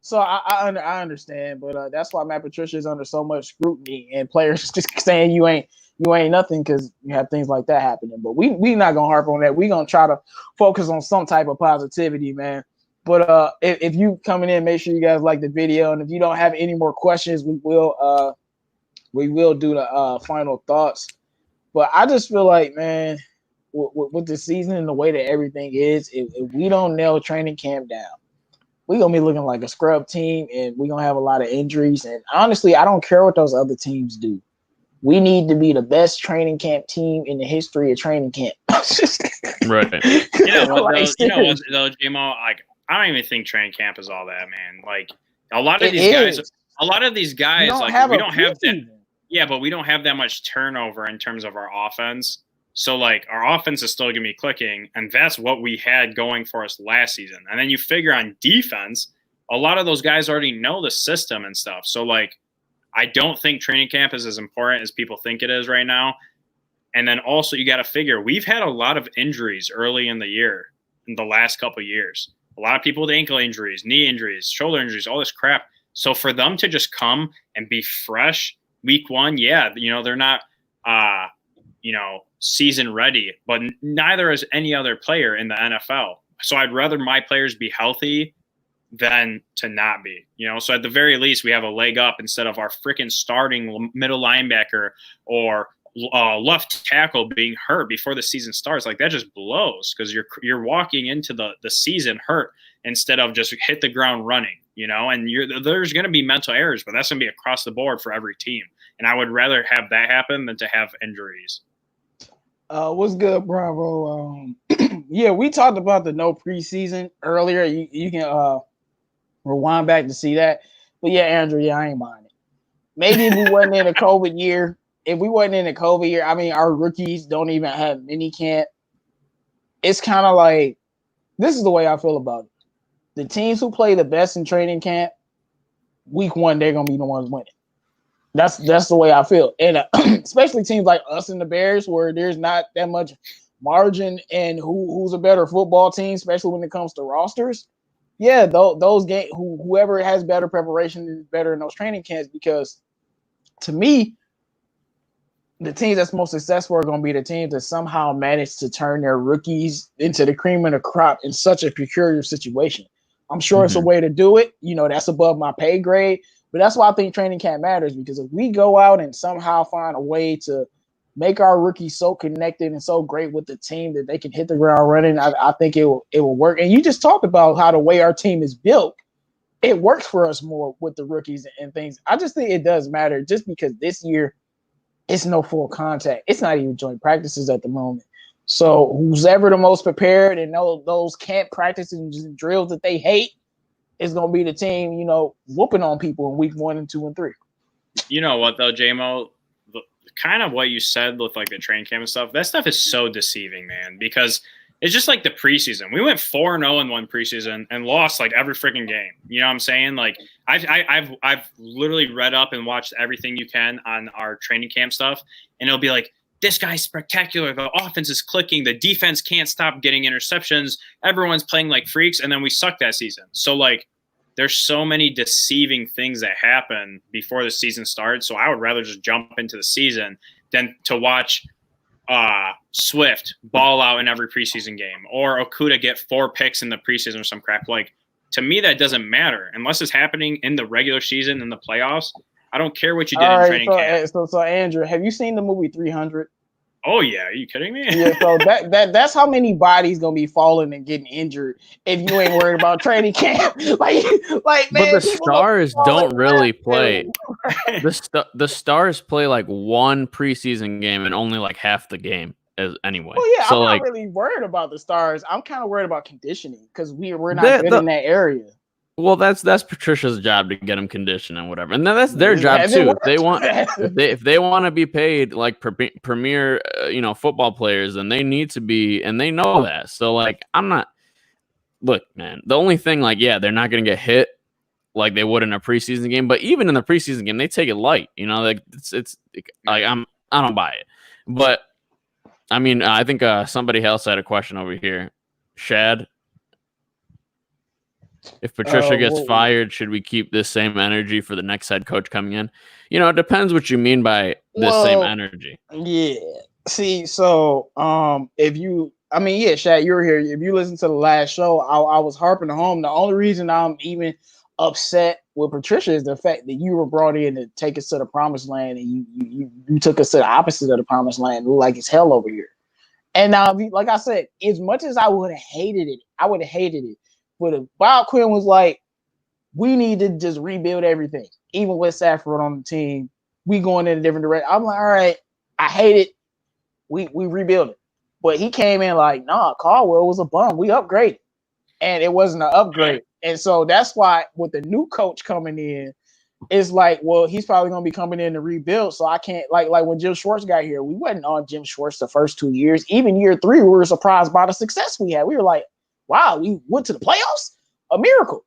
[SPEAKER 1] So I understand, but that's why Matt Patricia is under so much scrutiny, and players just saying you ain't nothing because you have things like that happening. But we not gonna harp on that. We gonna try to focus on some type of positivity, man. But if you coming in, make sure you guys like the video, and if you don't have any more questions, we will do the final thoughts. But I just feel like, man, with the season and the way that everything is, if we don't nail training camp down, we're going to be looking like a scrub team, and we're going to have a lot of injuries. And honestly, I don't care what those other teams do. We need to be the best training camp team in the history of training camp.
[SPEAKER 3] Right.
[SPEAKER 2] You know what, though, J-Mo? Like, I don't even think training camp is all that, man. Like, a lot of these guys, like, we don't have that. Yeah, but we don't have that much turnover in terms of our offense. So, like, our offense is still going to be clicking, and that's what we had going for us last season. And then you figure on defense, a lot of those guys already know the system and stuff. So, like, I don't think training camp is as important as people think it is right now. And then also, you got to figure we've had a lot of injuries early in the year, in the last couple of years. A lot of people with ankle injuries, knee injuries, shoulder injuries, all this crap. So for them to just come and be fresh week one, yeah, they're not, season ready, but neither is any other player in the NFL. So I'd rather my players be healthy than to not be, So at the very least, we have a leg up instead of our freaking starting middle linebacker or left tackle being hurt before the season starts. Like, that just blows, because you're walking into the season hurt instead of just hit the ground running, and there's going to be mental errors, but that's going to be across the board for every team. And I would rather have that happen than to have injuries.
[SPEAKER 1] What's good, Bravo? Yeah, we talked about the no preseason earlier. You can rewind back to see that. But yeah, Andrew, I ain't buying it. Maybe if we wasn't in a COVID year, I mean, our rookies don't even have mini camp. It's kind of like, this is the way I feel about it. The teams who play the best in training camp, week one, they're going to be the ones winning. That's the way I feel. And especially teams like us and the Bears, where there's not that much margin and who's a better football team, especially when it comes to rosters. Yeah, those games, whoever has better preparation is better in those training camps, because to me, the teams that's most successful are going to be the teams that somehow manage to turn their rookies into the cream of the crop in such a peculiar situation. I'm sure it's a way to do it. That's above my pay grade. But that's why I think training camp matters, because if we go out and somehow find a way to make our rookies so connected and so great with the team that they can hit the ground running, I think it will work. And you just talked about how the way our team is built, it works for us more with the rookies and things. I just think it does matter, just because this year it's no full contact. It's not even joint practices at the moment. So who's ever the most prepared and those camp practices and drills that they hate is going to be the team, whooping on people in week 1 and 2 and 3.
[SPEAKER 2] You know what, though, JMO? Kind of what you said with, like, the training camp and stuff, that stuff is so deceiving, man, because it's just like the preseason. We went 4-0 in one preseason and lost, like, every freaking game. You know what I'm saying? Like, I've literally read up and watched everything you can on our training camp stuff, and it'll be like, this guy's spectacular. The offense is clicking. The defense can't stop getting interceptions. Everyone's playing like freaks, and then we suck that season. So, like, there's so many deceiving things that happen before the season starts. So I would rather just jump into the season than to watch Swift ball out in every preseason game, or Okuda get 4 picks in the preseason or some crap. Like, to me, that doesn't matter unless it's happening in the regular season in the playoffs. I don't care what you did in training camp.
[SPEAKER 1] So Andrew, have you seen the movie 300?
[SPEAKER 2] Oh yeah, are you kidding me?
[SPEAKER 1] Yeah, so that's how many bodies gonna be falling and getting injured if you ain't worried about training camp. like man.
[SPEAKER 3] But the stars don't really play. The stars play like one preseason game and only like half the game anyway.
[SPEAKER 1] Well, yeah, so I'm not really worried about the stars. I'm kind of worried about conditioning, because we're not good in that area.
[SPEAKER 3] Well, that's Patricia's job to get them conditioned and whatever, and then that's their job too. If they want to be paid like premier, football players, then they need to be, and they know that. So, like, I'm not. Look, man, the only thing, like, yeah, they're not going to get hit like they would in a preseason game, but even in the preseason game, they take it light. Like, it's like I don't buy it. But I mean, I think somebody else had a question over here, Shad. If Patricia gets fired, should we keep this same energy for the next head coach coming in? It depends what you mean by this same energy.
[SPEAKER 1] Yeah. See, so Shad, you were here. If you listen to the last show, I was harping home. The only reason I'm even upset with Patricia is the fact that you were brought in to take us to the promised land, and you took us to the opposite of the promised land. Like it's hell over here. And now, like I said, as much as I would have hated it. But Bob Quinn was like, we need to just rebuild everything. Even with Stafford on the team, we going in a different direction. I'm like, all right, I hate it. We rebuild it. But he came in like, nah, Caldwell was a bum. We upgraded. And it wasn't an upgrade. And so that's why with the new coach coming in, it's like, well, he's probably gonna be coming in to rebuild. So I can't like when Jim Schwartz got here, we wasn't on Jim Schwartz the first 2 years. Even year 3, we were surprised by the success we had. We were like, wow, we went to the playoffs, a miracle.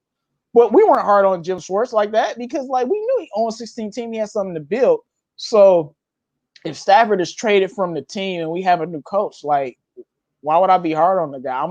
[SPEAKER 1] But we weren't hard on Jim Schwartz like that because like we knew he owned 16 team, he had something to build. So if Stafford is traded from the team and we have a new coach, like why would I be hard on the guy?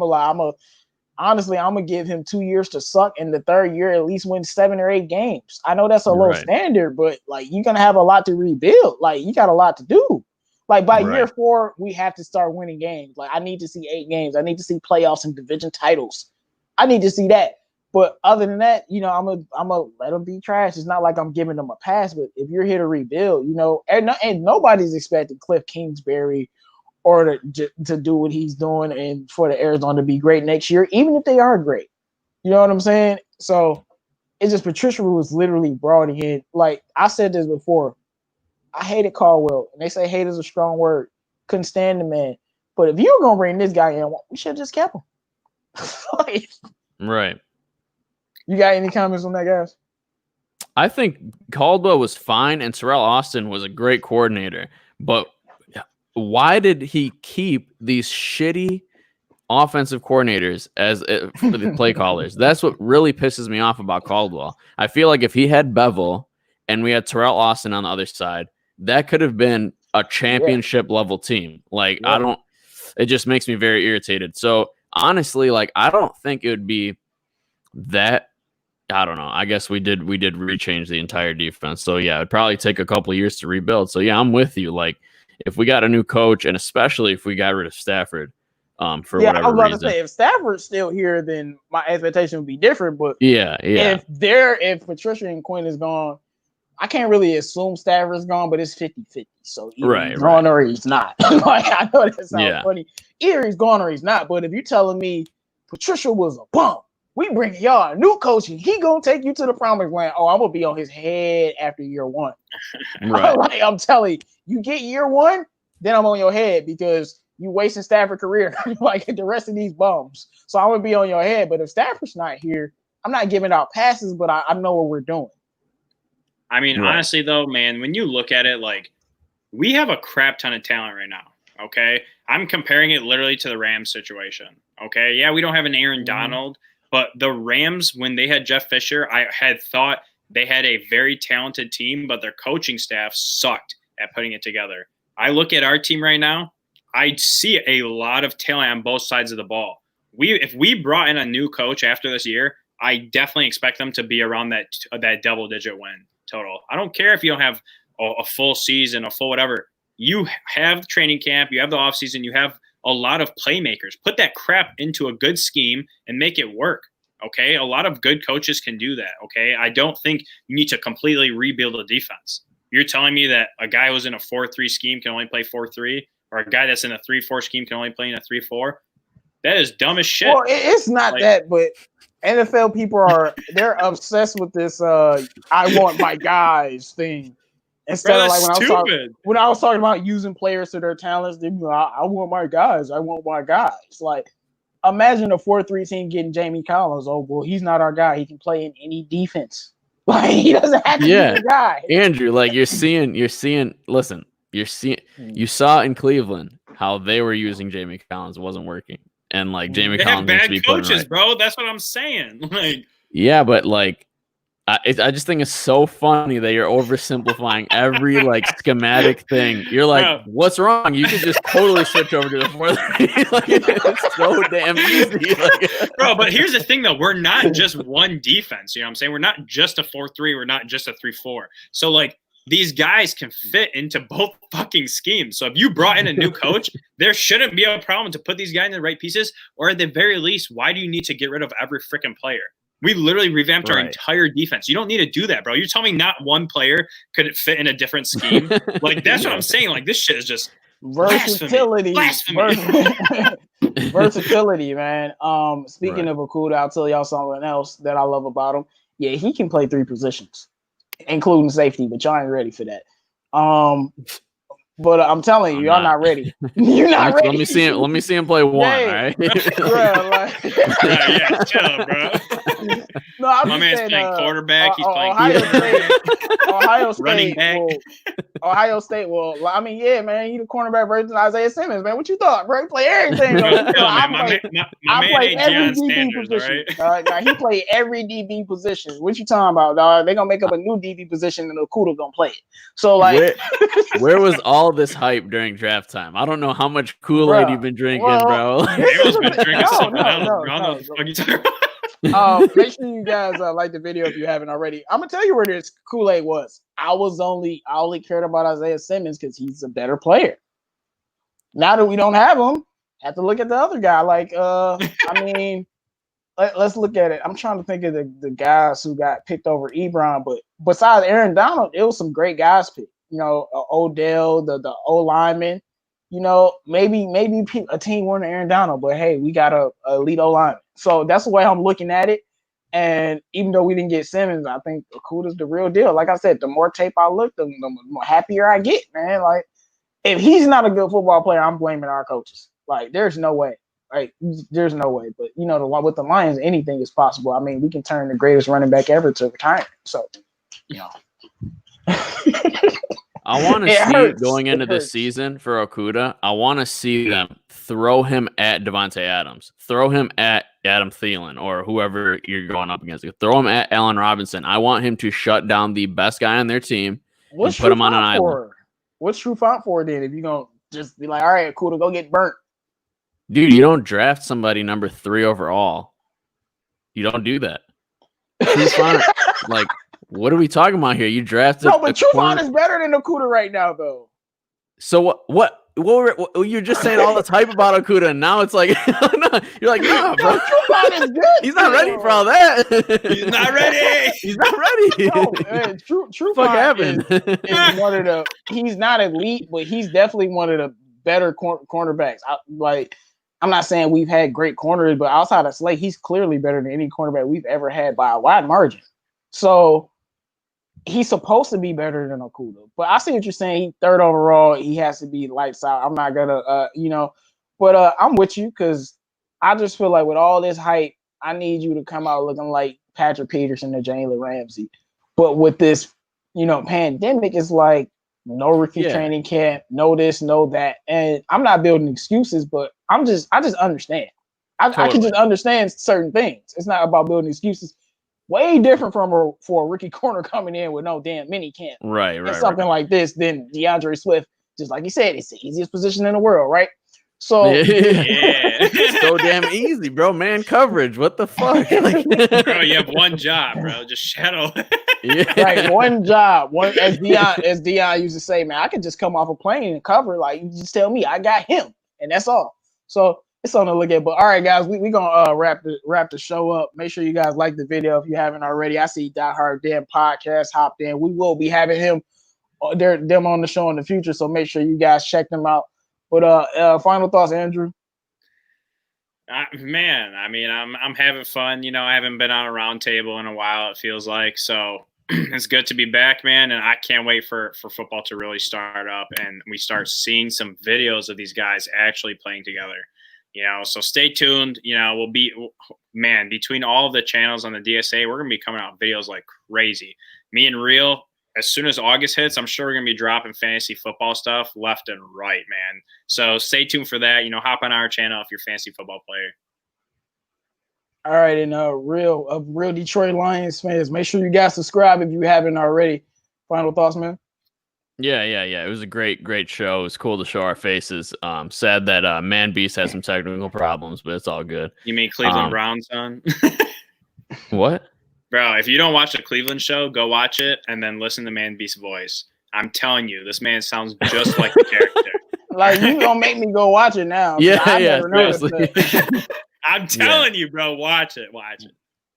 [SPEAKER 1] Honestly, I'm gonna give him 2 years to suck, and the third year at least win 7 or 8 games. I know that's a low standard, but like you're gonna have a lot to rebuild. Like you got a lot to do. Like by year 4, we have to start winning games. Like I need to see 8 games. I need to see playoffs and division titles. I need to see that. But other than that, you know, I'm gonna let them be trash. It's not like I'm giving them a pass. But if you're here to rebuild, you know, and nobody's expecting Cliff Kingsbury or to do what he's doing and for the Arizona to be great next year, even if they are great. You know what I'm saying? So it's just Patricia was literally brought in. Like I said this before, I hated Caldwell, and they say hate is a strong word. Couldn't stand the man. But if you were gonna bring this guy in, we should have just kept him. Like,
[SPEAKER 3] right.
[SPEAKER 1] You got any comments on that, guys?
[SPEAKER 3] I think Caldwell was fine, and Terrell Austin was a great coordinator, but why did he keep these shitty offensive coordinators as for the play callers? That's what really pisses me off about Caldwell. I feel like if he had Bevel and we had Terrell Austin on the other side, that could have been a championship level team. Like it just makes me very irritated. So honestly, like I don't think it would be that. I don't know. I guess we did rechange the entire defense. So yeah, it'd probably take a couple of years to rebuild. So yeah, I'm with you. Like if we got a new coach, and especially if we got rid of Stafford, for whatever reason. I was about to say
[SPEAKER 1] if Stafford's still here, then my expectation would be different. But
[SPEAKER 3] yeah.
[SPEAKER 1] If Patricia and Quinn is gone, I can't really assume Stafford's gone, but it's 50-50. So either he's gone or he's not. Like I know that sounds funny. Either he's gone or he's not. But if you're telling me Patricia was a bum, we bring y'all a new coach, and he gonna take you to the promised land. Oh, I'm gonna be on his head after year 1. Like I'm telling you, get year 1, then I'm on your head because you wasting Stafford career like the rest of these bums. So I'm gonna be on your head. But if Stafford's not here, I'm not giving out passes, but I know what we're doing.
[SPEAKER 2] I mean, honestly though, man, when you look at it, like we have a crap ton of talent right now. Okay, I'm comparing it literally to the Rams situation. Okay, yeah, we don't have an Aaron Donald. But the Rams, when they had Jeff Fisher, I had thought they had a very talented team, but their coaching staff sucked at putting it together. I look at our team right now, I see a lot of talent on both sides of the ball. If we brought in a new coach after this year, I definitely expect them to be around that double-digit win total. I don't care if you don't have a full season, a full whatever. You have training camp, you have the offseason, you have a lot of playmakers. Put that crap into a good scheme and make it work, okay? A lot of good coaches can do that, okay? I don't think you need to completely rebuild a defense. You're telling me that a guy who's in a 4-3 scheme can only play 4-3, or a guy that's in a 3-4 scheme can only play in a 3-4? That is dumb as shit.
[SPEAKER 1] Well, it's not like, that, but NFL people they're obsessed with this I want my guys thing. Instead of like when I was talking about using players to their talents, they be like, I want my guys. I want my guys. Like, imagine a 4-3 team getting Jamie Collins. Oh, well, he's not our guy. He can play in any defense. Like, he doesn't have to be the guy.
[SPEAKER 3] Andrew, like you saw in Cleveland how they were using Jamie Collins. It wasn't working. And like Jamie Collins
[SPEAKER 2] needs to be coaches, bro. That's what I'm saying. Like,
[SPEAKER 3] yeah, but like, I just think it's so funny that you're oversimplifying every like schematic thing. You're like, what's wrong? You could just totally switch over to the 4-3. Like, it's so damn easy. Like,
[SPEAKER 2] bro, but here's the thing, though. We're not just one defense. You know what I'm saying? We're not just a 4-3. We're not just a 3-4. So, like, these guys can fit into both fucking schemes. So if you brought in a new coach, there shouldn't be a problem to put these guys in the right pieces. Or at the very least, why do you need to get rid of every freaking player? We literally revamped our entire defense. You don't need to do that, bro. You're telling me not one player could fit in a different scheme? Like, that's what I'm saying. Like, this shit is just
[SPEAKER 1] versatility. Versatility, man. Speaking of Okuda, I'll tell y'all something else that I love about him. Yeah, he can play 3 positions, including safety, but y'all ain't ready for that. But I'm telling you, y'all not ready. You're not ready.
[SPEAKER 3] Let me see him. Let me see him play one.
[SPEAKER 1] Hey,
[SPEAKER 3] all right.
[SPEAKER 1] Bro, like,
[SPEAKER 2] yeah, chill, bro.
[SPEAKER 1] no, I'm
[SPEAKER 2] My
[SPEAKER 1] just
[SPEAKER 2] man's
[SPEAKER 1] saying,
[SPEAKER 2] playing quarterback. He's playing
[SPEAKER 1] Ohio State. Ohio State.
[SPEAKER 2] running back.
[SPEAKER 1] Ohio State. Well, I mean, yeah, man, he the cornerback version of Isaiah Simmons, man. What you thought, bro? He play everything.
[SPEAKER 2] My man
[SPEAKER 1] play
[SPEAKER 2] ain't
[SPEAKER 1] every
[SPEAKER 2] Deion
[SPEAKER 1] DB
[SPEAKER 2] Sanders,
[SPEAKER 1] position.
[SPEAKER 2] all right?
[SPEAKER 1] Now he played every DB position. What you talking about, dog? They gonna make up a new DB position and Okuda gonna play it. So like,
[SPEAKER 3] where was all this hype during draft time? I don't know how much Kool-Aid you've been drinking, bro.
[SPEAKER 2] Dale's been drinking something else, bro. I don't know
[SPEAKER 1] no.
[SPEAKER 2] what the fuck you talking about.
[SPEAKER 1] Make sure you guys like the video if you haven't already. I'm gonna tell you where this Kool-Aid was. I only cared about Isaiah Simmons because he's a better player. Now that we don't have him, have to look at the other guy. Like, I mean, let's look at it. I'm trying to think of the guys who got picked over Obrien, but besides Aaron Donald, it was some great guys picked. You know, Odell, the O lineman. You know, maybe a team wanted Aaron Donald, but hey, we got a elite O lineman. So that's the way I'm looking at it. And even though we didn't get Simmons, I think Okuda's the real deal. Like I said, the more tape I look, the more happier I get, man. Like, if he's not a good football player, I'm blaming our coaches. Like, there's no way. Like, there's no way. But, you know, with the Lions, anything is possible. I mean, we can turn the greatest running back ever to retirement. So, you know.
[SPEAKER 3] I want to see going into this season for Okuda. I want to see them throw him at Devontae Adams, throw him at Adam Thielen or whoever you're going up against. Throw him at Allen Robinson. I want him to shut down the best guy on their team and put him on an island.
[SPEAKER 1] What's true font for then? If you're gonna just be like, all right, Okuda, go get burnt,
[SPEAKER 3] dude. You don't draft somebody number 3 overall. You don't do that. True font, like. What are we talking about here? You drafted.
[SPEAKER 1] No, but Trufant is better than Okuda right now, though.
[SPEAKER 3] So what you're just saying all this hype about Okuda, and now it's like, no, you're like, nah, bro.
[SPEAKER 1] Trufant is good.
[SPEAKER 3] He's not ready for all that.
[SPEAKER 2] He's not ready.
[SPEAKER 3] He's not ready.
[SPEAKER 1] No, Trufant is one of the. He's not elite, but he's definitely one of the better cornerbacks. I'm not saying we've had great corners, but outside of Slay, he's clearly better than any cornerback we've ever had by a wide margin. So. He's supposed to be better than Okuda, but I see what you're saying. He 3rd overall. He has to be lights out. I'm not gonna, but I'm with you because I just feel like with all this hype, I need you to come out looking like Patrick Peterson or Jalen Ramsey. But with this, pandemic, it's like no rookie training camp, no this, no that, and I'm not building excuses, but I just understand. I can just understand certain things. It's not about building excuses. Way different for a rookie corner coming in with no damn mini camp.
[SPEAKER 3] Right.
[SPEAKER 1] Something like this than DeAndre Swift. Just like you said, it's the easiest position in the world, right? So
[SPEAKER 3] so damn easy, bro. Man coverage. What the fuck?
[SPEAKER 2] Bro, you have one job, bro. Just shadow.
[SPEAKER 1] Right, one job. As Deion used to say, man, I could just come off a plane and cover. Like, you just tell me I got him, and that's all. So it's something to look at. But all right, guys, we gonna wrap the show up. Make sure you guys like the video if you haven't already. I see Die Hard Damn Podcast hopped in. We will be having them on the show in the future, so make sure you guys check them out. But final thoughts, Andrew.
[SPEAKER 2] Man, I mean, I'm having fun. I haven't been on a roundtable in a while. It feels like so. It's good to be back, man, and I can't wait for football to really start up and we start seeing some videos of these guys actually playing together. So stay tuned. We'll be, man, between all of the channels on the DSA, we're going to be coming out videos like crazy. Me and Real, as soon as August hits, I'm sure we're going to be dropping fantasy football stuff left and right, man. So stay tuned for that. Hop on our channel if you're a fantasy football player.
[SPEAKER 1] All right, and real Detroit Lions fans, make sure you guys subscribe if you haven't already. Final thoughts, man?
[SPEAKER 3] Yeah. It was a great show. It was cool to show our faces. Sad that Man Beast had some technical problems, but it's all good.
[SPEAKER 2] You mean Cleveland Browns, son?
[SPEAKER 3] What?
[SPEAKER 2] Bro, if you don't watch the Cleveland show, go watch it and then listen to Man Beast's voice. I'm telling you, this man sounds just like the character.
[SPEAKER 1] Like, you gonna make me go watch it now.
[SPEAKER 3] Yeah.
[SPEAKER 2] I'm telling you, bro, watch it.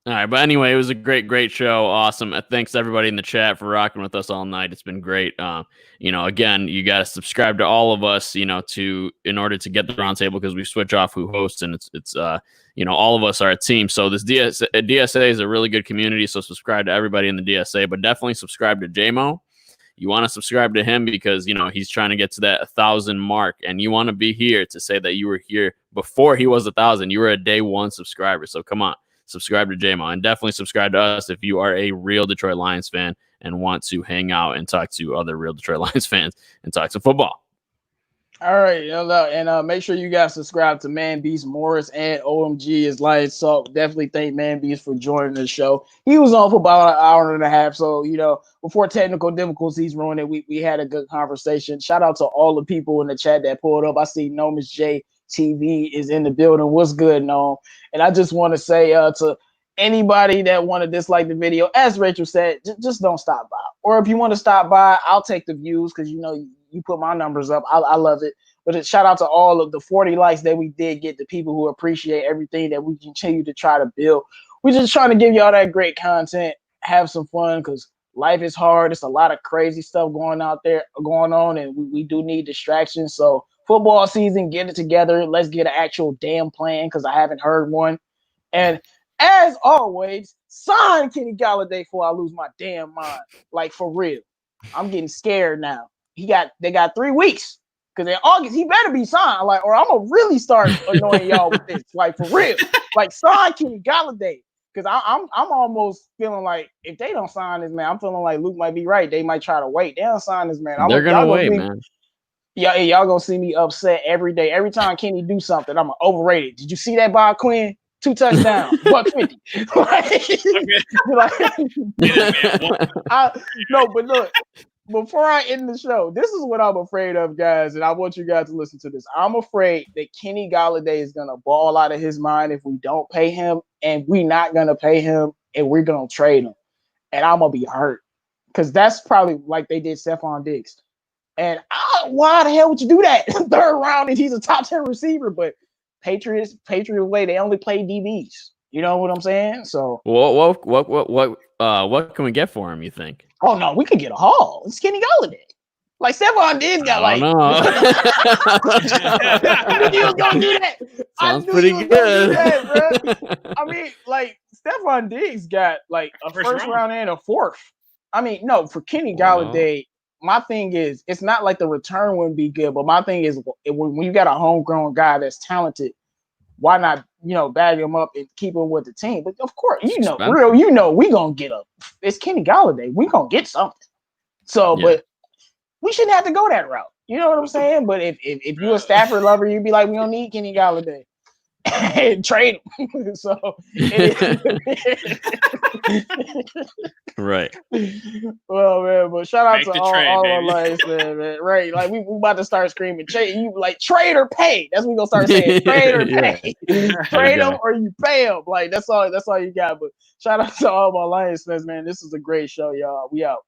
[SPEAKER 3] All right, but anyway, it was a great show. Awesome. Thanks to everybody in the chat for rocking with us all night. It's been great. Again, you got to subscribe to all of us, in order to get the roundtable because we switch off who hosts, and it's all of us are a team. So this DSA is a really good community. So subscribe to everybody in the DSA, but definitely subscribe to JMO. you want to subscribe to him because, you know, he's trying to get to that 1,000 mark, and you want to be here to say that you were here before he was 1,000. You were a day one subscriber. So come on, subscribe to J-Mo, and definitely subscribe to us if you are a real Detroit Lions fan and want to hang out and talk to other real Detroit Lions fans and talk some football.
[SPEAKER 1] All right, and make sure you guys subscribe to Man Beast Morris and OMG Its Lions Talk. Definitely thank Man Beast for joining the show. He was on for about an hour and a half, so you know, before technical difficulties ruined it, we had a good conversation. Shout out to all the people in the chat that pulled up. I see Nomus J TV is in the building. What's good, Nom? And I just want to say to anybody that want to dislike the video, as Rachel said, just don't stop by. Or if you want to stop by, I'll take the views because you know you put my numbers up. I love it. But shout out to all of the 40 likes that we did get, the people who appreciate everything that we continue to try to build. We're just trying to give y'all that great content, have some fun because life is hard. It's a lot of crazy stuff going on, and we do need distractions. So football season, get it together. Let's get an actual damn plan because I haven't heard one. And as always, sign Kenny Galladay before I lose my damn mind. Like, for real. I'm getting scared now. They got 3 weeks. Because in August, he better be signed. Like, or I'm going to really start annoying y'all with this. Like, for real. Like, sign Kenny Galladay. Because I'm almost feeling like if they don't sign this man, I'm feeling like Luke might be right. They might try to wait. They don't sign this man.
[SPEAKER 3] They're going to wait, man.
[SPEAKER 1] Y'all going to see me upset every day. Every time Kenny do something, I'm overrated. Did you see that by Quinn? 2 touchdowns, $150. No, but look, before I end the show, this is what I'm afraid of, guys, and I want you guys to listen to this. I'm afraid that Kenny Galladay is going to ball out of his mind if we don't pay him, and we're not going to pay him, and we're going to trade him. And I'm going to be hurt because that's probably like they did Stephon Diggs. And why the hell would you do that? 3rd round, and he's a top 10 receiver, but Patriots way, they only play DBs. You know what I'm saying? So
[SPEAKER 3] what can we get for him, you think?
[SPEAKER 1] Oh no, we could get a haul. It's Kenny Galladay. Like Stephon Diggs got like. I knew you was gonna do that.
[SPEAKER 3] Sounds pretty good.
[SPEAKER 1] I mean, like Stephon Diggs got like a first round and a 4th. I mean, no, for Kenny Galladay, my thing is it's not like the return wouldn't be good, but my thing is when you got a homegrown guy that's talented, why not, bag him up and keep him with the team? But of course, we gonna get it's Kenny Galladay. We gonna get something. So, but we shouldn't have to go that route. You know what I'm saying? But if you're a Stafford lover, you'd be like, we don't need Kenny Galladay. And trade him. So
[SPEAKER 3] right.
[SPEAKER 1] Well, man, but shout out to all our Lions, man. Right, like we about to start screaming, you like trade or pay. That's what we gonna start saying. Trade or pay. Trade them or you pay them. Like that's all you got. But shout out to all my Lions fans, man. This is a great show, y'all. We out.